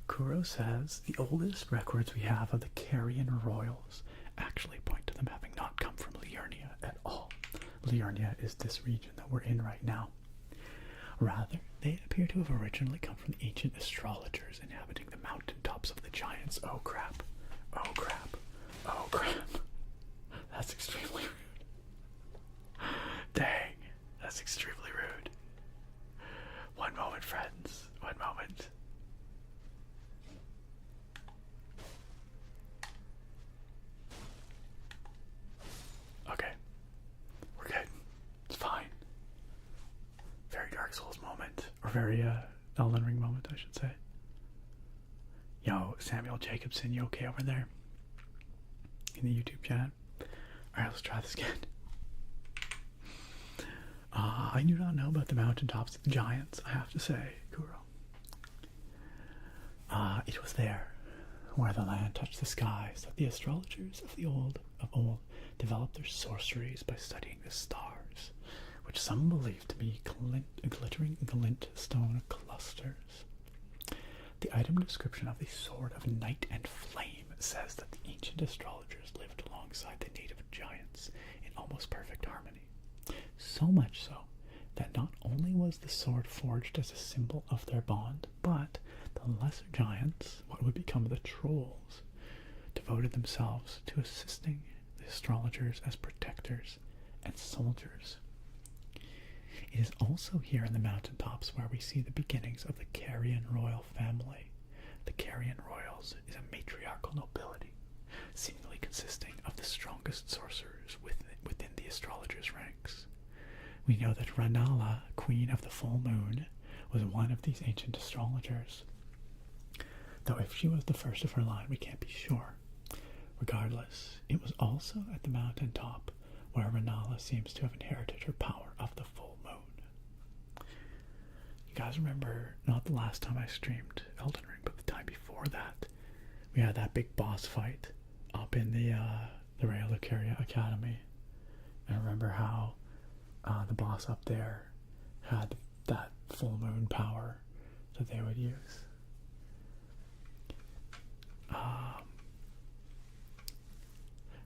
A: Kuro says the oldest records we have of the Carian royals actually point to them having not come from Liurnia at all. Liurnia is this region that we're in right now. Rather, they appear to have originally come from the ancient astrologers inhabiting the mountaintops of the giants. Oh crap. Oh crap. Oh crap. That's extremely rude. Dang. That's extremely rude. One moment, friends. One moment. Okay. We're good. It's fine. very Elden Ring moment, I should say. Yo, Samuel Jacobson, you okay over there? In the YouTube chat. Alright, let's try this again. I do not know about the mountaintops of the giants, I have to say, Kuro. It was there, where the land touched the skies, that the astrologers of old developed their sorceries by studying the stars, which some believe to be glittering glintstone clusters. The item description of the Sword of Night and Flame says that the ancient astrologers lived alongside the native giants in almost perfect harmony. So much so that not only was the sword forged as a symbol of their bond, but the lesser giants, what would become the trolls, devoted themselves to assisting the astrologers as protectors and soldiers. It is also here in the mountaintops where we see the beginnings of the Carian royal family. The Carian royals is a matriarchal nobility, seemingly consisting of the strongest sorcerers within the astrologers' ranks. We know that Ranala, queen of the full moon, was one of these ancient astrologers, though if she was the first of her line, we can't be sure. Regardless, it was also at the mountaintop where Ranala seems to have inherited her power of the full moon. You guys remember, not the last time I streamed Elden Ring, but the time before that, we had that big boss fight up in the Raya Lucaria Academy. And I remember how the boss up there had that full moon power that they would use.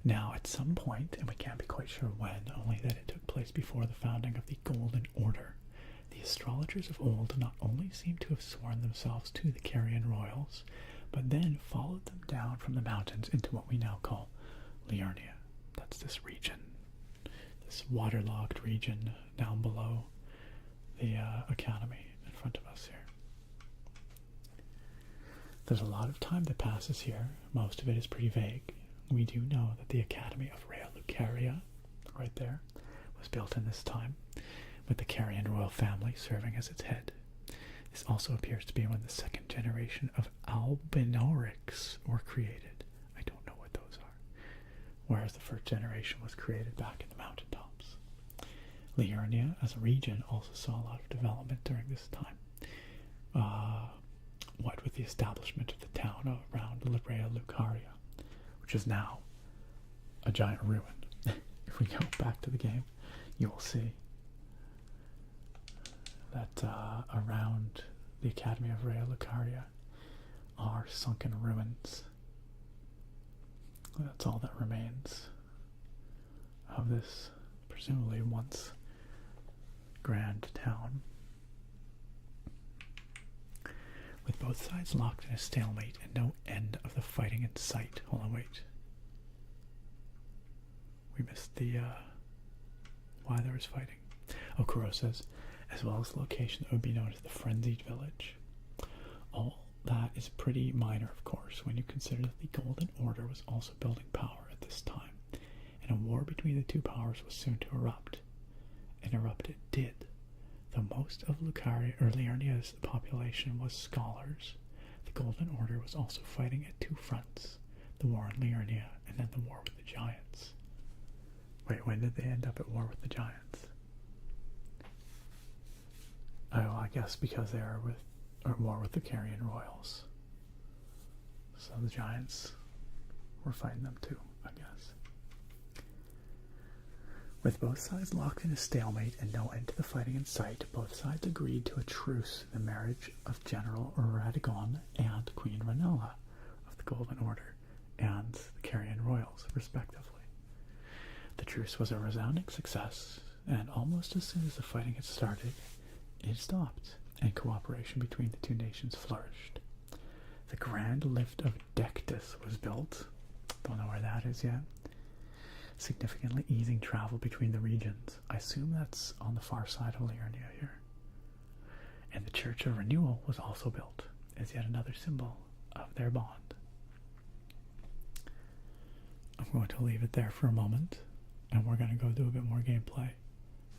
A: Now, at some point, and we can't be quite sure when, only that it took place before the founding of the Golden Order, the astrologers of old not only seem to have sworn themselves to the Carian royals, but then followed them down from the mountains into what we now call Liurnia. That's this region, this waterlogged region down below the academy in front of us here. There's a lot of time that passes here. Most of it is pretty vague. We do know that the Academy of Raya Lucaria, right there, was built in this time, with the Carian royal family serving as its head. This also appears to be when the second generation of Albinorics were created. I don't know what those are. Whereas the first generation was created back in the mountaintops. Liurnia, as a region, also saw a lot of development during this time. What with the establishment of the town around Raya Lucaria, which is now a giant ruin. If we go back to the game, you will see that around the Academy of Raya Lucaria are sunken ruins. That's all that remains of this presumably once grand town. With both sides locked in a stalemate and no end of the fighting in sight. Hold on, wait. We missed the, why there was fighting. Okuro says, as well as the location that would be known as the Frenzied Village. All that is pretty minor, of course, when you consider that the Golden Order was also building power at this time, and a war between the two powers was soon to erupt. And erupt it did. Though most of Liurnia's population was scholars, the Golden Order was also fighting at two fronts, the war in Liurnia and then the war with the giants. Wait, when did they end up at war with the giants? Oh, I guess because they are at war with the Carian royals. So the giants were fighting them too, I guess. With both sides locked in a stalemate and no end to the fighting in sight, both sides agreed to a truce in the marriage of General Radagon and Queen Ranella of the Golden Order and the Carian royals, respectively. The truce was a resounding success, and almost as soon as the fighting had started, it stopped, and cooperation between the two nations flourished. The Grand Lift of Dectus was built. Don't know where that is yet. Significantly easing travel between the regions. I assume that's on the far side of Liurnia here. And the Church of Renewal was also built as yet another symbol of their bond. I'm going to leave it there for a moment, and we're going to go do a bit more gameplay,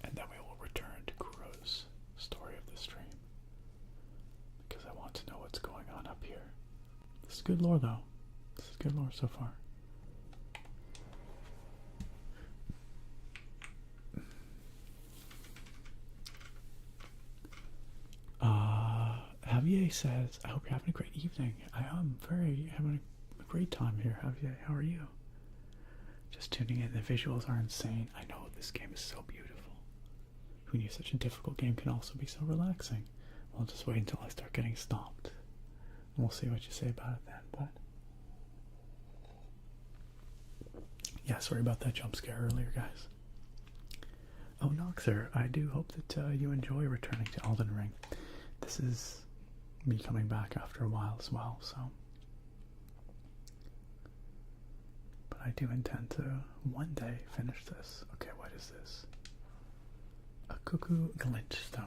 A: and then we will return to Kuro's story of the stream. what's going on up here. This is good lore, though. This is good lore so far. Javier says, I hope you're having a great evening. I am having a great time here, Javier. How are you? Just tuning in. The visuals are insane. I know this game is so beautiful. Who knew such a difficult game can also be so relaxing? I'll just wait until I start getting stomped. And we'll see what you say about it then, but... yeah, sorry about that jump scare earlier, guys. Oh, Noxer, I do hope that you enjoy returning to Elden Ring. This is me coming back after a while as well, so... but I do intend to one day finish this. Okay, what is this? A cuckoo glintstone,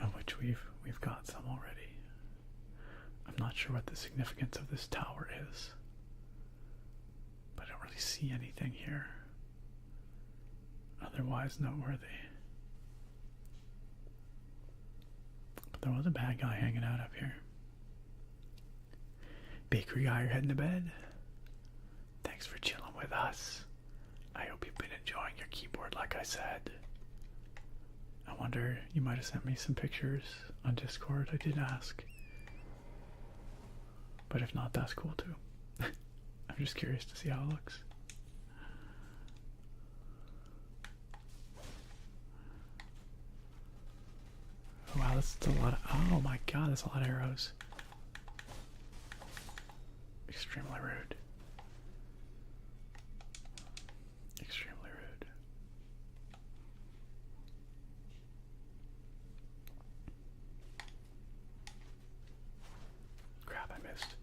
A: of which we've got some already. I'm not sure what the significance of this tower is, but I don't really see anything here otherwise noteworthy. But there was a bad guy hanging out up here. Bakery guy, you're heading to bed? Thanks for chilling with us. I hope you've been enjoying your keyboard like I said. I wonder, you might have sent me some pictures on Discord. I did ask. But if not, that's cool too. I'm just curious to see how it looks. Wow, that's a lot of... oh my god, that's a lot of arrows. Extremely rude. Extremely rude. Crap, I missed.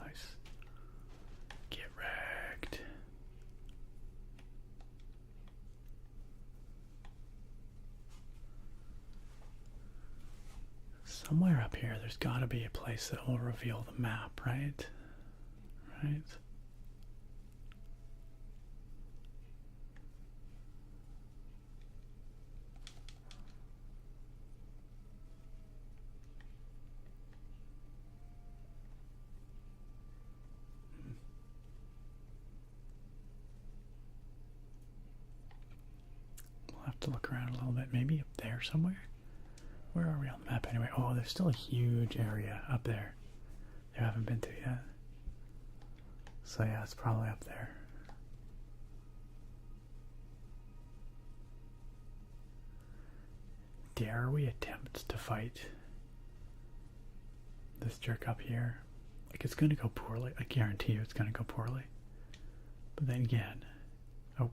A: Nice. Get wrecked. Somewhere up here, there's got to be a place that will reveal the map, right? Right? We'll have to look around a little bit. Maybe up there somewhere? Where are we on the map anyway? Oh, there's still a huge area up there you haven't been to yet. So yeah, it's probably up there. Dare we attempt to fight this jerk up here? Like, it's gonna go poorly. I guarantee you it's gonna go poorly. But then again... oh,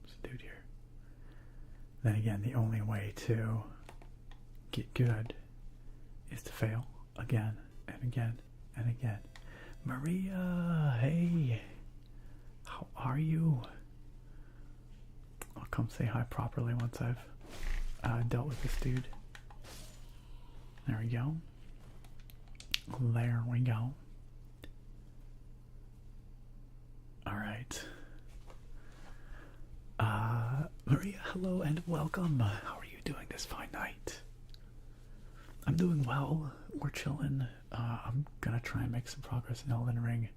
A: there's a dude here. Then again, the only way to get good is to fail again and again and again. Maria, hey, how are you? I'll come say hi properly once I've dealt with this dude. There we go. There we go. Alright. Maria, hello and welcome. How are you doing this fine night? I'm doing well. We're chilling. I'm gonna try and make some progress in Elden Ring.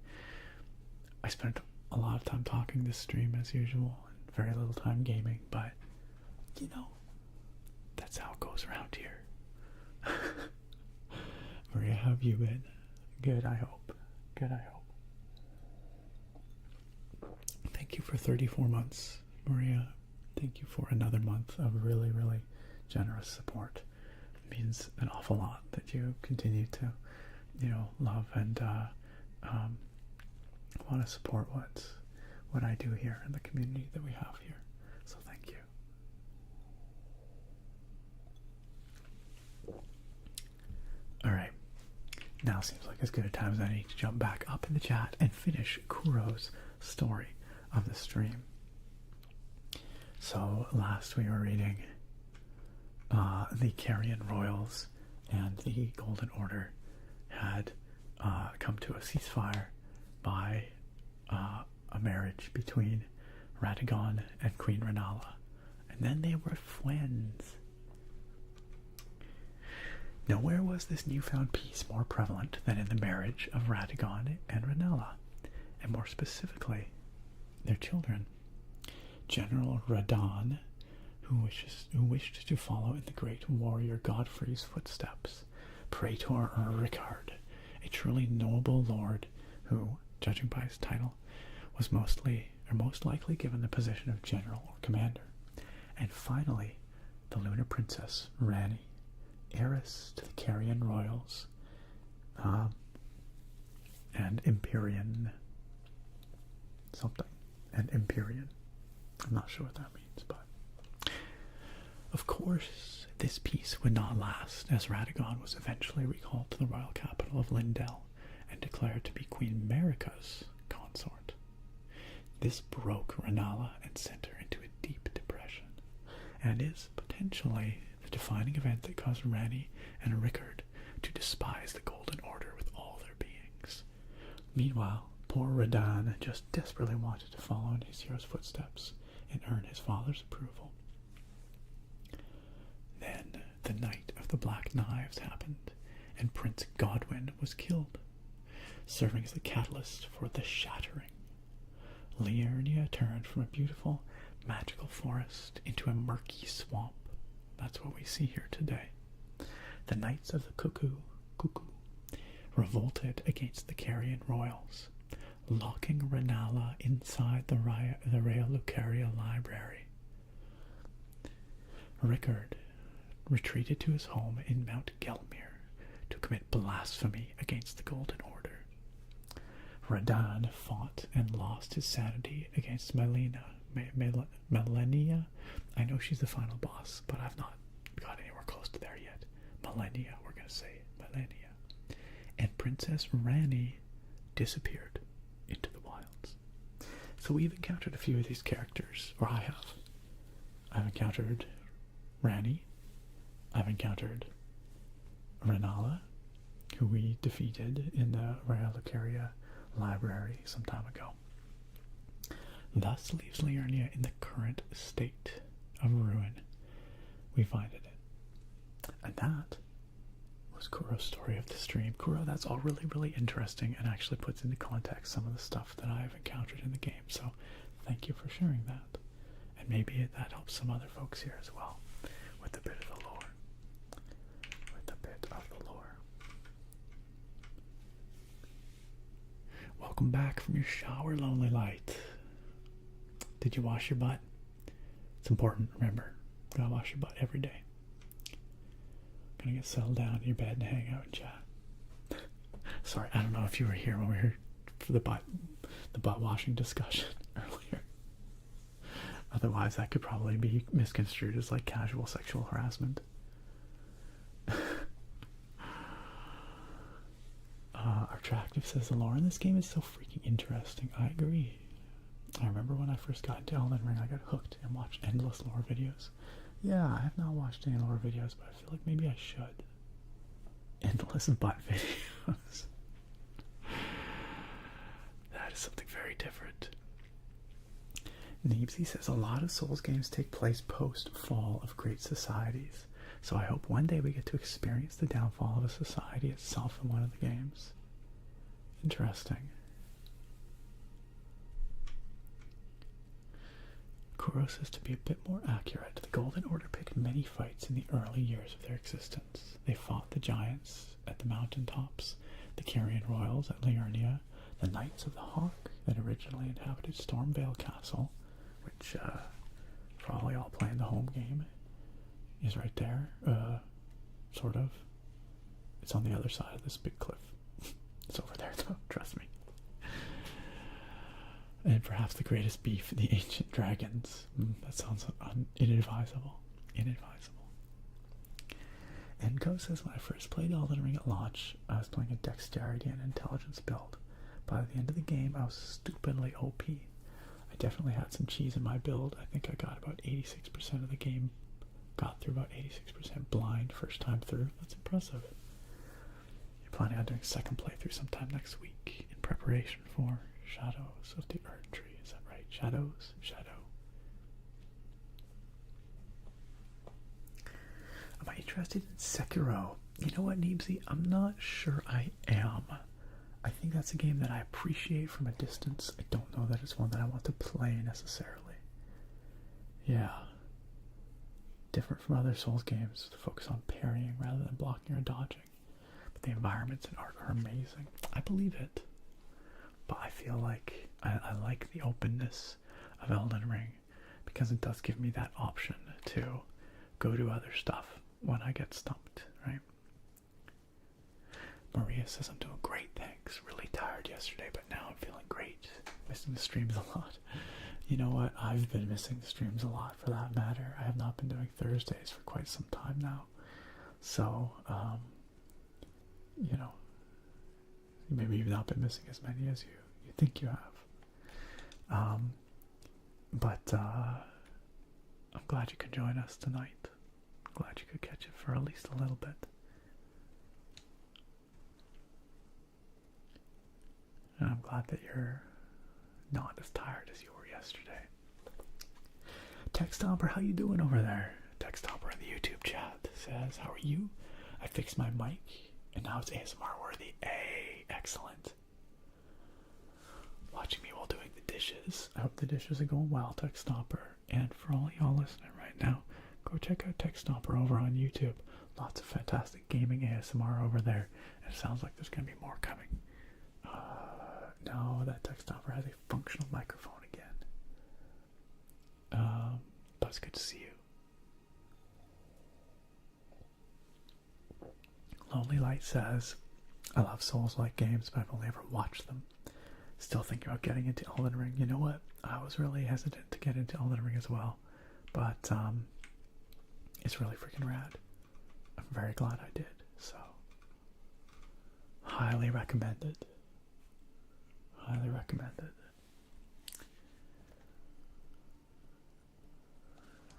A: I spent a lot of time talking this stream as usual, and very little time gaming, but, you know, that's how it goes around here. Maria, how have you been? Good, I hope. Good, I hope. Thank you for 34 months, Maria. Thank you for another month of really, really generous support. It means an awful lot that you continue to, you know, love and want to support what I do here in the community that we have here. So thank you. Alright. Now seems like as good a time as any to jump back up in the chat and finish Kuro's story of the stream. So last we were reading the Carian royals and the Golden Order had come to a ceasefire by a marriage between Radagon and Queen Renala. And then they were friends. Nowhere was this newfound peace more prevalent than in the marriage of Radagon and Rennala, and more specifically, their children. General Radon, who wished to follow in the great warrior Godfrey's footsteps, Praetor Rickard, a truly noble lord who, judging by his title, was most likely given the position of general or commander. And finally, the lunar princess, Ranni, heiress to the Carian royals, and Empyrean something, and Empyrean. I'm not sure what that means, but of course, this peace would not last, as Radagon was eventually recalled to the royal capital of Lindell and declared to be Queen Marika's consort. This broke Rennala and sent her into a deep depression, and is potentially the defining event that caused Ranni and Rickard to despise the Golden Order with all their beings. Meanwhile, poor Radon just desperately wanted to follow in his hero's footsteps and earn his father's approval. Then the Night of the Black Knives happened, and Prince Godwyn was killed, serving as the catalyst for the shattering. Liurnia turned from a beautiful, magical forest into a murky swamp. That's what we see here today. The Knights of the Cuckoo revolted against the Carian royals, locking Rennala inside the Rea Lucaria library. Rickard retreated to his home in Mount Gelmir to commit blasphemy against the Golden Order. Radon fought and lost his sanity against Melania. I know she's the final boss, but I've not got anywhere close to there yet. Melania, we're going to say Melania. And Princess Ranni disappeared into the wilds. So we've encountered a few of these characters, or I have. I've encountered Ranni. I've encountered Rennala, who we defeated in the Rea Lucaria library some time ago. Thus leaves Liurnia in the current state of ruin we find it in. And that was Kuro's story of the stream. Kuro, that's all really, really interesting and actually puts into context some of the stuff that I've encountered in the game. So thank you for sharing that. And maybe that helps some other folks here as well with a bit of the lore. Welcome back from your shower, Lonely Light. Did you wash your butt? It's important, remember. Gotta wash your butt every day. Gonna get settled down in your bed and hang out and chat. Sorry, I don't know if you were here when we were for the butt washing discussion earlier. Otherwise, that could probably be misconstrued as like casual sexual harassment. Attractive says the lore in this game is so freaking interesting. I agree. I remember when I first got into Elden Ring, I got hooked and watched endless lore videos. Yeah, I have not watched any lore videos, but I feel like maybe I should. Endless butt videos. That is something very different. Neebsy says a lot of Souls games take place post-fall of great societies, so I hope one day we get to experience the downfall of a society itself in one of the games. Interesting. Kuro says to be a bit more accurate, the Golden Order picked many fights in the early years of their existence. They fought the giants at the mountaintops, the Carian royals at Liurnia, the Knights of the Hawk that originally inhabited Stormvale Castle, which probably all playing the home game, is right there, sort of. It's on the other side of this big cliff. It's over there though, trust me. And perhaps the greatest beef, the ancient dragons. That sounds inadvisable. Inadvisable. And Go says, when I first played Elden Ring at launch, I was playing a dexterity and intelligence build. By the end of the game, I was stupidly OP. I definitely had some cheese in my build. I think I got about 86% of the game. Got through about 86% blind first time through. That's impressive. You're planning on doing second playthrough sometime next week in preparation for Shadows of the Earth Tree. Is that right? Shadows? Shadow. Am I interested in Sekiro? You know what, Neebsy? I'm not sure I am. I think that's a game that I appreciate from a distance. I don't know that it's one that I want to play necessarily. Yeah. Different from other Souls games to focus on parrying rather than blocking or dodging. But the environments and art are amazing. I believe it. But I feel like I like the openness of Elden Ring because it does give me that option to go to other stuff when I get stumped, right? Maria says I'm doing great, thanks. Really tired yesterday, but now I'm feeling great. Missing the streams a lot. You know what? I've been missing the streams a lot for that matter. I have not been doing Thursdays for quite some time now. So, you know, maybe you've not been missing as many as you think you have. But I'm glad you could join us tonight. I'm glad you could catch it for at least a little bit. And I'm glad that you're not as tired as you were yesterday. Textomper, how you doing over there? Textomper in the YouTube chat says, how are you? I fixed my mic and now it's ASMR worthy. Excellent. Watching me while doing the dishes. I hope the dishes are going well, Textomper. And for all y'all listening right now, go check out Textomper over on YouTube. Lots of fantastic gaming ASMR over there. And it sounds like there's going to be more coming. Now that Textomper has a functional microphone again. But it's good to see you. Lonely Light says, I love Souls-like games, but I've only ever watched them. Still thinking about getting into Elden Ring. You know what? I was really hesitant to get into Elden Ring as well. But it's really freaking rad. I'm very glad I did. So, highly recommended. Highly recommended.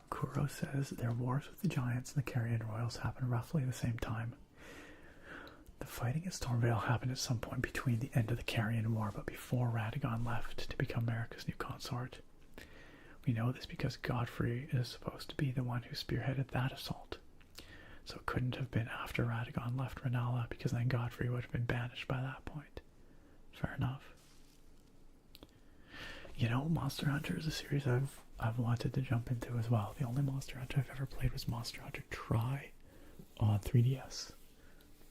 A: Kuro says their wars with the giants and the Carrion Royals happened roughly at the same time. The fighting at Stormvale happened at some point between the end of the Carrion War, but before Radagon left to become America's new consort. We know this because Godfrey is supposed to be the one who spearheaded that assault. So it couldn't have been after Radagon left Rennala, because then Godfrey would have been banished by that point. Fair enough. You know, Monster Hunter is a series I've wanted to jump into as well. The only Monster Hunter I've ever played was Monster Hunter Tri on 3DS.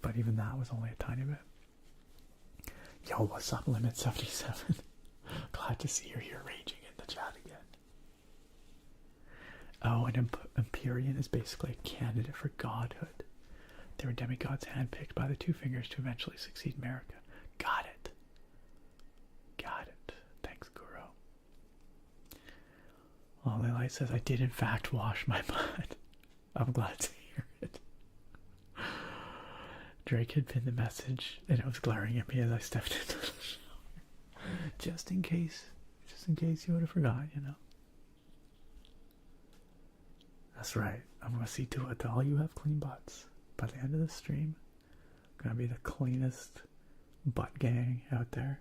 A: But even that was only a tiny bit. Yo, what's up, Limit 77? Glad to see you're here raging in the chat again. Oh, an Empyrean is basically a candidate for godhood. They were demigods handpicked by the Two Fingers to eventually succeed America. Got it. Got it. Thanks, Guru. Lonely Light says, I did in fact wash my butt. I'm glad to hear it. Drake had pinned the message and it was glaring at me as I stepped into the shower. Just in case you would have forgot, you know. That's right. I'm going to see to it that all you have clean butts. By the end of the stream, I'm going to be the cleanest butt gang out there.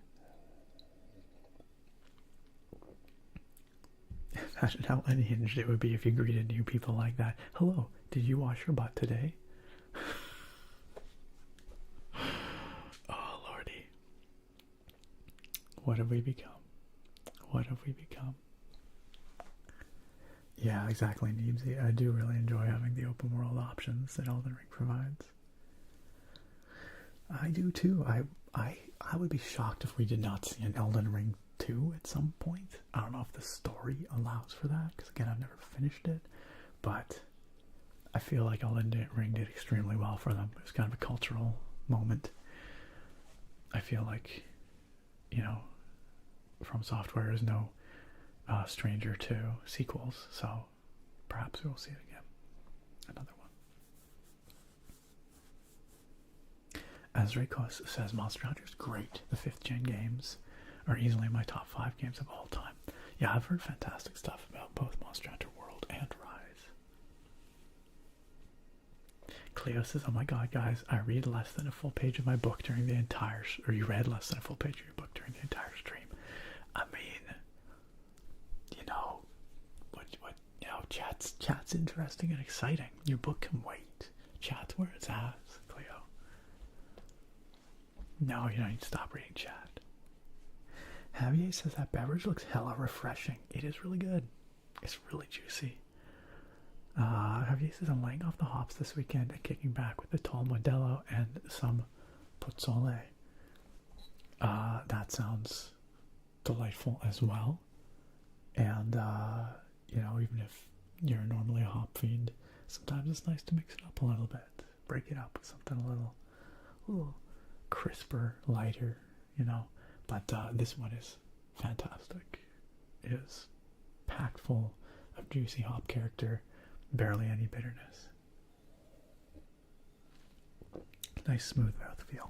A: Imagine how unhinged it would be if you greeted new people like that. Hello, did you wash your butt today? Oh, Lordy. What have we become? What have we become? Yeah, exactly, Neebsy. I do really enjoy having the open world options that Elden Ring provides. I do too. I would be shocked if we did not see an Elden Ring 2 at some point. I don't know if the story allows for that, because again, I've never finished it, but I feel like Elden Ring did extremely well for them. It was kind of a cultural moment. I feel like, you know, From Software is no stranger to sequels, so perhaps we'll see it again. Another one. Azrakos says Monster Hunter is great. The 5th gen games are easily my top 5 games of all time. Yeah, I've heard fantastic stuff about both Monster Hunter World and Rise. Cleo says, oh my god, guys, I read less than a full page of my book during the entire, or you read less than a full page of your book during the entire stream. I mean, you know, chat's interesting and exciting. Your book can wait. Chat's where it's at, Cleo. No, you don't need to stop reading chat. Javier says that beverage looks hella refreshing. It is really good. It's really juicy. Javier says I'm laying off the hops this weekend and kicking back with the tall Modelo and some Pozzole. That sounds delightful as well. And, you know, even if you're normally a hop fiend, sometimes it's nice to mix it up a little bit. Break it up with something a little crisper, lighter, you know. But this one is fantastic. It is packed full of juicy hop character, barely any bitterness. Nice smooth mouthfeel.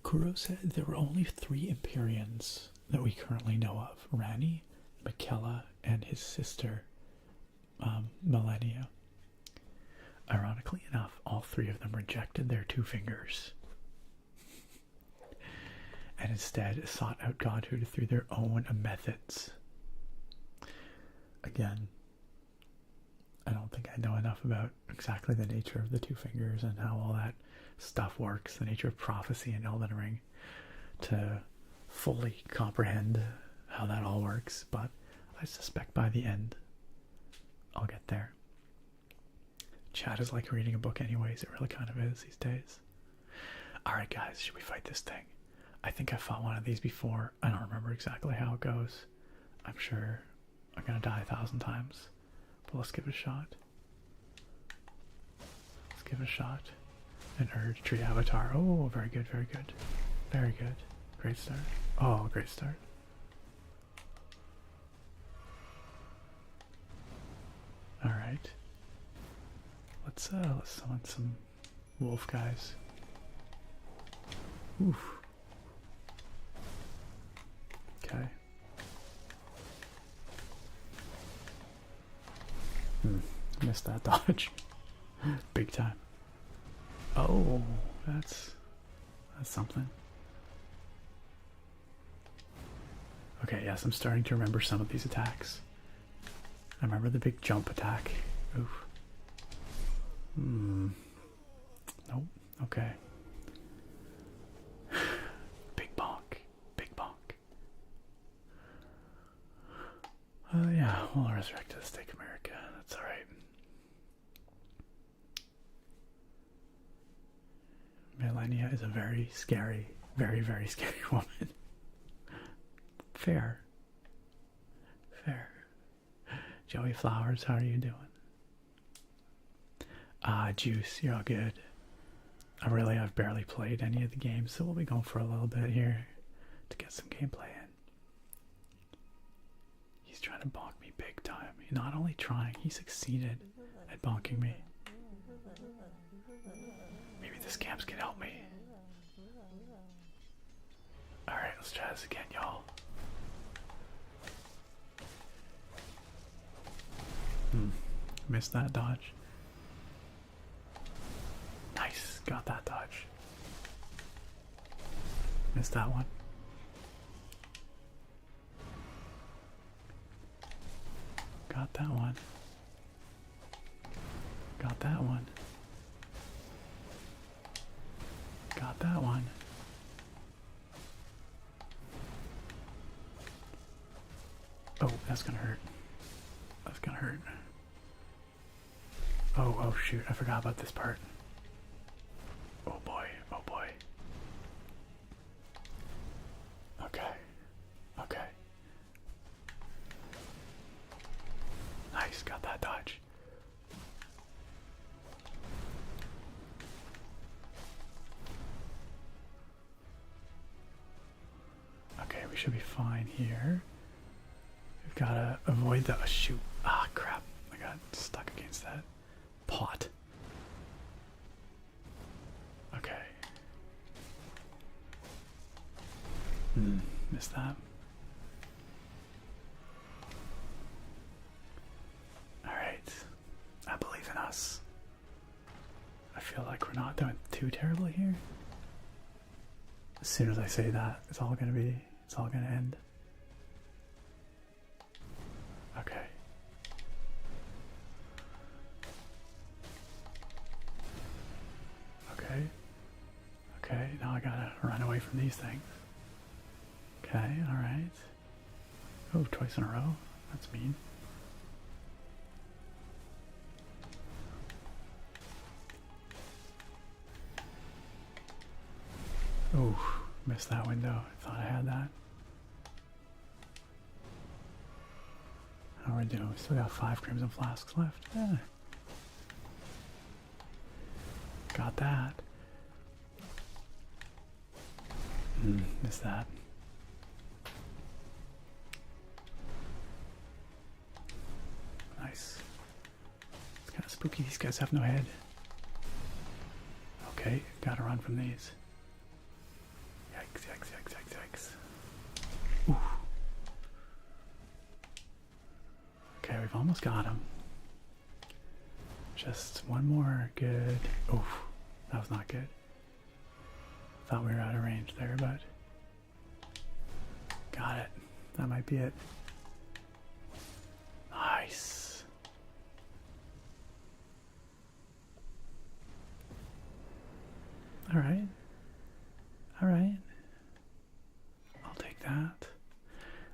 A: Kuro said there were only 3 Empyreans that we currently know of. Rani, Mikella, and his sister, Millennia. Ironically enough, all 3 of them rejected their 2 fingers and instead sought out godhood through their own methods. Again, I don't think I know enough about exactly the nature of the 2 fingers and how all that stuff works, the nature of prophecy in Elden Ring, to fully comprehend how that all works, but I suspect by the end I'll get there. Chat is like reading a book anyways, it really kind of is these days. Alright guys, should we fight this thing? I think I fought one of these before. I don't remember exactly how it goes. I'm sure I'm gonna die 1,000 times, but let's give it a shot. Let's give it a shot. An urge tree avatar. Oh, very good, very good. Very good. Great start. Oh, great start. Alright. Let's summon some wolf guys. Oof. Okay. Missed that dodge. Big time. Oh, that's something. Okay, yes, I'm starting to remember some of these attacks. I remember the big jump attack. Oof. Nope. Okay. Big bonk. Big bonk. Yeah, we'll resurrect this Steak America. That's alright. Millennia is a very scary, very, very scary woman. Fair. Fair. Joey Flowers, how are you doing? Juice, you're all good. I've barely played any of the games, so we'll be going for a little bit here to get some gameplay in. He's trying to bonk me big time. He's not only trying, he succeeded at bonking me. Maybe the scams can help me. Alright, let's try this again, y'all. Missed that dodge. Nice, got that dodge. Missed that one. Got that one. Got that one. Got that one. Oh, that's gonna hurt. That's gonna hurt. Oh shoot, I forgot about this part. Oh boy, oh boy. Okay. Okay. Nice, got that dodge. Okay, we should be fine here. We've gotta avoid the shoot. Ah, crap. I got stuck against that pot. Okay. Missed that. Alright. I believe in us. I feel like we're not doing too terribly here. As soon as I say that, it's all gonna end. Okay. Okay, now I gotta run away from these things. Okay, alright. Oh, twice in a row? That's mean. Oh, missed that window. I thought I had that. How are we doing? We still got 5 crimson flasks left. Yeah. Got that. Missed that. Nice. It's kind of spooky. These guys have no head. Okay, gotta run from these. Yikes, yikes, yikes, yikes, yikes. Ooh. Okay, we've almost got him. Just one more. Good. Oof, that was not good. Thought we were out of range there, but got it. That might be it. Nice. All right. All right. I'll take that.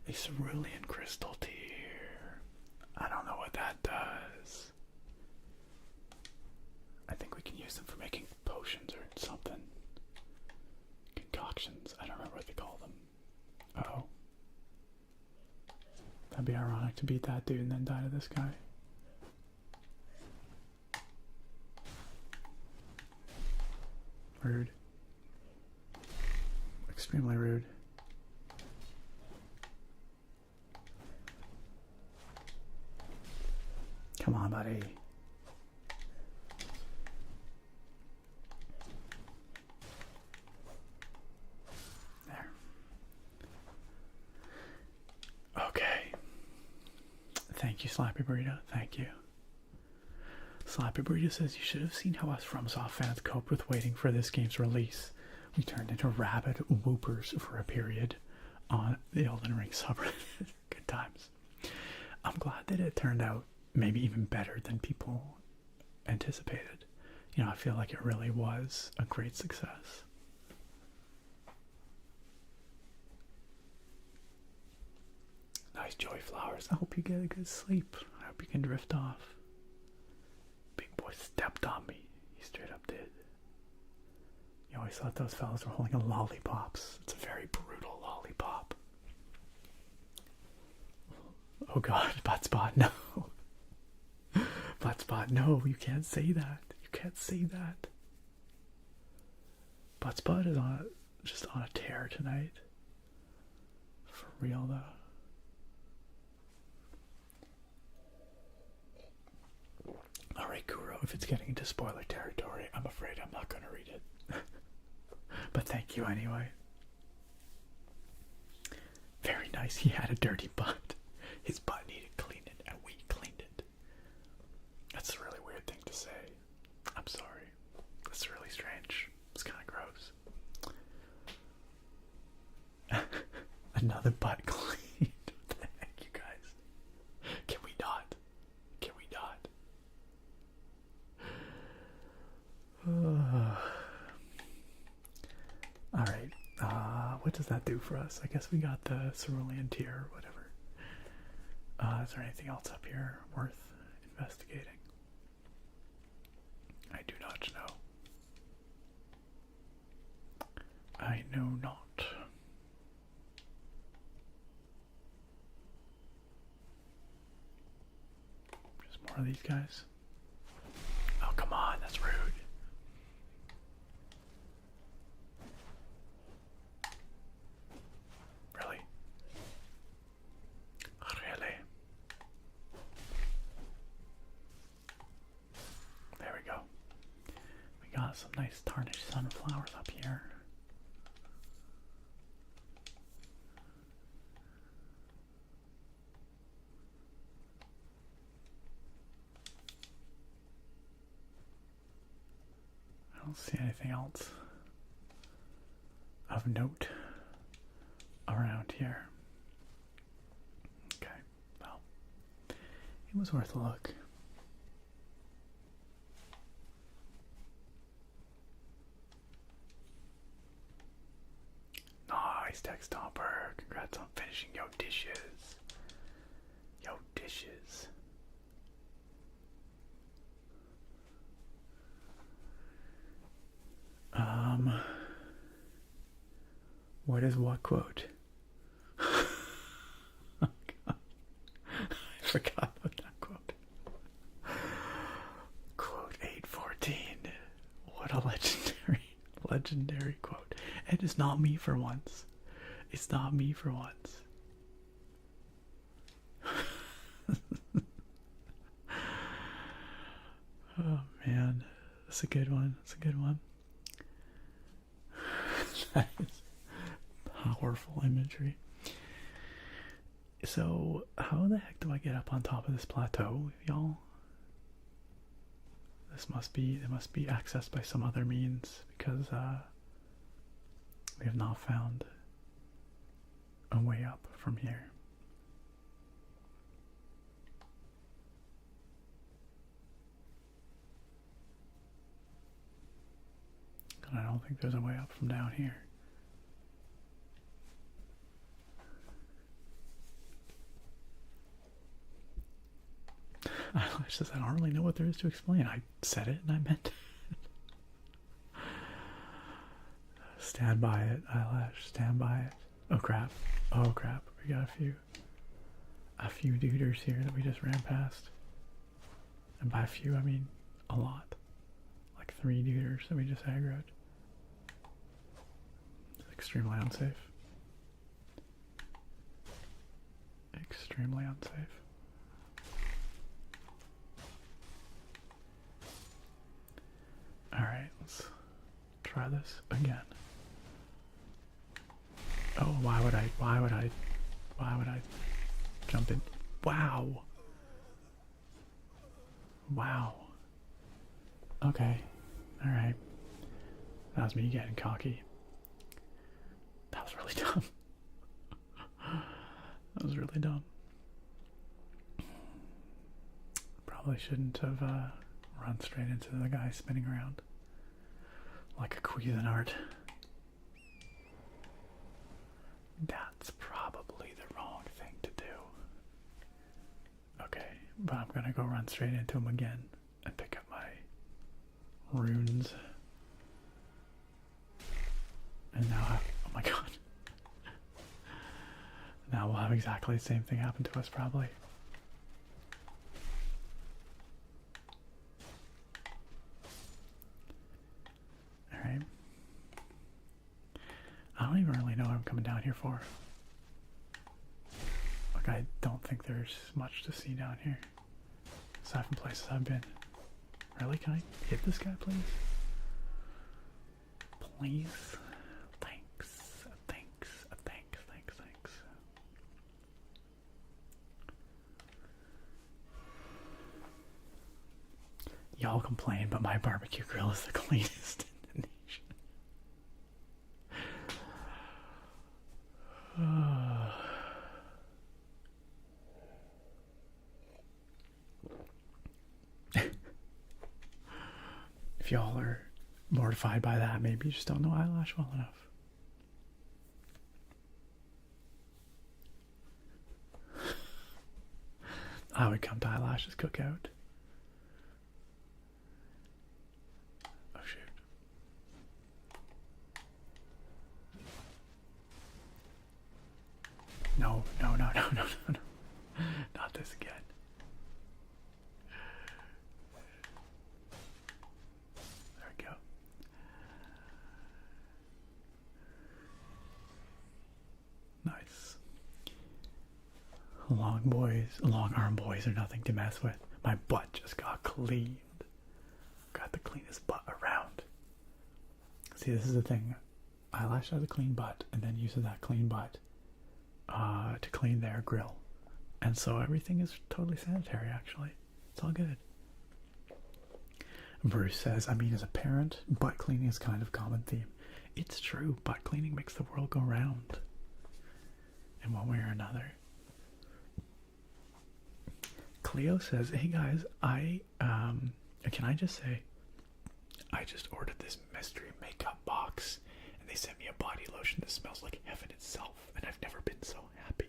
A: A cerulean crystal tear. I don't know what that does. I think we can use them for making potions or something. Concoctions. I don't remember what they call them. Uh-oh. That'd be ironic to beat that dude and then die to this guy. Rude. Extremely rude. Come on, buddy. There. Okay. Thank you, Slappy Burrito. Thank you. Slappy Burrito says, you should have seen how us FromSoft fans coped with waiting for this game's release. We turned into rabid whoopers for a period on the Elden Ring subreddit. Good times. I'm glad that it turned out maybe even better than people anticipated. You know, I feel like it really was a great success. Nice joy flowers. I hope you get a good sleep. I hope you can drift off. Big boy stepped on me. He straight up did. You always thought those fellas were holding a lollipops. It's a very brutal lollipop. Oh god, Buttspot, no. Buttspot, no, you can't say that. You can't say that. Buttspot is just on a tear tonight. For real though. Alright, Kuro, if it's getting into spoiler territory, I'm afraid I'm not going to read it. But thank you anyway. Very nice. He had a dirty butt. His butt needed cleaning, and we cleaned it. That's a really weird thing to say. I'm sorry. That's really strange. It's kind of gross. Another butt cleaned. What the heck, you guys? Can we not? Can we not? Alright, what does that do for us? I guess we got the cerulean tier or whatever. Is there anything else up here worth investigating? I do not know. I know not. Just more of these guys. Oh, come on, that's rude. Really? Really? There we go. We got some nice tarnished sunflowers up here. I don't see anything else of note around here. Okay, well, it was worth a look. Congrats on finishing your dishes. Yo dishes. What is what quote? Oh God. I forgot about that quote. Quote 814. What a legendary quote. And it's not me for once. It's not me for once. Oh man, that's a good one. That's a good one. That is powerful imagery. So, how the heck do I get up on top of this plateau, y'all? It must be accessed by some other means, because we have not found a way up from here. And I don't think there's a way up from down here. Eyelash says, I don't really know what there is to explain. I said it and I meant it. Stand by it, Eyelash. Stand by it. Oh crap. Oh crap. We got a few duders here that we just ran past. And by a few, I mean a lot. Like 3 duders that we just aggroed. It's extremely unsafe. Extremely unsafe. Alright, let's try this again. Oh, why would I jump in? Wow. Wow. Okay. Alright. That was me getting cocky. That was really dumb. That was really dumb. Probably shouldn't have run straight into the guy spinning around like a Cuisinart. That's probably the wrong thing to do. Okay, but I'm gonna go run straight into him again and pick up my runes. And now oh my god. Now we'll have exactly the same thing happen to us probably. Alright. I don't even really know what I'm coming down here for. Like, I don't think there's much to see down here. Aside from places I've been. Really? Can I hit this guy, please? Please? Thanks. Thanks. Y'all complain, but my barbecue grill is the cleanest in the nation. If y'all are mortified by that, maybe you just don't know Eyelash well enough. I would come to Eyelash's cookout. Oh shoot. No. Not this again. There we go. Nice. Long arm boys are nothing to mess with. My butt just got cleaned. Got the cleanest butt around. See, this is the thing. Eyelash has a clean butt and then uses that clean butt to clean their grill. And so everything is totally sanitary, actually. It's all good. Bruce says, I mean, as a parent, butt cleaning is kind of a common theme. It's true. Butt cleaning makes the world go round. In one way or another. Cleo says, hey guys, can I just say, I just ordered this mystery makeup box, and they sent me a body lotion that smells like heaven itself, and I've never been so happy.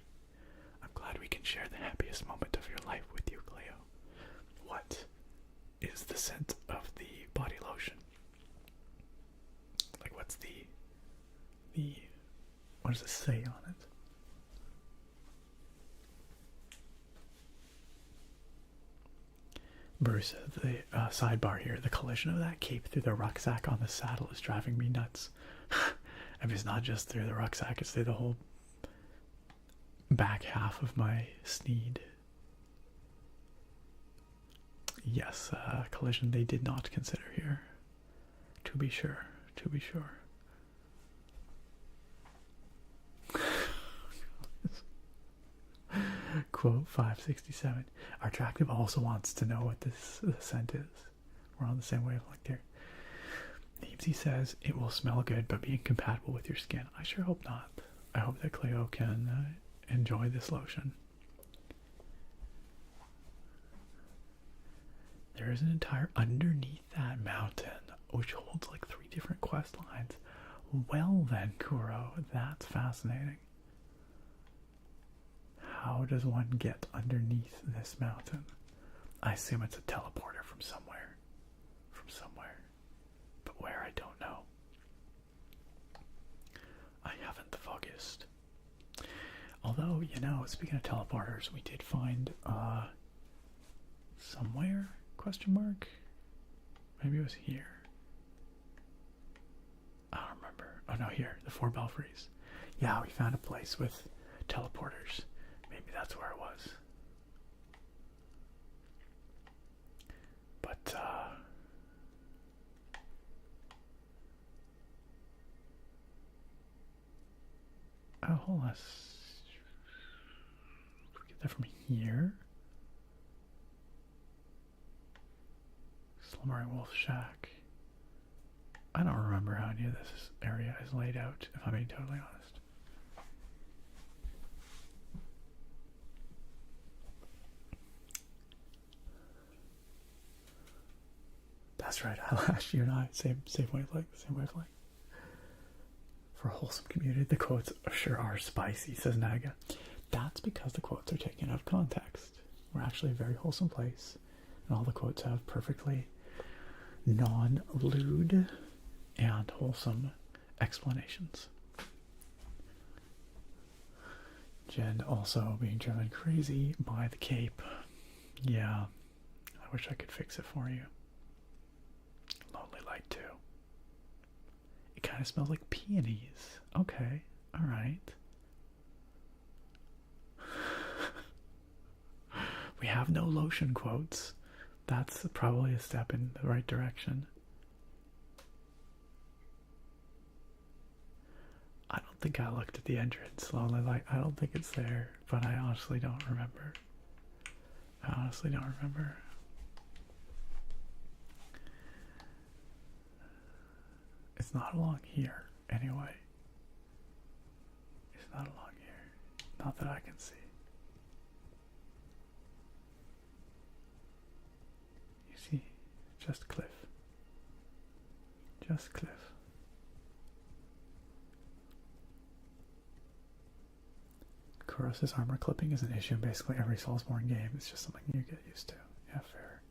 A: I'm glad we can share the happiest moment of your life with you, Cleo. What is the scent of the body lotion? Like, what's the what does it say on it? Bruce, the sidebar here, the collision of that cape through the rucksack on the saddle is driving me nuts. I mean, it's not just through the rucksack, it's through the whole back half of my sneed. Yes, collision they did not consider here. To be sure, to be sure. Quote 567. Attractive also wants to know what this scent is. We're on the same wavelength here. Neemsy says it will smell good but be incompatible with your skin. I sure hope not. I hope that Cleo can enjoy this lotion. There is an entire underneath that mountain which holds like 3 different quest lines. Well then, Kuro, that's fascinating. How does one get underneath this mountain? I assume it's a teleporter from somewhere. From somewhere. But where, I don't know. I haven't the foggiest. Although, you know, speaking of teleporters, we did find, somewhere? Question mark? Maybe it was here. I don't remember. Oh no, here. The 4 belfries. Yeah, we found a place with teleporters. Maybe that's where it was. But, oh, hold on. We get that from here. Slumbering Wolf Shack. I don't remember how any of this area is laid out, if I'm being totally honest. That's right, Eyelash, you and I, same wavelength, same wavelength. For a wholesome community, the quotes sure are spicy, says Naga. That's because the quotes are taken out of context. We're actually a very wholesome place, and all the quotes have perfectly non-lewd and wholesome explanations. Jen also being driven crazy by the cape. Yeah, I wish I could fix it for you. Lonely Light too. It kind of smells like peonies. Okay, alright. We have no lotion quotes. That's probably a step in the right direction. I don't think I looked at the entrance. Lonely Light. I don't think it's there, but I honestly don't remember. I honestly don't remember. It's not along here, anyway. It's not along here. Not that I can see. You see, just cliff. Just cliff. Kuros' armor clipping is an issue in basically every Soulsborne game. It's just something you get used to. Yeah, fair.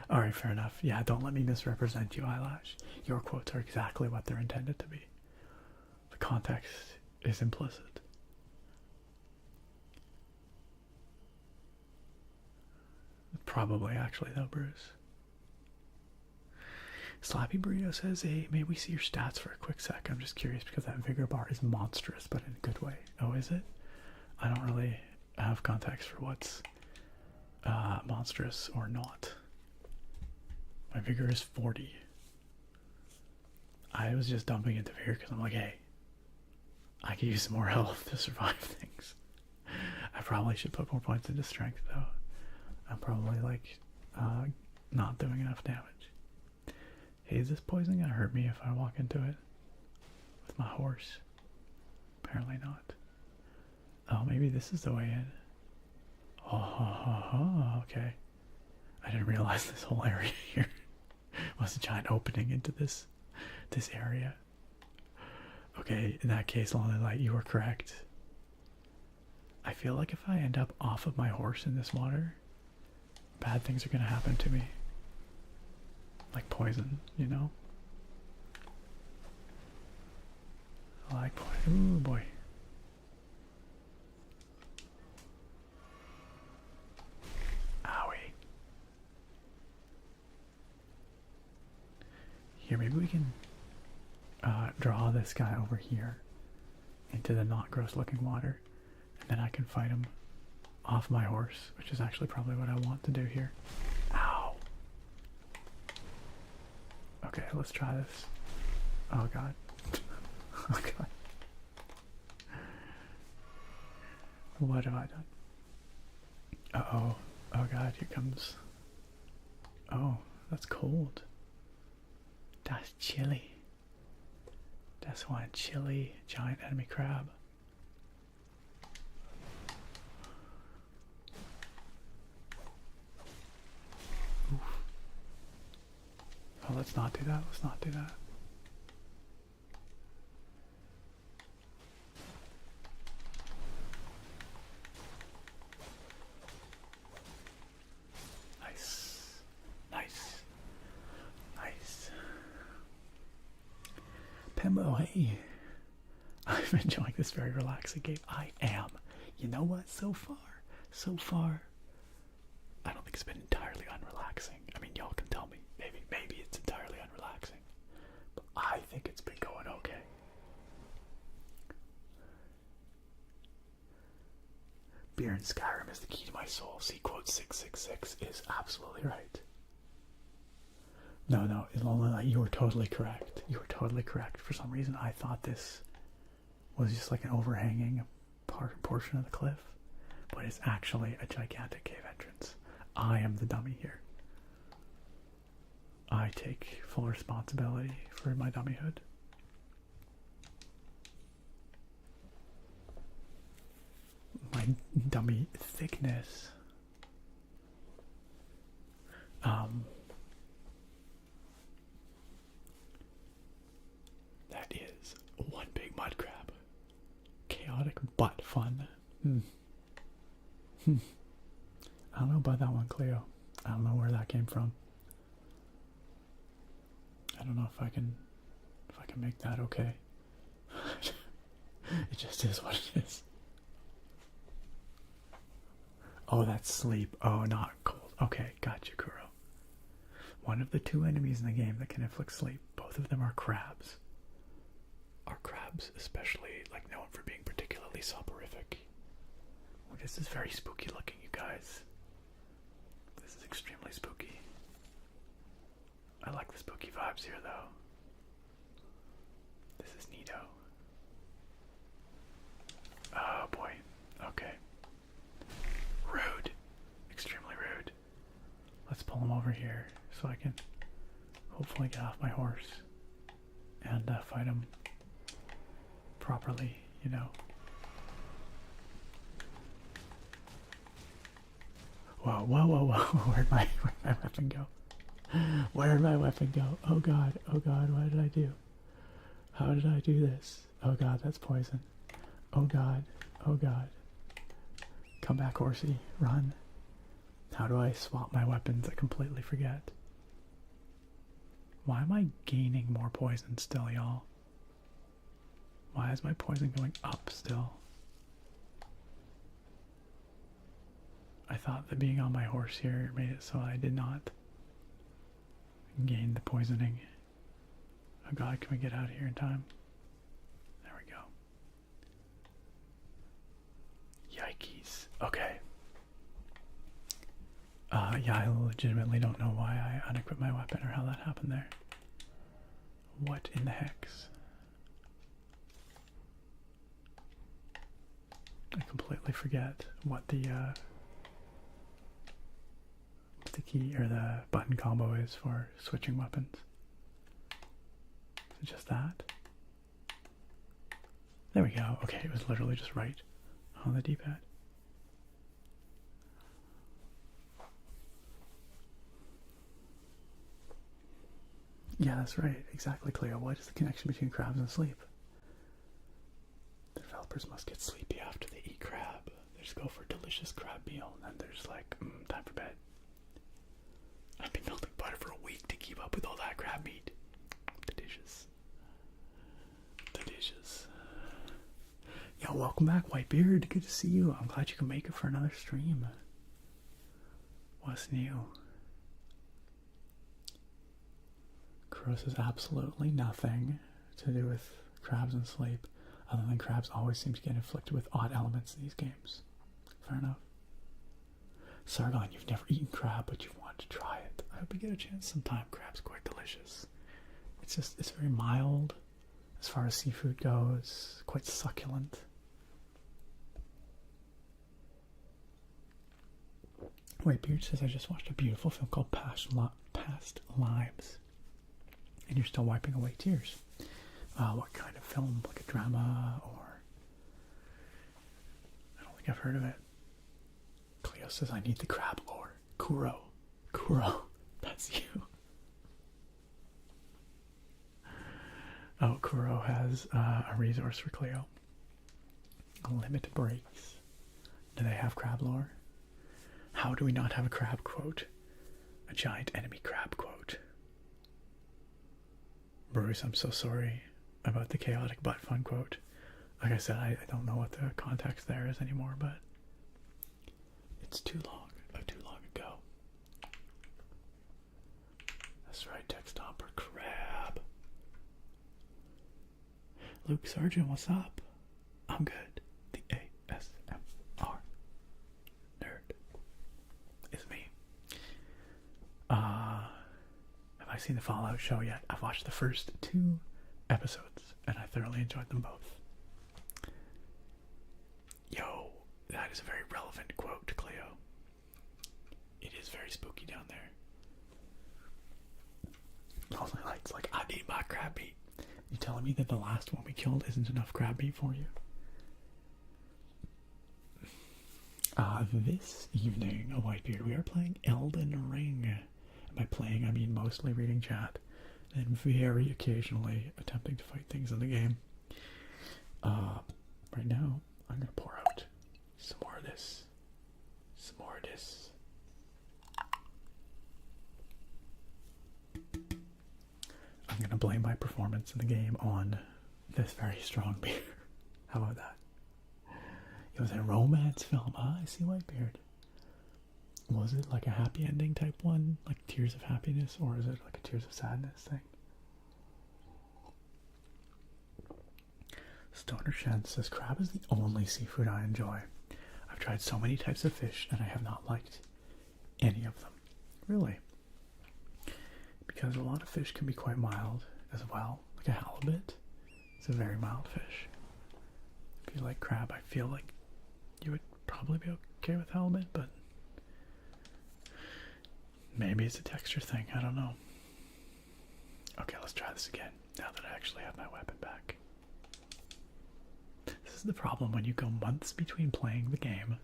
A: Alright, fair enough. Yeah, don't let me misrepresent you, Eyelash. Your quotes are exactly what they're intended to be. The context is implicit. Probably, actually, though, Bruce. Slappy Burrito says, hey, may we see your stats for a quick sec? I'm just curious because that vigor bar is monstrous, but in a good way. Oh, is it? I don't really have context for what's monstrous or not. My vigor is 40. I was just dumping into vigor because I'm like, hey, I could use some more health to survive things. I probably should put more points into strength, though. I'm probably, like, not doing enough damage. Hey, is this poison gonna hurt me if I walk into it? With my horse? Apparently not. Oh, maybe this is the way in. Oh, okay. I didn't realize this whole area here was a giant opening into this area. Okay, in that case, Lonely Light, you were correct. I feel like if I end up off of my horse in this water, bad things are gonna happen to me. Like poison, you know? I like poison. Ooh, boy. Owie. Here, maybe we can draw this guy over here into the not gross looking water, and then I can fight him off my horse, which is actually probably what I want to do here. Ow. Okay, let's try this. Oh god. Oh god. What have I done? Uh-oh. Oh god, here comes... Oh, that's cold. That's chilly. That's one chilly giant enemy crab. Oof. Oh, let's not do that. Let's not do that. Nice. Nice. Nice. Pimbo, hey. I'm enjoying this very relaxing game. I am. You know what? So far, I don't think it's been entirely unrelaxing. I mean, y'all can tell me. Maybe it's entirely unrelaxing. But I think it's been going okay. Beer in Skyrim is the key to my soul. See, quote 666 is absolutely right. No, you were totally correct. You were totally correct. For some reason, I thought this was just like an overhanging portion of the cliff, but it's actually a gigantic cave entrance. I am the dummy here. I take full responsibility for my dummyhood. My dummy thickness. That is one big mud crab. Chaotic but fun. I don't know about that one, Cleo. I don't know where that came from. I don't know if I can make that okay. It just is what it is. Oh, that's sleep. Oh, not cold. Okay, gotcha, Kuro. One of the two enemies in the game that can inflict sleep. Both of them are crabs. Are crabs especially known for being particularly soporific? Oh, this is very spooky looking, you guys. This is extremely spooky. I like the spooky vibes here, though. This is neato. Oh boy. Okay. Rude. Extremely rude. Let's pull him over here so I can hopefully get off my horse and fight him properly, you know. Whoa. Where'd my weapon go? Where'd my weapon go? Oh god, what did I do? How did I do this? Oh god, that's poison. Oh god. Come back, horsey. Run. How do I swap my weapons? I completely forget. Why am I gaining more poison still, y'all? Why is my poison going up still? I thought that being on my horse here made it so I did not gain the poisoning. Oh god, can we get out of here in time? There we go. Yikes. Okay. Yeah, I legitimately don't know why I unequipped my weapon or how that happened there. What in the hex? I completely forget what the key or the button combo is for switching weapons. Is it just that? There we go. Okay, it was literally just right on the D-pad. Yeah, that's right. Exactly, Cleo. What is the connection between crabs and sleep? The developers must get sleepy after they eat crab. They just go for a delicious crab meal, and then there's like, time for bed. I've been melting butter for a week to keep up with all that crab meat. Delicious. Delicious. Yeah, welcome back, Whitebeard. Good to see you. I'm glad you can make it for another stream. What's new? Gross has absolutely nothing to do with crabs and sleep, other than crabs always seem to get inflicted with odd elements in these games. Fair enough. Sargon, you've never eaten crab, but you want to try it. I hope you get a chance sometime. Crab's quite delicious. It's very mild as far as seafood goes, quite succulent. Whitebeard says, I just watched a beautiful film called Past Lives. And you're still wiping away tears. What kind of film? Like a drama or... I don't think I've heard of it. Cleo says, I need the crab lore. Kuro, that's you. Oh, Kuro has a resource for Cleo. Limit breaks. Do they have crab lore? How do we not have a crab quote? A giant enemy crab quote. Bruce, I'm so sorry about the chaotic butt fun quote. Like I said, I don't know what the context there is anymore, but it's too long ago. That's right, text stomper crab. Luke Sargent, what's up? I'm good. The ASMR nerd is me. Have I seen the Fallout show yet? I've watched the first 2 episodes and I thoroughly enjoyed them both. Yo, that is a very relevant quote, Cleo. It is very spooky down there. Lonely Lights, like, I need my crab meat. You telling me that the last one we killed isn't enough crab meat for you? This evening, Whitebeard, we are playing Elden Ring. And by playing, I mean mostly reading chat, and very occasionally attempting to fight things in the game. Right now, I'm gonna pour out some more of this. Some more of this. I'm gonna blame my performance in the game on this very strong beer. How about that? It was a romance film. I see, Whitebeard. Was it like a happy ending type one? Like Tears of Happiness? Or is it like a Tears of Sadness thing? Stoner Shen says, crab is the only seafood I enjoy. I've tried so many types of fish and I have not liked any of them. Really? Because a lot of fish can be quite mild as well. Like a halibut. It's a very mild fish. If you like crab, I feel like you would probably be okay with halibut, but maybe it's a texture thing. I don't know. Okay, let's try this again now that I actually have my weapon back. This is the problem when you go months between playing the game.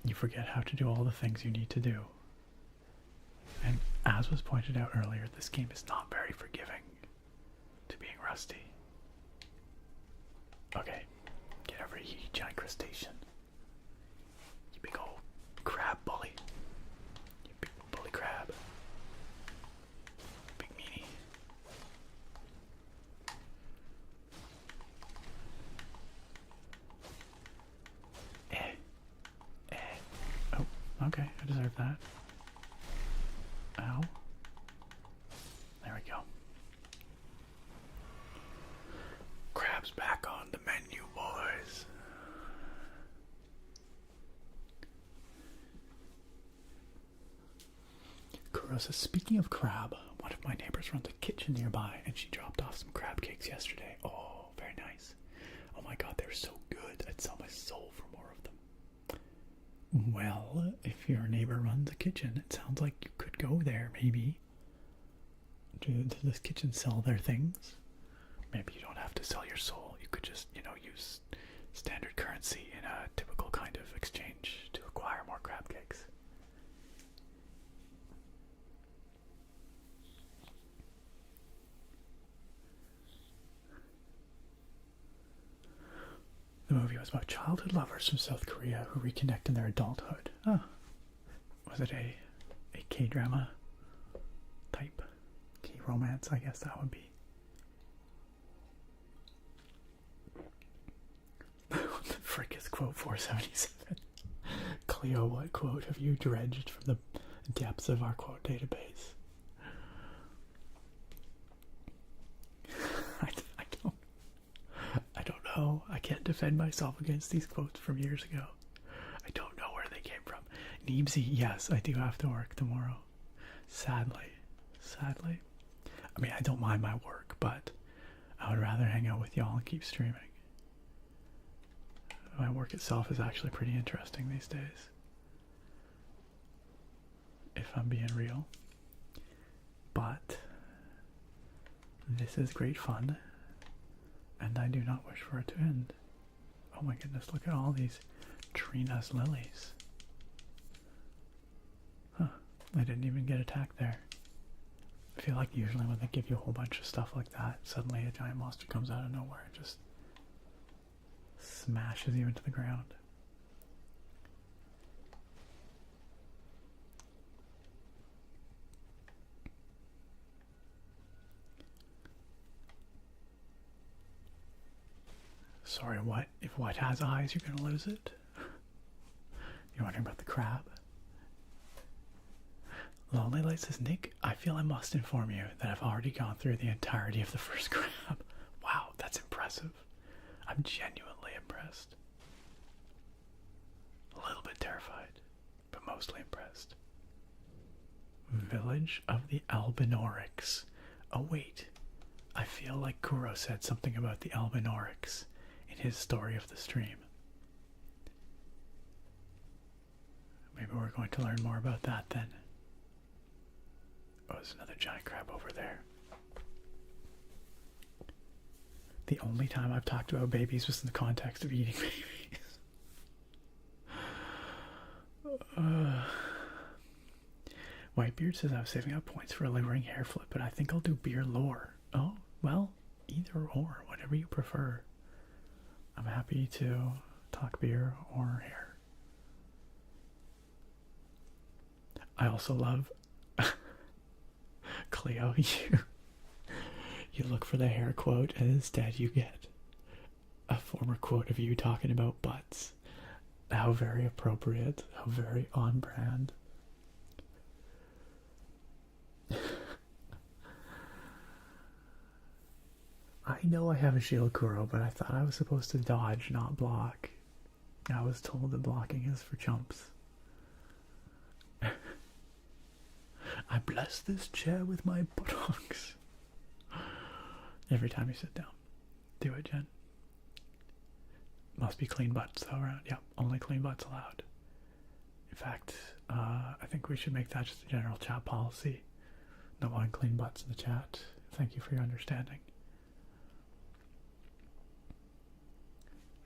A: You forget how to do all the things you need to do. And as was pointed out earlier, this game is not very forgiving to being rusty. Okay, get over here, you giant crustacean. You big old crab bully. You big bully crab. Big meanie. Oh, okay, I deserve that. Ow. There we go. Crab's back on the menu, boys. Kuro says, speaking of crab, one of my neighbors runs a kitchen nearby and she dropped off some crab cakes yesterday. Oh, very nice. Oh my god, they're so good. I'd sell my soul for more of them. Well, if your neighbor runs a kitchen, it sounds like you could go there, maybe. Does this kitchen sell their things? Maybe you don't have to sell your soul. You could just, use standard currency in a typical kind of exchange to acquire more crab cakes. The movie was about childhood lovers from South Korea who reconnect in their adulthood. Oh. Was it a K-drama type? K-romance, I guess that would be. What the frick is quote 477? Cleo, what quote have you dredged from the depths of our quote database? I don't know. I can't defend myself against these quotes from years ago. I don't know where they came from. Neebsy, yes, I do have to work tomorrow. Sadly. I mean, I don't mind my work, but I would rather hang out with y'all and keep streaming. My work itself is actually pretty interesting these days, if I'm being real. But this is great fun, and I do not wish for it to end. Oh my goodness, look at all these Trina's lilies. Huh, I didn't even get attacked there. I feel like usually when they give you a whole bunch of stuff like that, suddenly a giant monster comes out of nowhere and just smashes you into the ground. Sorry, what? If what has eyes, you're gonna lose it? You're wondering about the crab? Lonely Light says, Nick, I feel I must inform you that I've already gone through the entirety of the first crab. Wow, that's impressive. I'm genuinely impressed. A little bit terrified, but mostly impressed. Village of the Albinorics. Oh wait, I feel like Kuro said something about the Albinorics in his story of the stream. Maybe we're going to learn more about that then. Oh, there's another giant crab over there. The only time I've talked about babies was in the context of eating babies. Whitebeard says I was saving up points for a lowering hair flip, but I think I'll do beer lore. Oh, well, either or, whatever you prefer. I'm happy to talk beer or hair. I also love Cleo, you look for the hair quote and instead you get a former quote of you talking about butts. How very appropriate, how very on brand. I know I have a shield, Kuro, but I thought I was supposed to dodge, not block. I was told that blocking is for chumps. I bless this chair with my buttocks. Every time you sit down. Do it, Jen. Must be clean butts though around. Yep, only clean butts allowed. In fact, I think we should make that just a general chat policy. No unclean butts in the chat. Thank you for your understanding.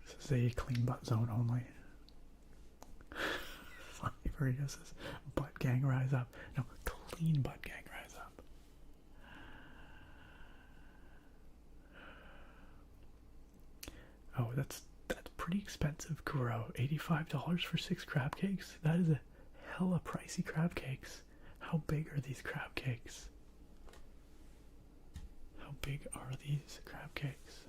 A: This is a clean butt zone only. Burrito says, butt gang rise up. No, clean butt gang rise up. Oh, that's pretty expensive, Kuro. $85 for 6 crab cakes? That is a hella pricey crab cakes. How big are these crab cakes? How big are these crab cakes?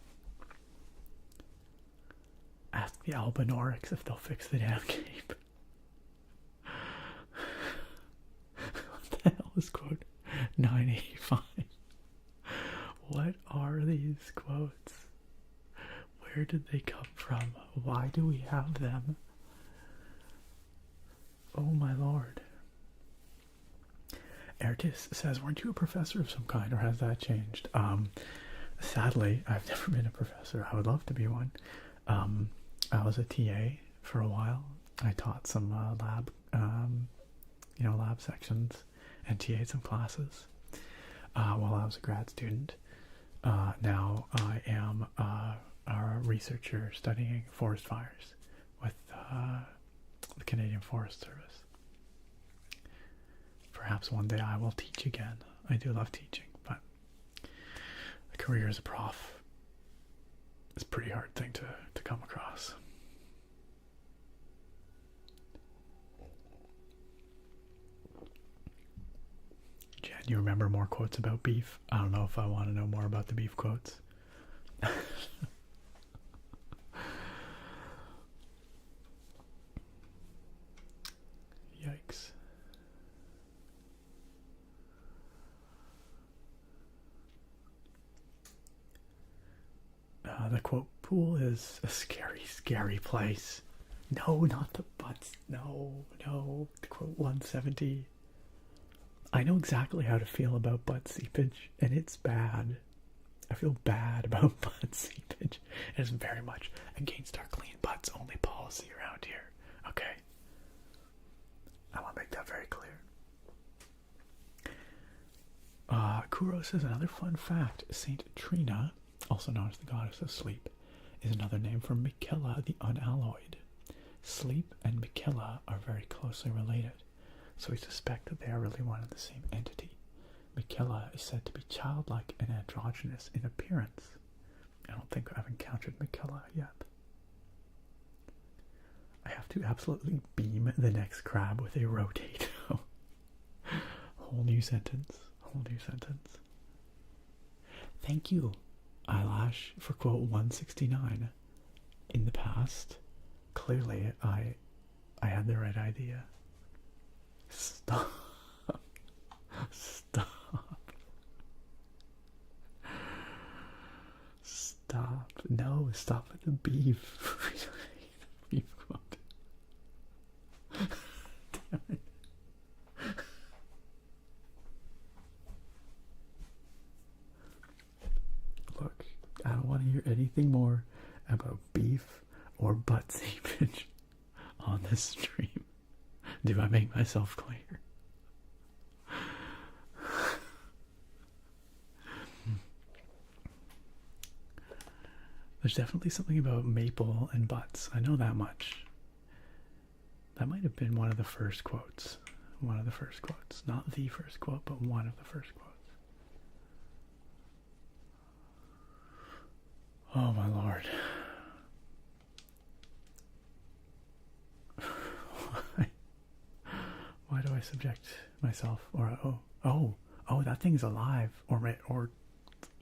A: Ask the Albinorics if they'll fix the damn cape. What the hell is quote 985? What are these quotes? Where did they come from? Why do we have them? Oh my lord. Ertis says, weren't you a professor of some kind, or has that changed? Sadly, I've never been a professor. I would love to be one. I was a TA for a while. I taught some lab sections and TA'd some classes while I was a grad student. Now I am a researcher studying forest fires with the Canadian Forest Service. Perhaps one day I will teach again. I do love teaching, but a career as a prof It's a pretty hard thing to come across. Jen, you remember more quotes about beef? I don't know if I want to know more about the beef quotes. Yikes. The quote pool is a scary, scary place. No, not the butts. No, no. The quote 170. I know exactly how to feel about butt seepage, and it's bad. I feel bad about butt seepage. It is very much against our clean butts only policy around here. Okay? I want to make that very clear. Kuro says another fun fact. Saint Trina, also known as the goddess of sleep, is another name for Mikela the Unalloyed. Sleep and Mikela are very closely related, so we suspect that they are really one and the same entity. Mikela is said to be childlike and androgynous in appearance. I don't think I've encountered Mikela yet. I have to absolutely beam the next crab with a rotato. Whole new sentence. Whole new sentence. Thank you, Eyelash, for quote 169. In the past, clearly I had the right idea. Stop. Stop. Stop. No, stop with the beef. Beef quote. Damn it. Look, I don't want to hear anything more about beef or butt seepage on this stream. Do I make myself clear? There's definitely something about maple and butts. I know that much. That might have been one of the first quotes. One of the first quotes. Not the first quote, but one of the first quotes. Oh my lord. Why do I subject myself? Or oh, that thing's alive, or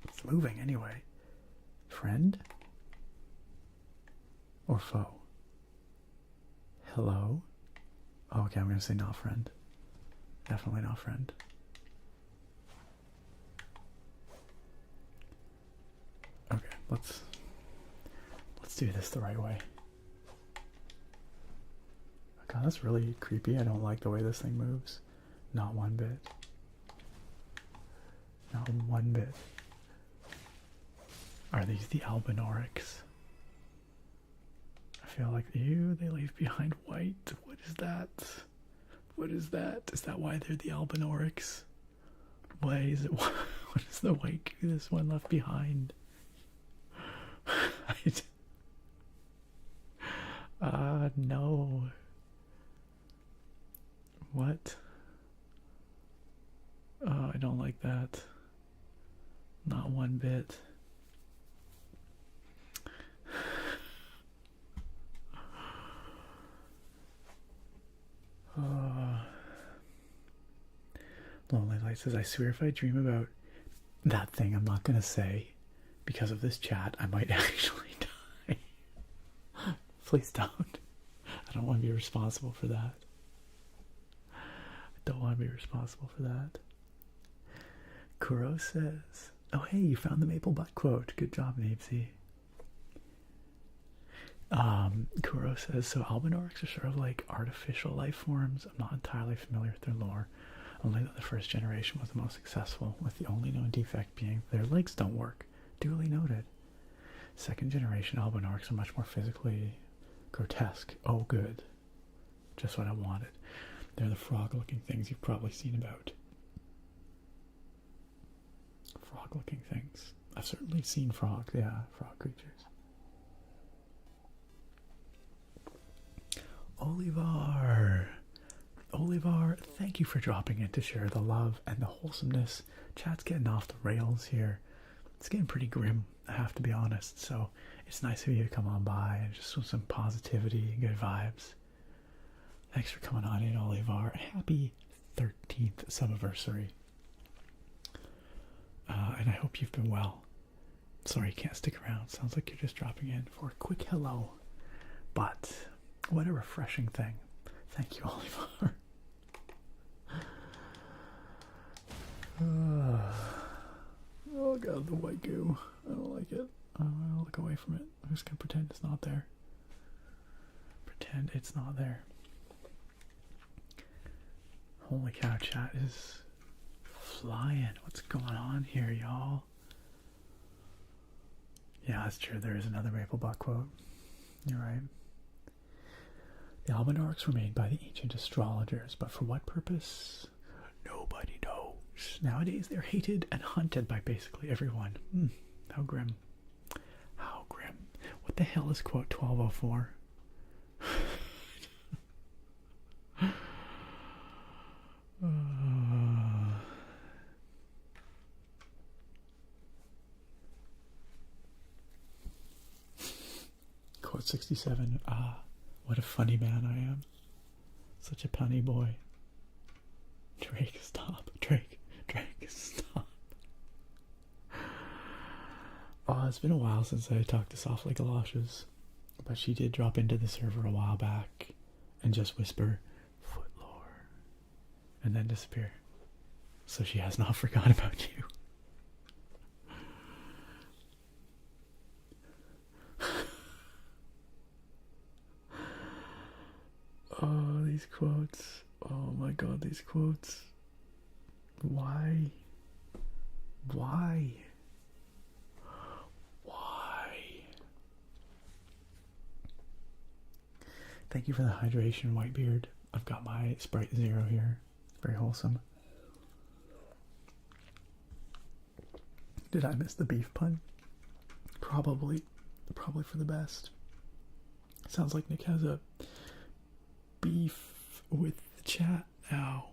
A: it's moving anyway. Friend or foe? Hello? Oh, okay, I'm gonna say not friend. Definitely not friend. Okay, let's do this the right way. God, that's really creepy. I don't like the way this thing moves. Not one bit. Not one bit. Are these the Albinorics? I feel like, ew, they leave behind white. What is that? What is that? Is that why they're the Albinorics? Why is it? What is the white goo this one left behind? No. What? Oh, I don't like that. Not one bit. Lonely Light says, I swear if I dream about that thing I'm not going to say because of this chat, I might actually die. Please don't. I don't want to be responsible for that. I don't want to be responsible for that. Kuro says, oh hey, you found the maple butt quote. Good job, Nabesy. Kuro says, so Albinorics are sort of like artificial life forms. I'm not entirely familiar with their lore. Only that the first generation was the most successful, with the only known defect being their legs don't work. Duly noted. Second generation Albinorics are much more physically grotesque. Oh good. Just what I wanted. They're the frog-looking things you've probably seen about. Frog-looking things. I've certainly seen frogs. Yeah, frog creatures. Olivar, thank you for dropping in to share the love and the wholesomeness. Chat's getting off the rails here. It's getting pretty grim, I have to be honest. So it's nice of you to come on by and just with some positivity and good vibes. Thanks for coming on in, Olivar. Happy 13th subiversary. And I hope you've been well. Sorry you can't stick around. Sounds like you're just dropping in for a quick hello. But what a refreshing thing. Thank you, Oliver. Oh god, the white goo. I don't like it. I'll look away from it. I'm just gonna pretend it's not there. Pretend it's not there. Holy cow, chat is flying. What's going on here, y'all? Yeah, that's true. There is another Maplebot quote. You're right. The Almanacs were made by the ancient astrologers, but for what purpose? Nobody knows. Nowadays, they're hated and hunted by basically everyone. How grim. How grim. What the hell is quote 1204? Quote 67. What a funny man I am. Such a punny boy. Drake, stop. Drake, stop. Oh, it's been a while since I talked to Softly Galoshes, but she did drop into the server a while back and just whisper, Footlore, and then disappear. So she has not forgotten about you. Oh, these quotes. Oh my god, these quotes. Why? Why? Why? Thank you for the hydration, Whitebeard. I've got my Sprite Zero here. Very wholesome. Did I miss the beef pun? Probably. Probably for the best. Sounds like Nick has a beef with the chat now.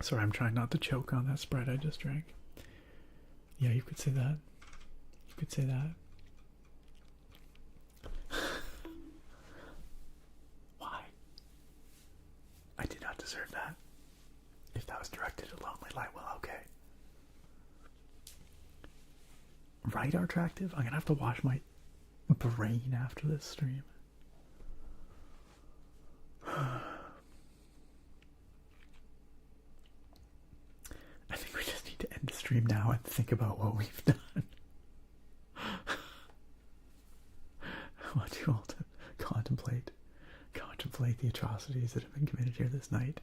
A: Sorry, I'm trying not to choke on that Sprite I just drank. Yeah, you could say that. You could say that. Why? I did not deserve that. If that was directed at Lonely Light, well, okay. Right, Attractive? I'm gonna have to wash my brain after this stream. I think we just need to end the stream now and think about what we've done. I want you all to contemplate the atrocities that have been committed here this night,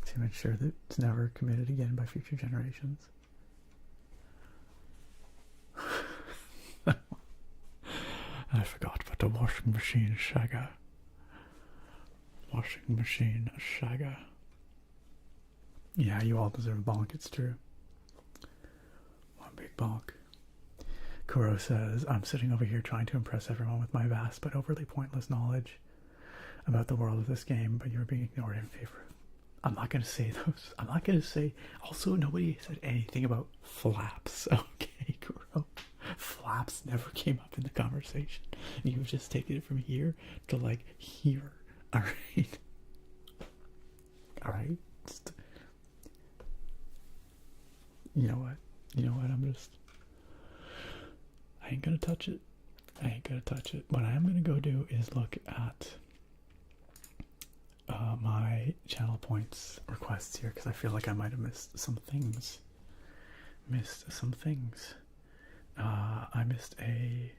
A: to ensure that it's never committed again by future generations. I forgot about the washing machine saga. Washing machine saga. Yeah, you all deserve a bonk, it's true. One big bonk. Kuro says, I'm sitting over here trying to impress everyone with my vast but overly pointless knowledge about the world of this game, but you're being ignored in favor of... I'm not going to say those. I'm not going to say... Also, nobody said anything about flaps. Okay, Kuro. Flaps never came up in the conversation. You've just taken it from here to, like, here. Alright? Alright? You know what? I'm just... I ain't gonna touch it. What I am gonna go do is look at my channel points requests here, because I feel like I might have missed some things. I missed a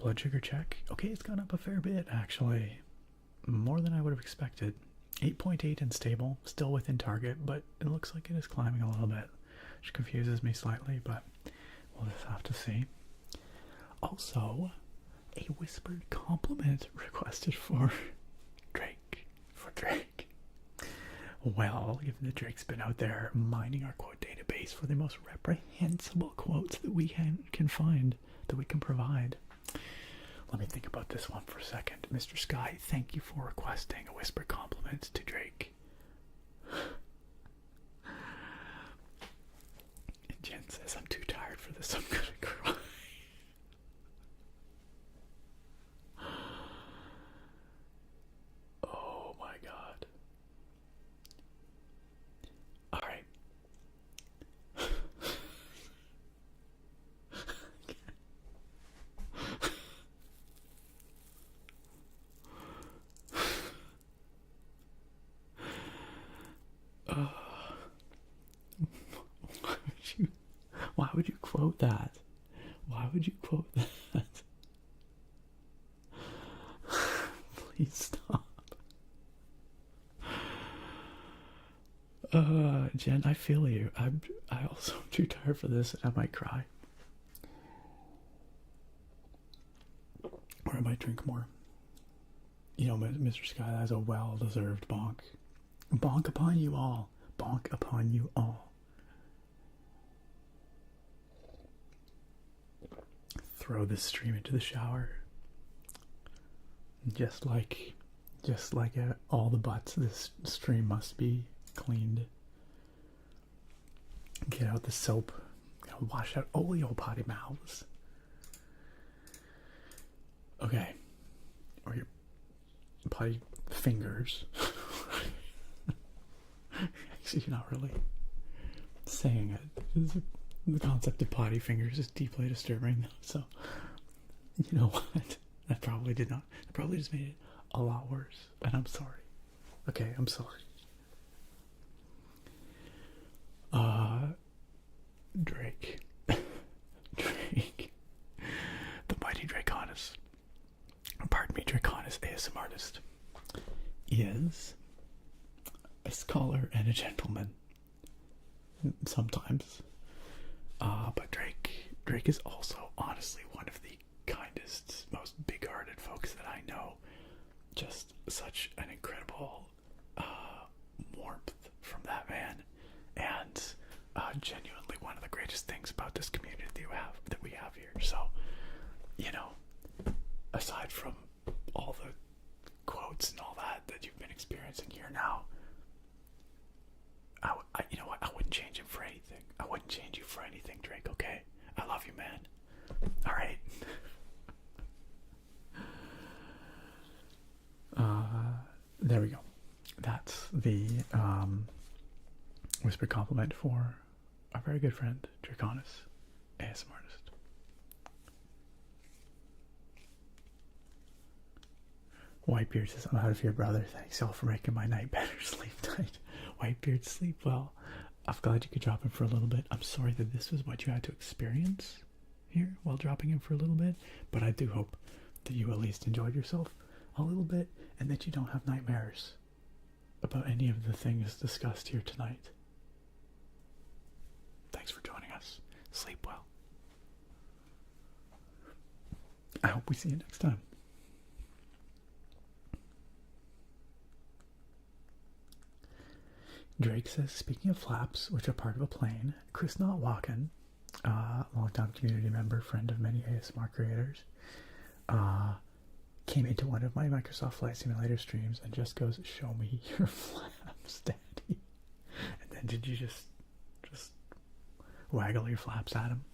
A: blood sugar check. Okay, it's gone up a fair bit, actually. More than I would have expected. 8.8 and stable, still within target, but it looks like it is climbing a little bit, which confuses me slightly, but we'll just have to see. Also, a whispered compliment requested for Drake. Well, given that Drake's been out there mining our quote database for the most reprehensible quotes that we can find, that we can provide. Let me think about this one for a second. Mr. Sky, thank you for requesting a whispered compliment to Drake. this, I'm gonna cry. Oh my god. Alright. Why would you quote that? Why would you quote that? Please stop. Jen, I feel you. I also am too tired for this and I might cry. Or I might drink more. You know, Mr. Sky has a well-deserved bonk. Bonk upon you all. Bonk upon you all. Throw this stream into the shower. Just like all the butts, this stream must be cleaned. Get out the soap. Wash out all your potty mouths. Okay. Or your potty fingers. Actually, you're not really saying it. The concept of potty fingers is deeply disturbing, so you know what? That probably did not. It probably just made it a lot worse, and I'm sorry. Okay, I'm sorry. Drake. Drake. The mighty Draconis. Pardon me, Draconis, ASM artist, is a scholar and a gentleman. Sometimes. But Drake is also honestly one of the kindest, most big-hearted folks that I know. Just such an incredible warmth from that man, and genuinely one of the greatest things about this community that we have here. So, you know, aside from all the quotes and all that you've been experiencing here now, you know what? I wouldn't change him for anything. I wouldn't change you for anything, Drake, okay? I love you, man. Alright. There we go. That's the whisper compliment for our very good friend, Draconis, ASM artist. Whitebeard says, I'm out of here, brother. Thanks y'all for making my night better. Sleep tight. Whitebeard, sleep well. I'm glad you could drop in for a little bit. I'm sorry that this was what you had to experience here while dropping in for a little bit, but I do hope that you at least enjoyed yourself a little bit and that you don't have nightmares about any of the things discussed here tonight. Thanks for joining us. Sleep well. I hope we see you next time. Drake says, speaking of flaps, which are part of a plane, Chris Not Walken, longtime community member, friend of many ASMR creators, came into one of my Microsoft Flight Simulator streams and just goes, show me your flaps, daddy. And then did you just waggle your flaps at him?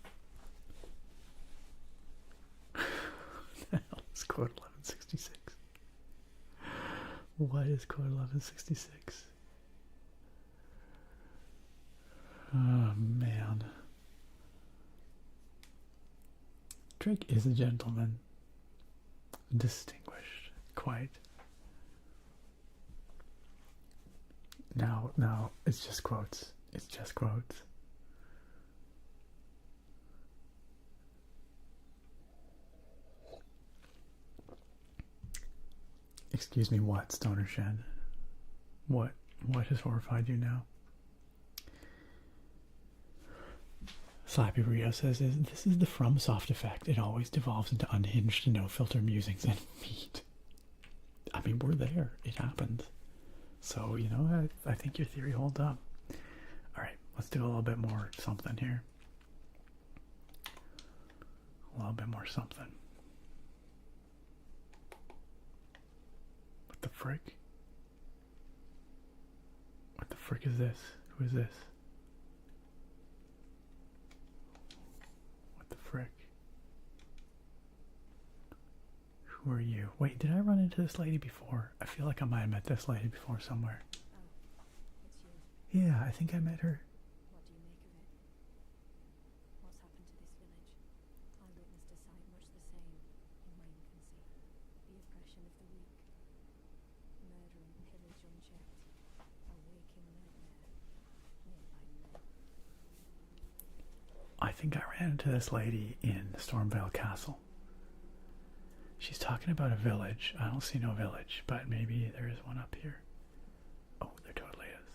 A: What the hell is code 1166? What is code 1166? Oh, man. Drake is a gentleman. Distinguished. Quite. Now, it's just quotes. It's just quotes. Excuse me, what, Stoner Shen? What has horrified you now? Slappy Rio says, this is the FromSoft effect. It always devolves into unhinged, no-filter musings and meat. I mean, we're there. It happened. So, you know, I think your theory holds up. Alright, let's do a little bit more something here. A little bit more something. What the frick? What the frick is this? Who is this? Who are you? Wait, did I run into this lady before? I feel like I might have met this lady before somewhere.
B: Oh, it's you.
A: Yeah, I think I met her.
B: What do you make of it? What's happened to this village? I witnessed a sight much the same in my infancy. The oppression of the weak. Murder and pillage unchecked. A waking nightmare. Made by men.
A: I think I ran into this lady in Stormvale Castle. She's talking about a village. I don't see no village, but maybe there is one up here. Oh, there totally is.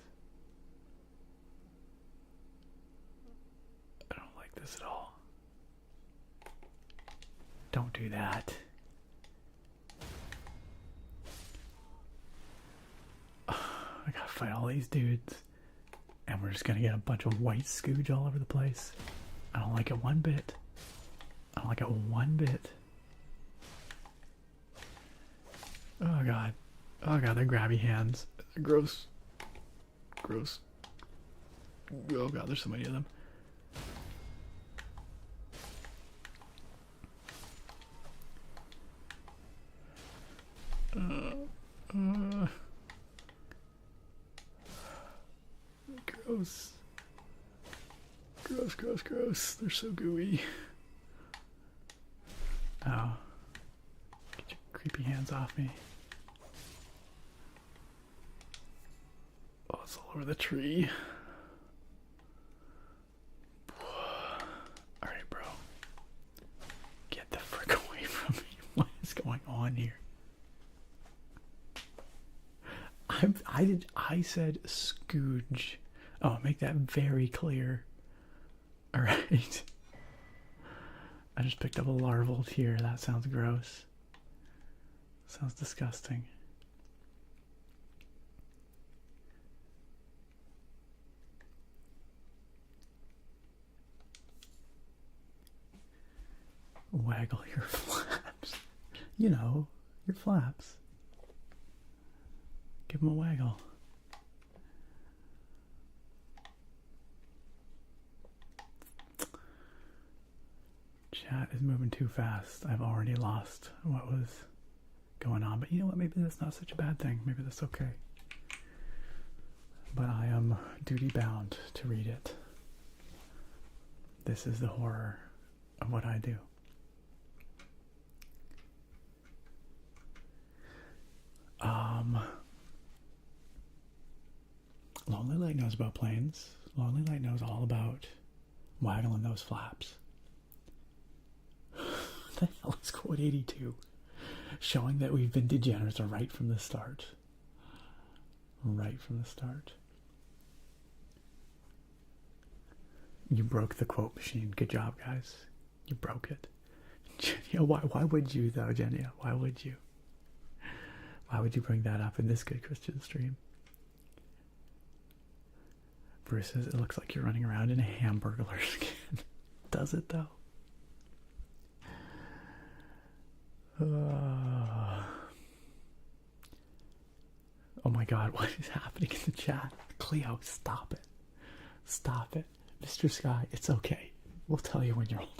A: I don't like this at all. Don't do that. I gotta fight all these dudes. And we're just gonna get a bunch of white scooge all over the place. I don't like it one bit. I don't like it one bit. Oh god. Oh god, they're grabby hands. They're gross. Gross. Oh god, there's so many of them. Gross. Gross, gross, gross. They're so gooey. Oh. Get your creepy hands off me. Oh, it's all over the tree. Alright, bro. Get the frick away from me. What is going on here? I said scooge. Oh, make that very clear. Alright. I just picked up a larval here. That sounds gross. Sounds disgusting. Waggle your flaps. You know, your flaps. Give them a waggle. Chat is moving too fast. I've already lost what was going on. But you know what? Maybe that's not such a bad thing. Maybe that's okay. But I am duty bound to read it. This is the horror of what I do. Lonely Light knows about planes. Lonely Light knows all about waggling those flaps. What the hell is quote 82? Showing that we've been degenerates right from the start. Right from the start. You broke the quote machine. Good job, guys. You broke it. Genia, why would you, though, Genia? Why would you? Why would you bring that up in this good Christian stream? Bruce says, it looks like you're running around in a hamburglar skin. Does it, though? Oh my god, what is happening in the chat? Cleo, stop it. Stop it. Mr. Sky, it's okay. We'll tell you when you're older.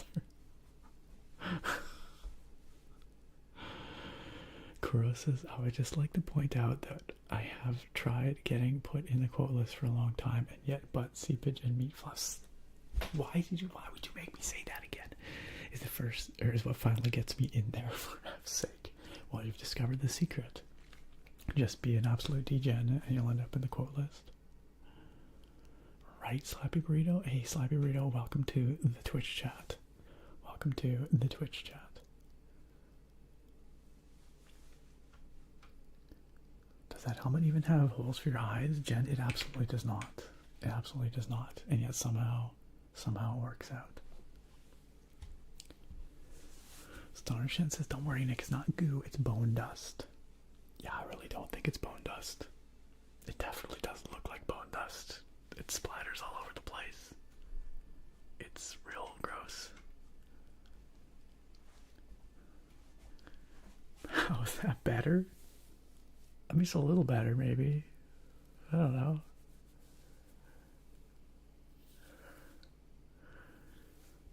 A: Kuro says, I would just like to point out that I have tried getting put in the quote list for a long time, and yet butt, seepage, and meat floss. Why would you make me say that again? Is the first, or is what finally gets me in there, for F's sake. Well, you've discovered the secret. Just be an absolute degen and you'll end up in the quote list. Right, Slappy Burrito? Hey, Slappy Burrito, welcome to the Twitch chat. Welcome to the Twitch chat. Does that helmet even have holes for your eyes? Jen, it absolutely does not. It absolutely does not. And yet somehow it works out. Stonershin says, don't worry, Nick, it's not goo, it's bone dust. Yeah, I really don't think it's bone dust. It definitely doesn't look like bone dust. It splatters all over the place. It's real gross. How is that better? I mean, it's a little better, maybe. I don't know.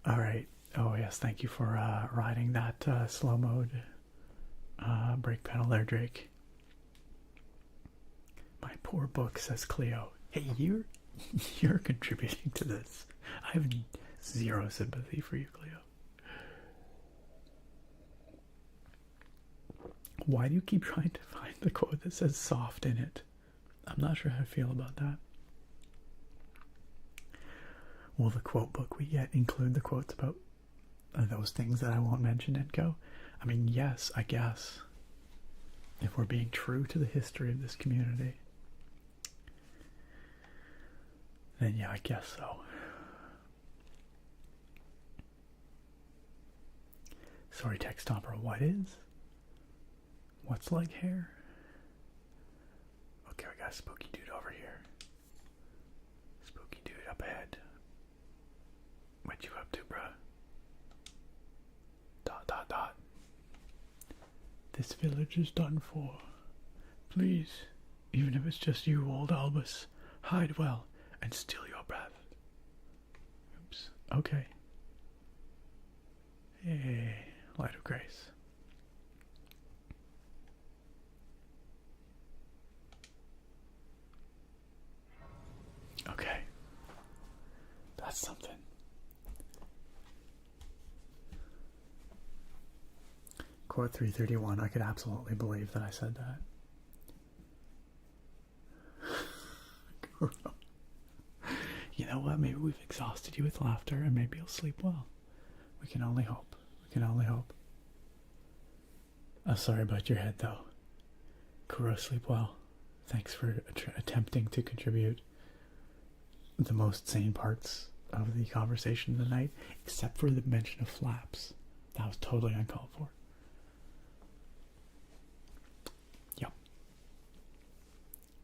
A: Alright. Oh, yes, thank you for riding that slow mode Break panel there, Drake. My poor book, says Cleo. Hey, you're contributing to this. I have zero sympathy for you, Cleo. Why do you keep trying to find the quote that says soft in it? I'm not sure how I feel about that. Will the quote book we get include the quotes about those things that I won't mention and go? I mean, yes, I guess. If we're being true to the history of this community, then yeah, I guess so. Sorry, Tech Stomper, what is? What's like hair? Okay, we got a spooky dude over here. Spooky dude up ahead. What you up to, bruh? ... This village is done for. Please, even if it's just you, old Albus, hide well and steal your breath. Oops. Okay. Hey, light of grace. Okay. That's something. Quote 331, I could absolutely believe that I said that. You know what? Maybe we've exhausted you with laughter and maybe you'll sleep well. We can only hope. We can only hope. I'm sorry about your head, though. Kuro, sleep well. Thanks for attempting to contribute the most sane parts of the conversation of the night, except for the mention of flaps. That was totally uncalled for. Yep.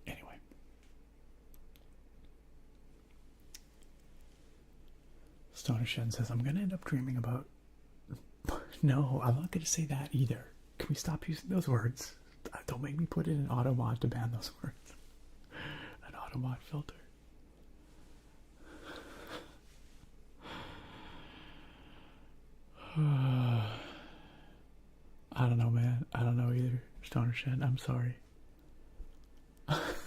A: Anyway. Stoner Shen says, I'm going to end up dreaming about... No, I'm not going to say that either. Can we stop using those words? Don't make me put in an auto mod to ban those words. An auto mod filter. I don't know, man. I don't know either. Stoner Shen, I'm sorry.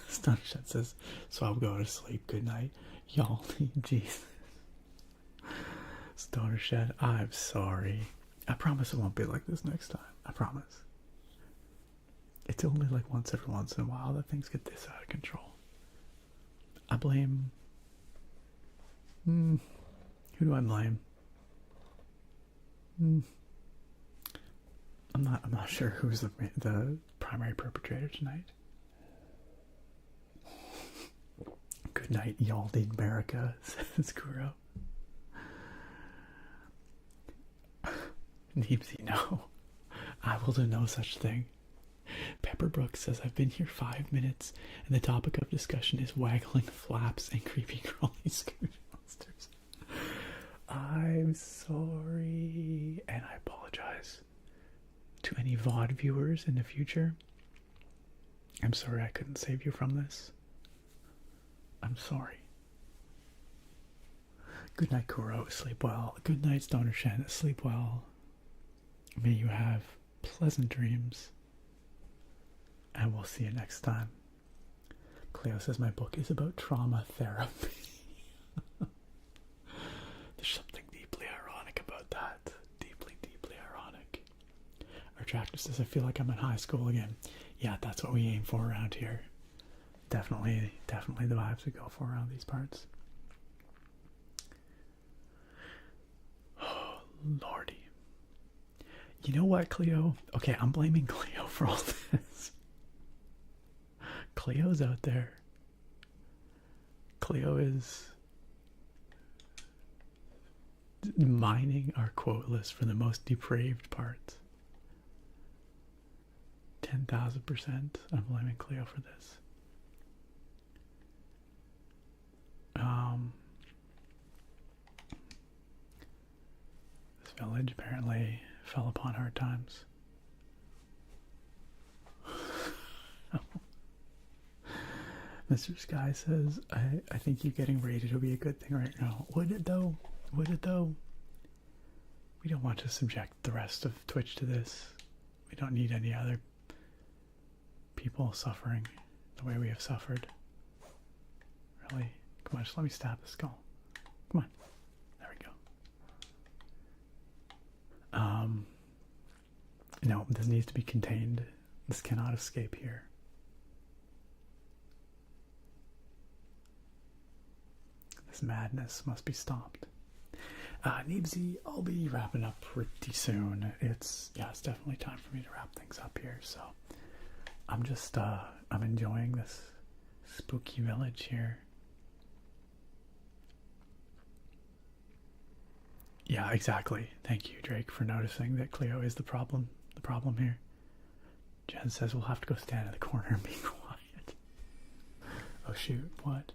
A: Stoner Shen says, so I'll go to sleep. Good night. Y'all need Jesus. Stoner Shen, I'm sorry. I promise it won't be like this next time. I promise. It's only like once in a while that things get this out of control. I blame... who do I blame? I'm not sure who's the primary perpetrator tonight. Good night, y'all need America, says Kuro. Neepsy, no. I will do no such thing. Pepperbrook says, I've been here 5 minutes, and the topic of discussion is waggling flaps and creepy crawly Scooby monsters. I'm sorry, and I apologize to any VOD viewers in the future. I'm sorry I couldn't save you from this. I'm sorry. Good night, Kuro. Sleep well. Good night, Stoner Shen. Sleep well. May you have pleasant dreams. And we'll see you next time. Cleo says my book is about trauma therapy. There's something deeply ironic about that. Deeply, deeply ironic. Retractor says I feel like I'm in high school again. Yeah, that's what we aim for around here. Definitely the vibes we go for around these parts. Oh, lordy. You know what, Cleo? Okay, I'm blaming Cleo for all this. Cleo's out there. Cleo is mining our quote list for the most depraved parts. 10,000%. I'm blaming Cleo for this. This village apparently fell upon hard times. Mr. Sky says, I think you getting rated will be a good thing right now. Would it though? Would it though? We don't want to subject the rest of Twitch to this. We don't need any other people suffering the way we have suffered. Really? Come on, just let me stab the skull. Come on. There we go. No, this needs to be contained. This cannot escape here. This madness must be stopped. Neebsy, I'll be wrapping up pretty soon. It's definitely time for me to wrap things up here. So I'm just, I'm enjoying this spooky village here. Yeah, exactly. Thank you, Drake, for noticing that Cleo is the problem here. Jen says we'll have to go stand in the corner and be quiet. Oh shoot, what?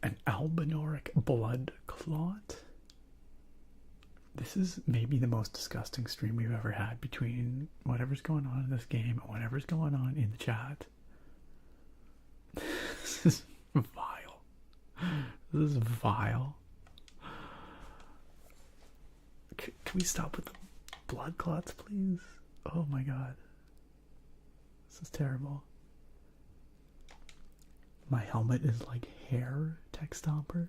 A: An albinoric blood clot? This is maybe the most disgusting stream we've ever had between whatever's going on in this game and whatever's going on in the chat. This is vile. This is vile. Can we stop with the blood clots, please? Oh my god. This is terrible. My helmet is like hair tech stomper.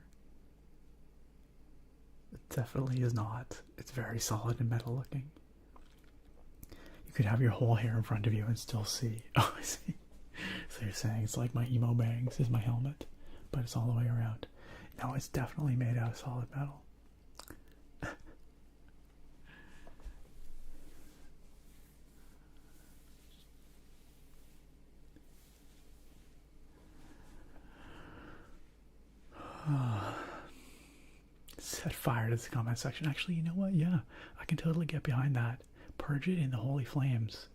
A: It definitely is not. It's very solid and metal looking. You could have your whole hair in front of you and still see. Oh, I see. So you're saying it's like my emo bangs is my helmet, but it's all the way around. No, it's definitely made out of solid metal. Set fire to the comment section. Actually, you know what? Yeah, I can totally get behind that. Purge it in the holy flames.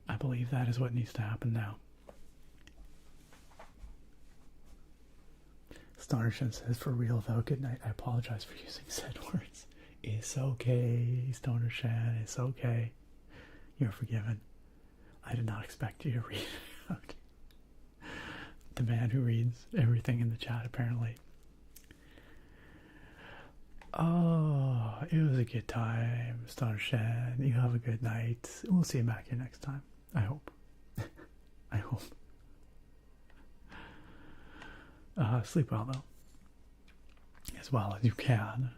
A: I believe that is what needs to happen now. Stonershin says, for real though, good night. I apologize for using said words. It's okay, Stonershin, it's okay. You're forgiven. I did not expect you to read it out. The man who reads everything in the chat, apparently. Oh, it was a good time, Stonershin. You have a good night. We'll see you back here next time. I hope. I hope. Sleep well, though. As well as you can.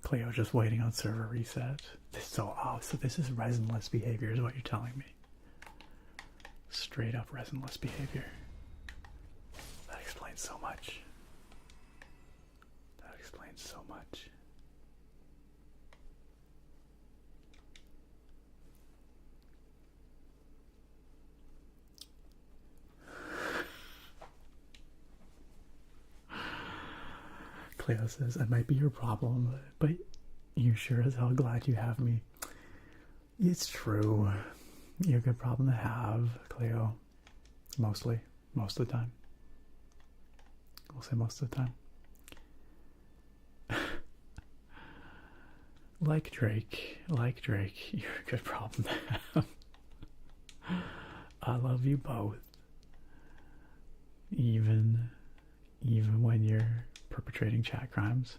A: Cleo just waiting on server reset. So this is resinless behavior, is what you're telling me. Straight up resinless behavior. That explains so much. That explains so much. Cleo says, I might be your problem, but you're sure as hell glad you have me. It's true. You're a good problem to have, Cleo. Mostly. Most of the time. We'll say most of the time. Like Drake, you're a good problem to have. I love you both. Even when you're perpetrating chat crimes.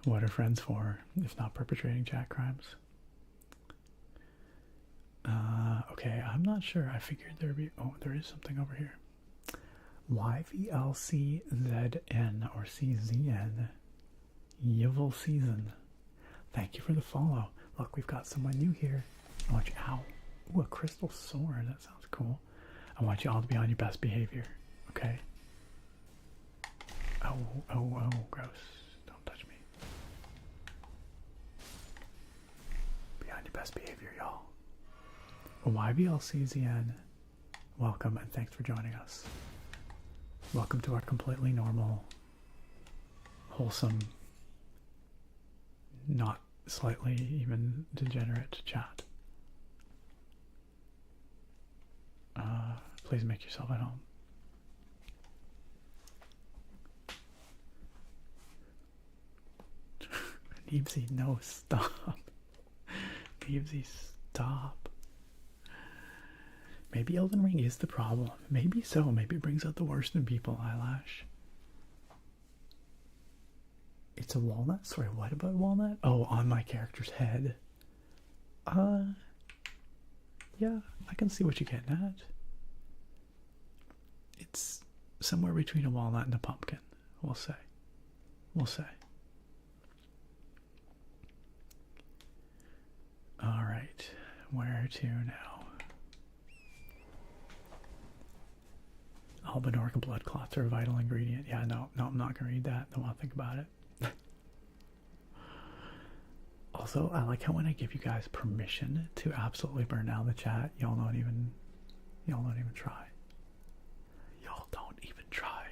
A: What are friends for, if not perpetrating chat crimes? Okay, I'm not sure. I figured there'd be... Oh, there is something over here. YVLCZN or CZN. Yevil Season. Thank you for the follow. Look, we've got someone new here. I want you... Ow. Ooh, a crystal sword. That sounds cool. I want you all to be on your best behavior. Okay? Oh, gross. Don't touch me. Be on your best behavior, y'all. YBLCZN, welcome and thanks for joining us. Welcome to our completely normal, wholesome, not slightly even degenerate chat. Please make yourself at home. Neebsy, no, stop. Neebsy, stop. Maybe Elden Ring is the problem. Maybe so. Maybe it brings out the worst in people, Eyelash. It's a walnut? Sorry, what about walnut? Oh, on my character's head. Yeah, I can see what you're getting at. It's somewhere between a walnut and a pumpkin, we'll say. We'll say. Alright, where to now? Albinorca blood clots are a vital ingredient. Yeah, no, I'm not gonna read that. Don't want to think about it. Also, I like how when I give you guys permission to absolutely burn down the chat, y'all don't even try. Y'all don't even try.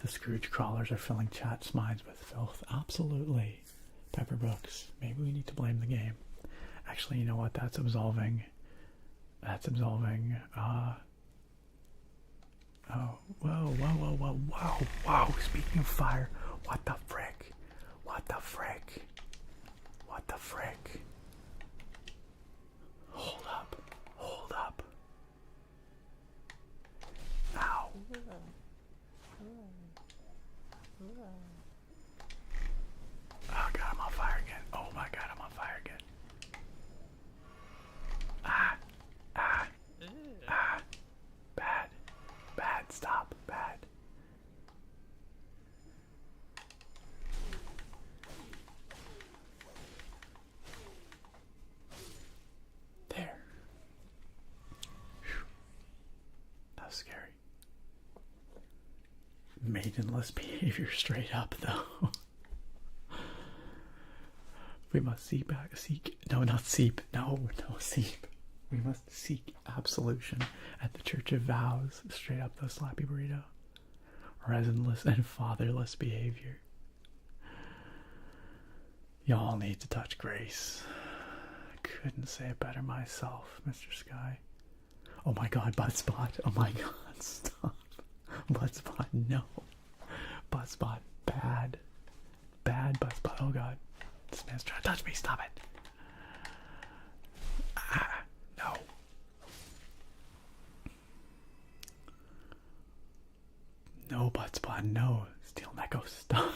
A: The Scrooge crawlers are filling chat's minds with filth. Absolutely. Pepper Brooks. Maybe we need to blame the game. Actually, you know what? That's absolving. That's absolving. Oh, whoa. Speaking of fire, what the frick? What the frick? What the frick? Hold up. Hold up. Ow. Oh god, I'm on fire again. Oh my god, I'm on fire again. Bad. Bad, stop. Bad. There. Whew. That was scary. Maidenless behavior straight up though. We must seek. No, not seep. No, seep. We must seek absolution at the Church of Vows. Straight up, though, Slappy Burrito. Resinless and fatherless behavior. Y'all need to touch grace. Couldn't say it better myself, Mr. Sky. Oh my god, Buttspot. Oh my god, stop. Buttspot, no. Buttspot, bad. Bad Buttspot. Oh god. This man's trying to touch me. Stop it. No. No, Buttspot, no. Steel Neko, stop.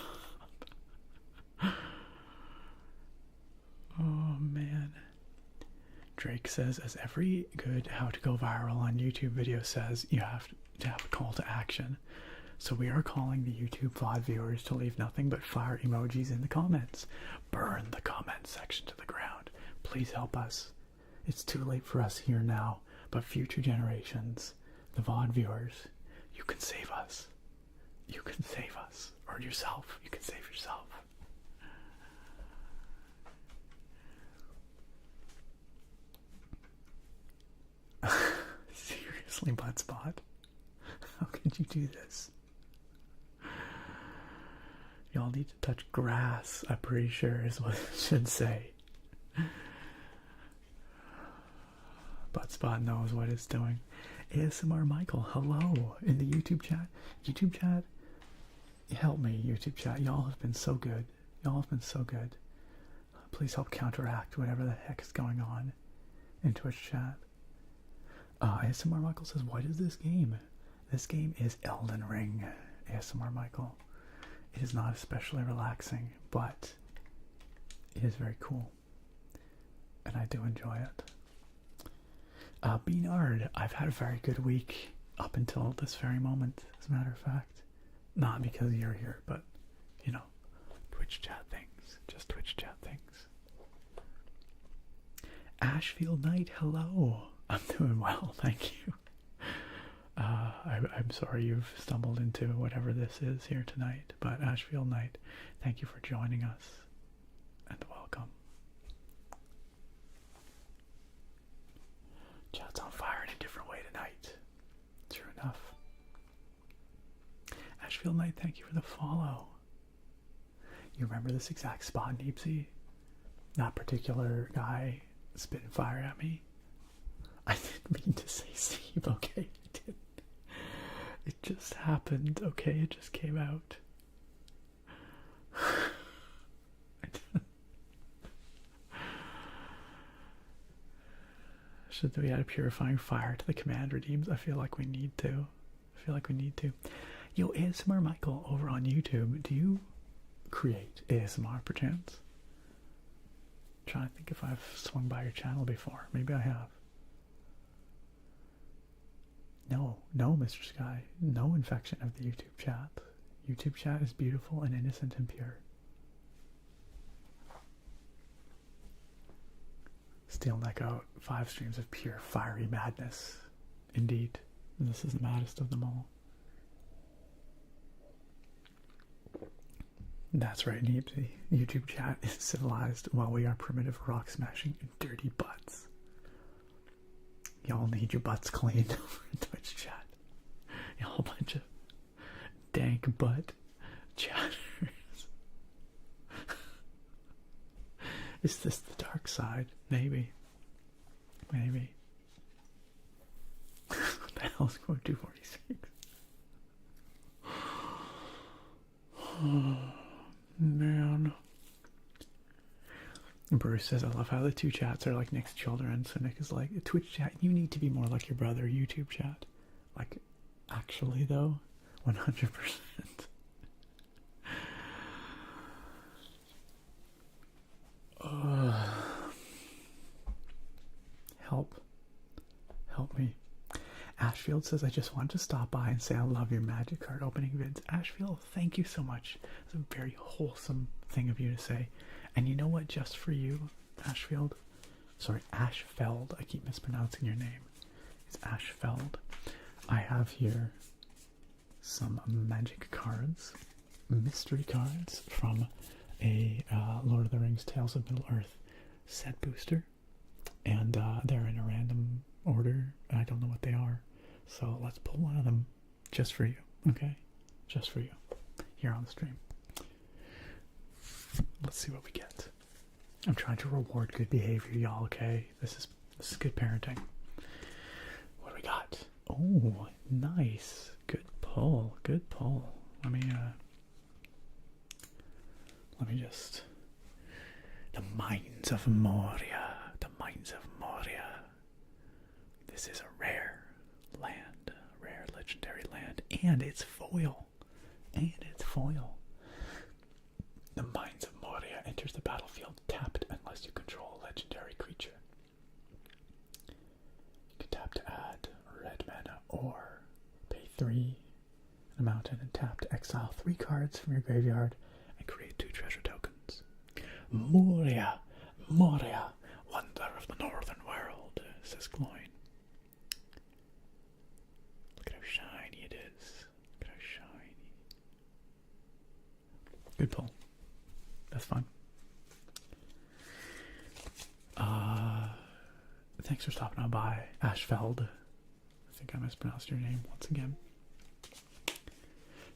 A: Oh, man. Drake says, as every good how to go viral on YouTube video says, you have to have a call to action. So we are calling the YouTube VOD viewers to leave nothing but fire emojis in the comments. Burn the comment section to the ground. Please help us. It's too late for us here now, but future generations, the VOD viewers, you can save us. You can save us. Or yourself. You can save yourself. Seriously, Buttspot? How could you do this? Y'all need to touch grass, I'm pretty sure is what it should say. Buttspot knows what it's doing. ASMR Michael, hello in the YouTube chat. YouTube chat, help me, YouTube chat. Y'all have been so good. Y'all have been so good. Please help counteract whatever the heck is going on in Twitch chat. ASMR Michael says, what is this game? This game is Elden Ring. ASMR Michael. It is not especially relaxing, but it is very cool. And I do enjoy it. Beanard, I've had a very good week up until this very moment, as a matter of fact. Not because you're here, but, you know, Twitch chat things. Just Twitch chat things. Ashfield Knight, hello. I'm doing well, thank you. I'm sorry you've stumbled into whatever this is here tonight, but Ashfield Knight, thank you for joining us, and welcome. Chat's on fire in a different way tonight. True enough. Ashfield Knight, thank you for the follow. You remember this exact spot, Neepsy? That particular guy spitting fire at me? I didn't mean to say Steve, okay? I didn't. It just happened, okay? It just came out. Should we add a purifying fire to the command redeems? I feel like we need to. Yo, ASMR Michael over on YouTube, do you create ASMR perchance? Trying to think if I've swung by your channel before. Maybe I have. No, Mr. Sky. No infection of the YouTube chat. YouTube chat is beautiful and innocent and pure. Steel Neck out 5 streams of pure fiery madness. Indeed. This is the maddest of them all. That's right, Neepsy. YouTube chat is civilized while we are primitive rock smashing and dirty butts. Y'all need your butts cleaned over in Twitch chat. Y'all a bunch of dank butt chatters. Is this the dark side? Maybe. Maybe. What the hell is code 246? Oh, man. Bruce says, I love how the two chats are like Nick's children. So Nick is like, Twitch chat, you need to be more like your brother. YouTube chat. Like, actually though, 100%. Help me. Ashfield says, I just wanted to stop by and say I love your magic card opening vids. Ashfield, thank you so much. It's a very wholesome thing of you to say. And you know what, just for you, Ashfield, sorry, Ashfeld, I keep mispronouncing your name. It's Ashfeld. I have here some magic cards, mystery cards from a Lord of the Rings Tales of Middle-earth set booster. And they're in a random order. I don't know what they are. So let's pull one of them just for you, okay? Just for you, here on the stream. Let's see what we get. I'm trying to reward good behavior, y'all, okay? This is good parenting. What do we got? Oh, nice. Good pull. Good pull. Let me just... The Mines of Moria. The Mines of Moria. This is a rare land. Rare legendary land. And it's foil. The Mines of Moria enters the battlefield tapped unless you control a legendary creature. You can tap to add red mana or pay 3 a mountain and tap to exile 3 cards from your graveyard and create 2 treasure tokens. Moria, Moria, wonder of the northern world, says Gloin. Look at how shiny it is. Look at how shiny. Good pull. That's fun. Thanks for stopping on by, Ashfeld. I think I mispronounced your name once again.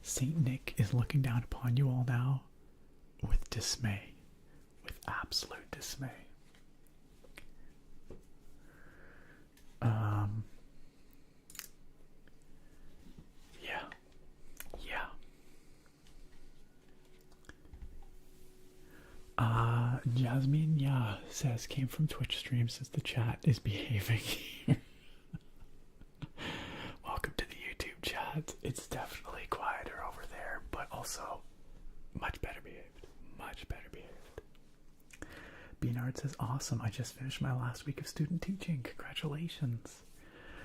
A: Saint Nick is looking down upon you all now with dismay. With absolute dismay. Jasmine says came from Twitch stream since the chat is behaving here. Welcome to the YouTube chat. It's definitely quieter over there, but also much better behaved. Much better behaved. Beanard says, awesome. I just finished my last week of student teaching. Congratulations.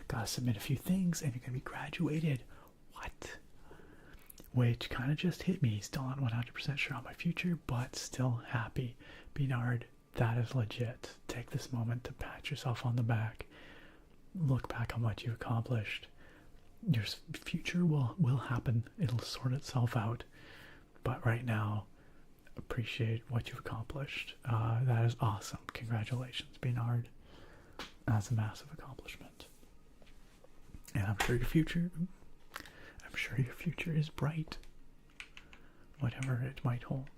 A: Gotta submit a few things and you're gonna be graduated. What? Which kind of just hit me. Still not 100% sure on my future, but still happy. Beanard, that is legit. Take this moment to pat yourself on the back. Look back on what you accomplished. Your future will happen. It'll sort itself out. But right now, appreciate what you've accomplished. That is awesome. Congratulations, Beanard. That's a massive accomplishment. And I'm sure your future is bright. Whatever it might hold.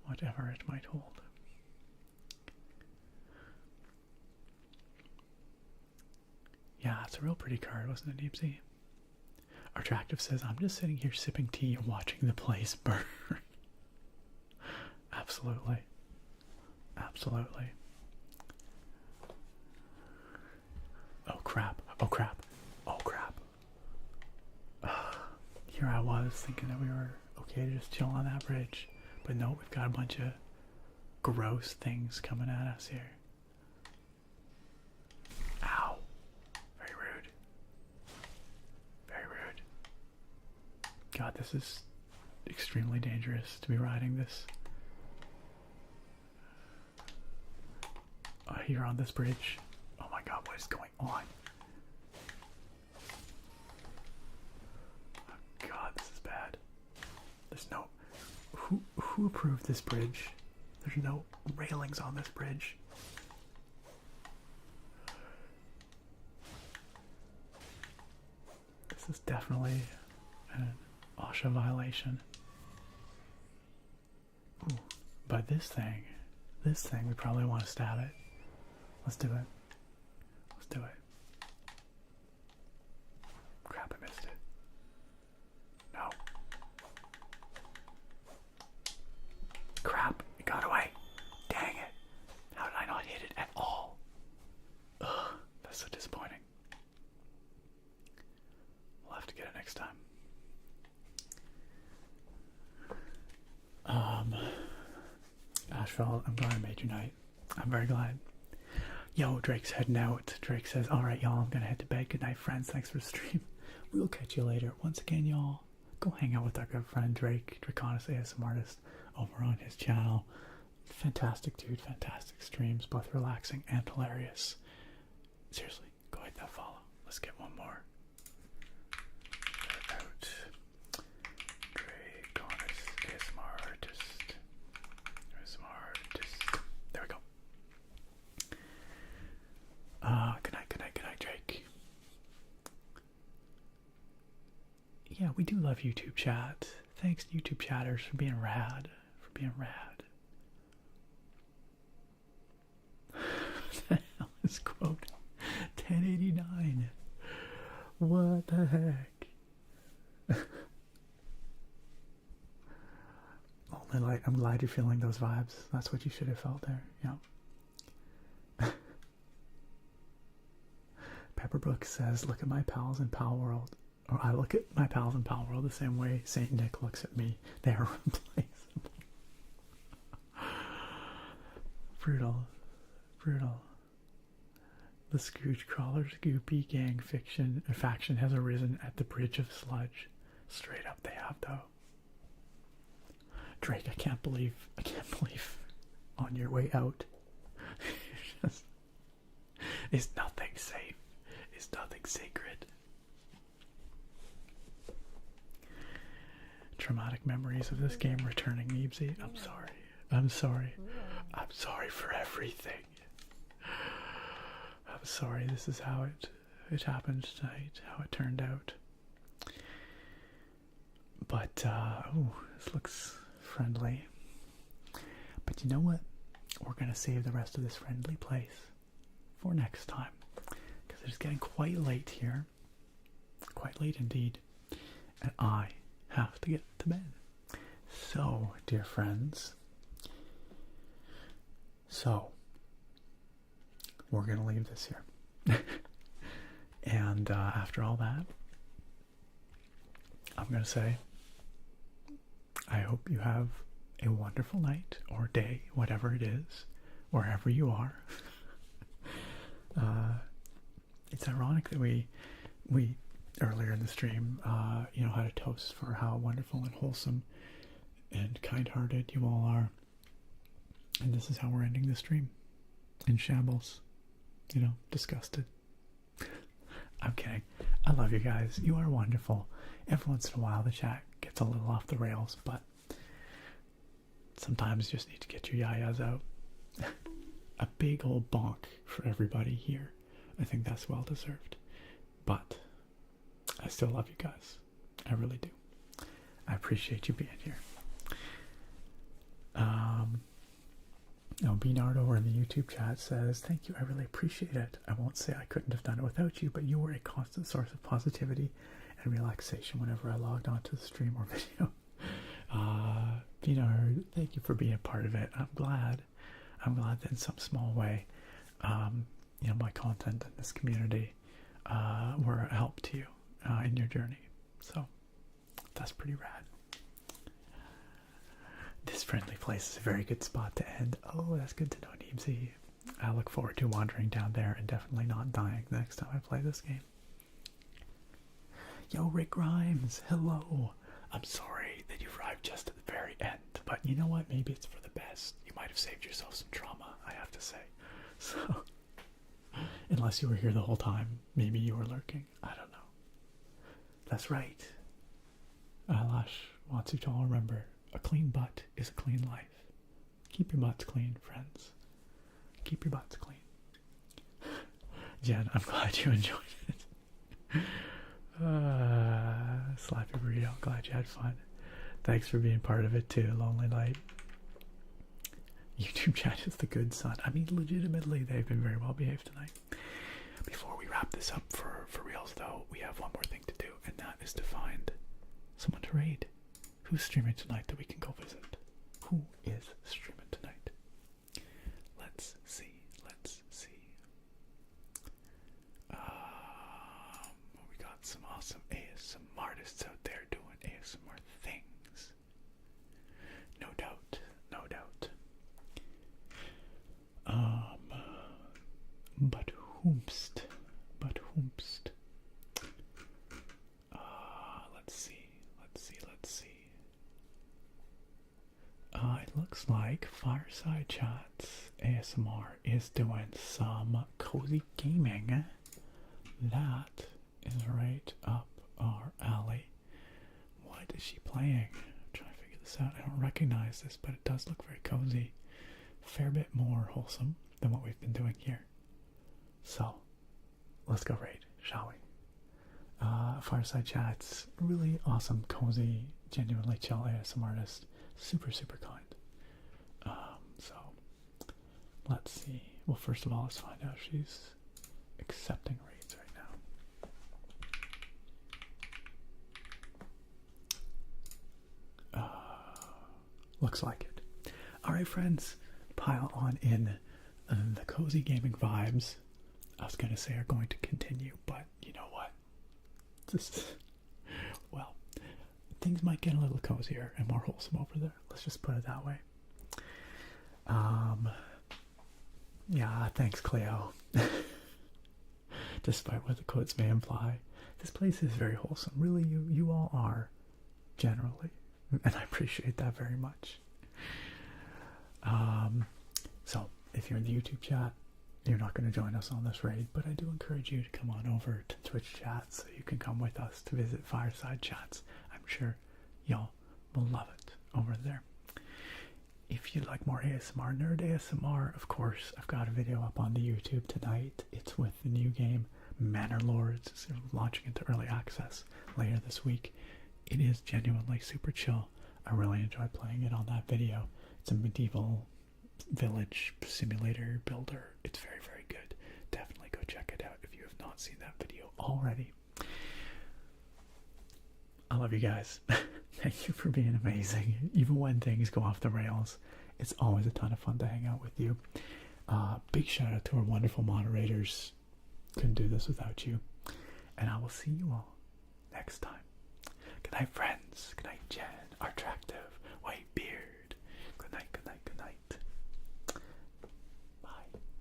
A: Whatever it might hold. Yeah, it's a real pretty card, wasn't it, Deepsy? Attractive says, I'm just sitting here sipping tea and watching the place burn. Absolutely. Absolutely. Oh crap. Oh crap. Oh crap. was, thinking that we were okay to just chill on that bridge. But no, we've got a bunch of gross things coming at us here. Ow. Very rude. Very rude. God, this is extremely dangerous to be riding this. Here on this bridge. Oh my god, what is going on? Oh god, this is bad. There's no... Who approved this bridge? There's no railings on this bridge. This is definitely an OSHA violation. Ooh, but this thing, we probably want to stab it. Let's do it. Let's do it. Crap, I missed it. No. Crap, it got away. Dang it. How did I not hit it at all? Ugh, that's so disappointing. We'll have to get it next time. Ashfeld, I'm glad I made your night. I'm very glad. Yo, Drake's heading out. Drake says, alright, y'all, I'm gonna head to bed. Good night, friends. Thanks for the stream. We'll catch you later. Once again, y'all, go hang out with our good friend Drake, Draconis ASM Artist, over on his channel. Fantastic dude, fantastic streams, both relaxing and hilarious. Seriously, go hit that follow. Let's get one more. Shout out Draconis ASMR Artist. There we go. Good night, Drake. Yeah, we do love YouTube chat. Thanks, YouTube chatters, for being rad. What the hell is quote 1089? What the heck? Only light. I'm glad you're feeling those vibes. That's what you should have felt there. Yeah. Pepperbrook says, look at my pals in Pal World. Or I look at my pals in Pal World the same way Saint Nick looks at me. They are replaceable. Brutal. The Scrooge Crawlers Goopy Gang faction has arisen at the Bridge of Sludge. Straight up they have, though. Drake, I can't believe on your way out. Is nothing safe. Is nothing sacred. Traumatic memories of this game returning, Neebsy. I'm sorry for everything. I'm sorry, this is how it happened tonight, how it turned out. But, this looks friendly. But you know what? We're going to save the rest of this friendly place for next time. Because it's getting quite late here. Quite late indeed. And I have to get to bed. So, dear friends. We're going to leave this here. And after all that, I'm going to say, I hope you have a wonderful night or day, whatever it is, wherever you are. It's ironic that we earlier in the stream, had a toast for how wonderful and wholesome and kind-hearted you all are. And this is how we're ending the stream. In shambles. Disgusted. I'm kidding. I love you guys. You are wonderful. Every once in a while the chat gets a little off the rails, but sometimes you just need to get your yayas out. A big old bonk for everybody here. I think that's well deserved. But I still love you guys. I really do. I appreciate you being here. Now, Beanard over in the YouTube chat says, thank you, I really appreciate it. I won't say I couldn't have done it without you, but you were a constant source of positivity and relaxation whenever I logged onto the stream or video. Beanard, thank you for being a part of it. I'm glad that in some small way, my content in this community were a help to you in your journey. So, That's pretty rad. This friendly place is a very good spot to end. Oh, that's good to know, Neemsy. I look forward to wandering down there and definitely not dying the next time I play this game. Yo, Rick Grimes, hello. I'm sorry that you arrived just at the very end, but you know what? Maybe it's for the best. You might have saved yourself some trauma, I have to say. So, unless you were here the whole time, maybe you were lurking. I don't know. That's right. Eyelash wants you to all remember, a clean butt is a clean life. Keep your butts clean, friends. Keep your butts clean. Jen, I'm glad you enjoyed it. Slappy burrito, glad you had fun. Thanks for being part of it too, Lonely Light. YouTube chat is the good son. I mean, legitimately, they've been very well behaved tonight. Before we wrap this up for reals, though, we have one more thing to do, and that is to find someone to raid. Who's streaming tonight that we can go visit? Who is streaming tonight? Let's see. Let's see. We got some awesome ASMR artists out there doing ASMR things. No doubt. No doubt. But whomst. But whomst. Let's see. Let's see. Let's see. It looks like Fireside Chats ASMR is doing some cozy gaming. That is right up our alley. What is she playing? I'm trying to figure this out. I don't recognize this, but it does look very cozy. Fair bit more wholesome than what we've been doing here. So, let's go raid, shall we? Fireside Chats, really awesome, cozy, genuinely chill ASMR artist. Super, super kind. So, let's see. Well, first of all, let's find out if she's accepting raids right now. Looks like it. Alright, friends, pile on in. The cozy gaming vibes, I was going to say, are going to continue, but you know what? Well, things might get a little cozier and more wholesome over there. Let's just put it that way. Yeah, thanks, Cleo. Despite what the quotes may imply, this place is very wholesome. Really, you all are, generally, and I appreciate that very much. So, if you're in the YouTube chat, you're not going to join us on this raid, but I do encourage you to come on over to Twitch chat so you can come with us to visit Fireside Chats. I'm sure y'all will love it over there. If you'd like more ASMR, Nerd ASMR, of course, I've got a video up on the YouTube tonight. It's with the new game, Manor Lords. It's launching into early access later this week. It is genuinely super chill. I really enjoyed playing it on that video. It's a medieval village simulator builder. It's very, very good. Definitely go check it out if you have not seen that video already. I love you guys. Thank you for being amazing. Even when things go off the rails, it's always a ton of fun to hang out with you. Big shout out to our wonderful moderators. Couldn't do this without you. And I will see you all next time. Good night, friends. Good night.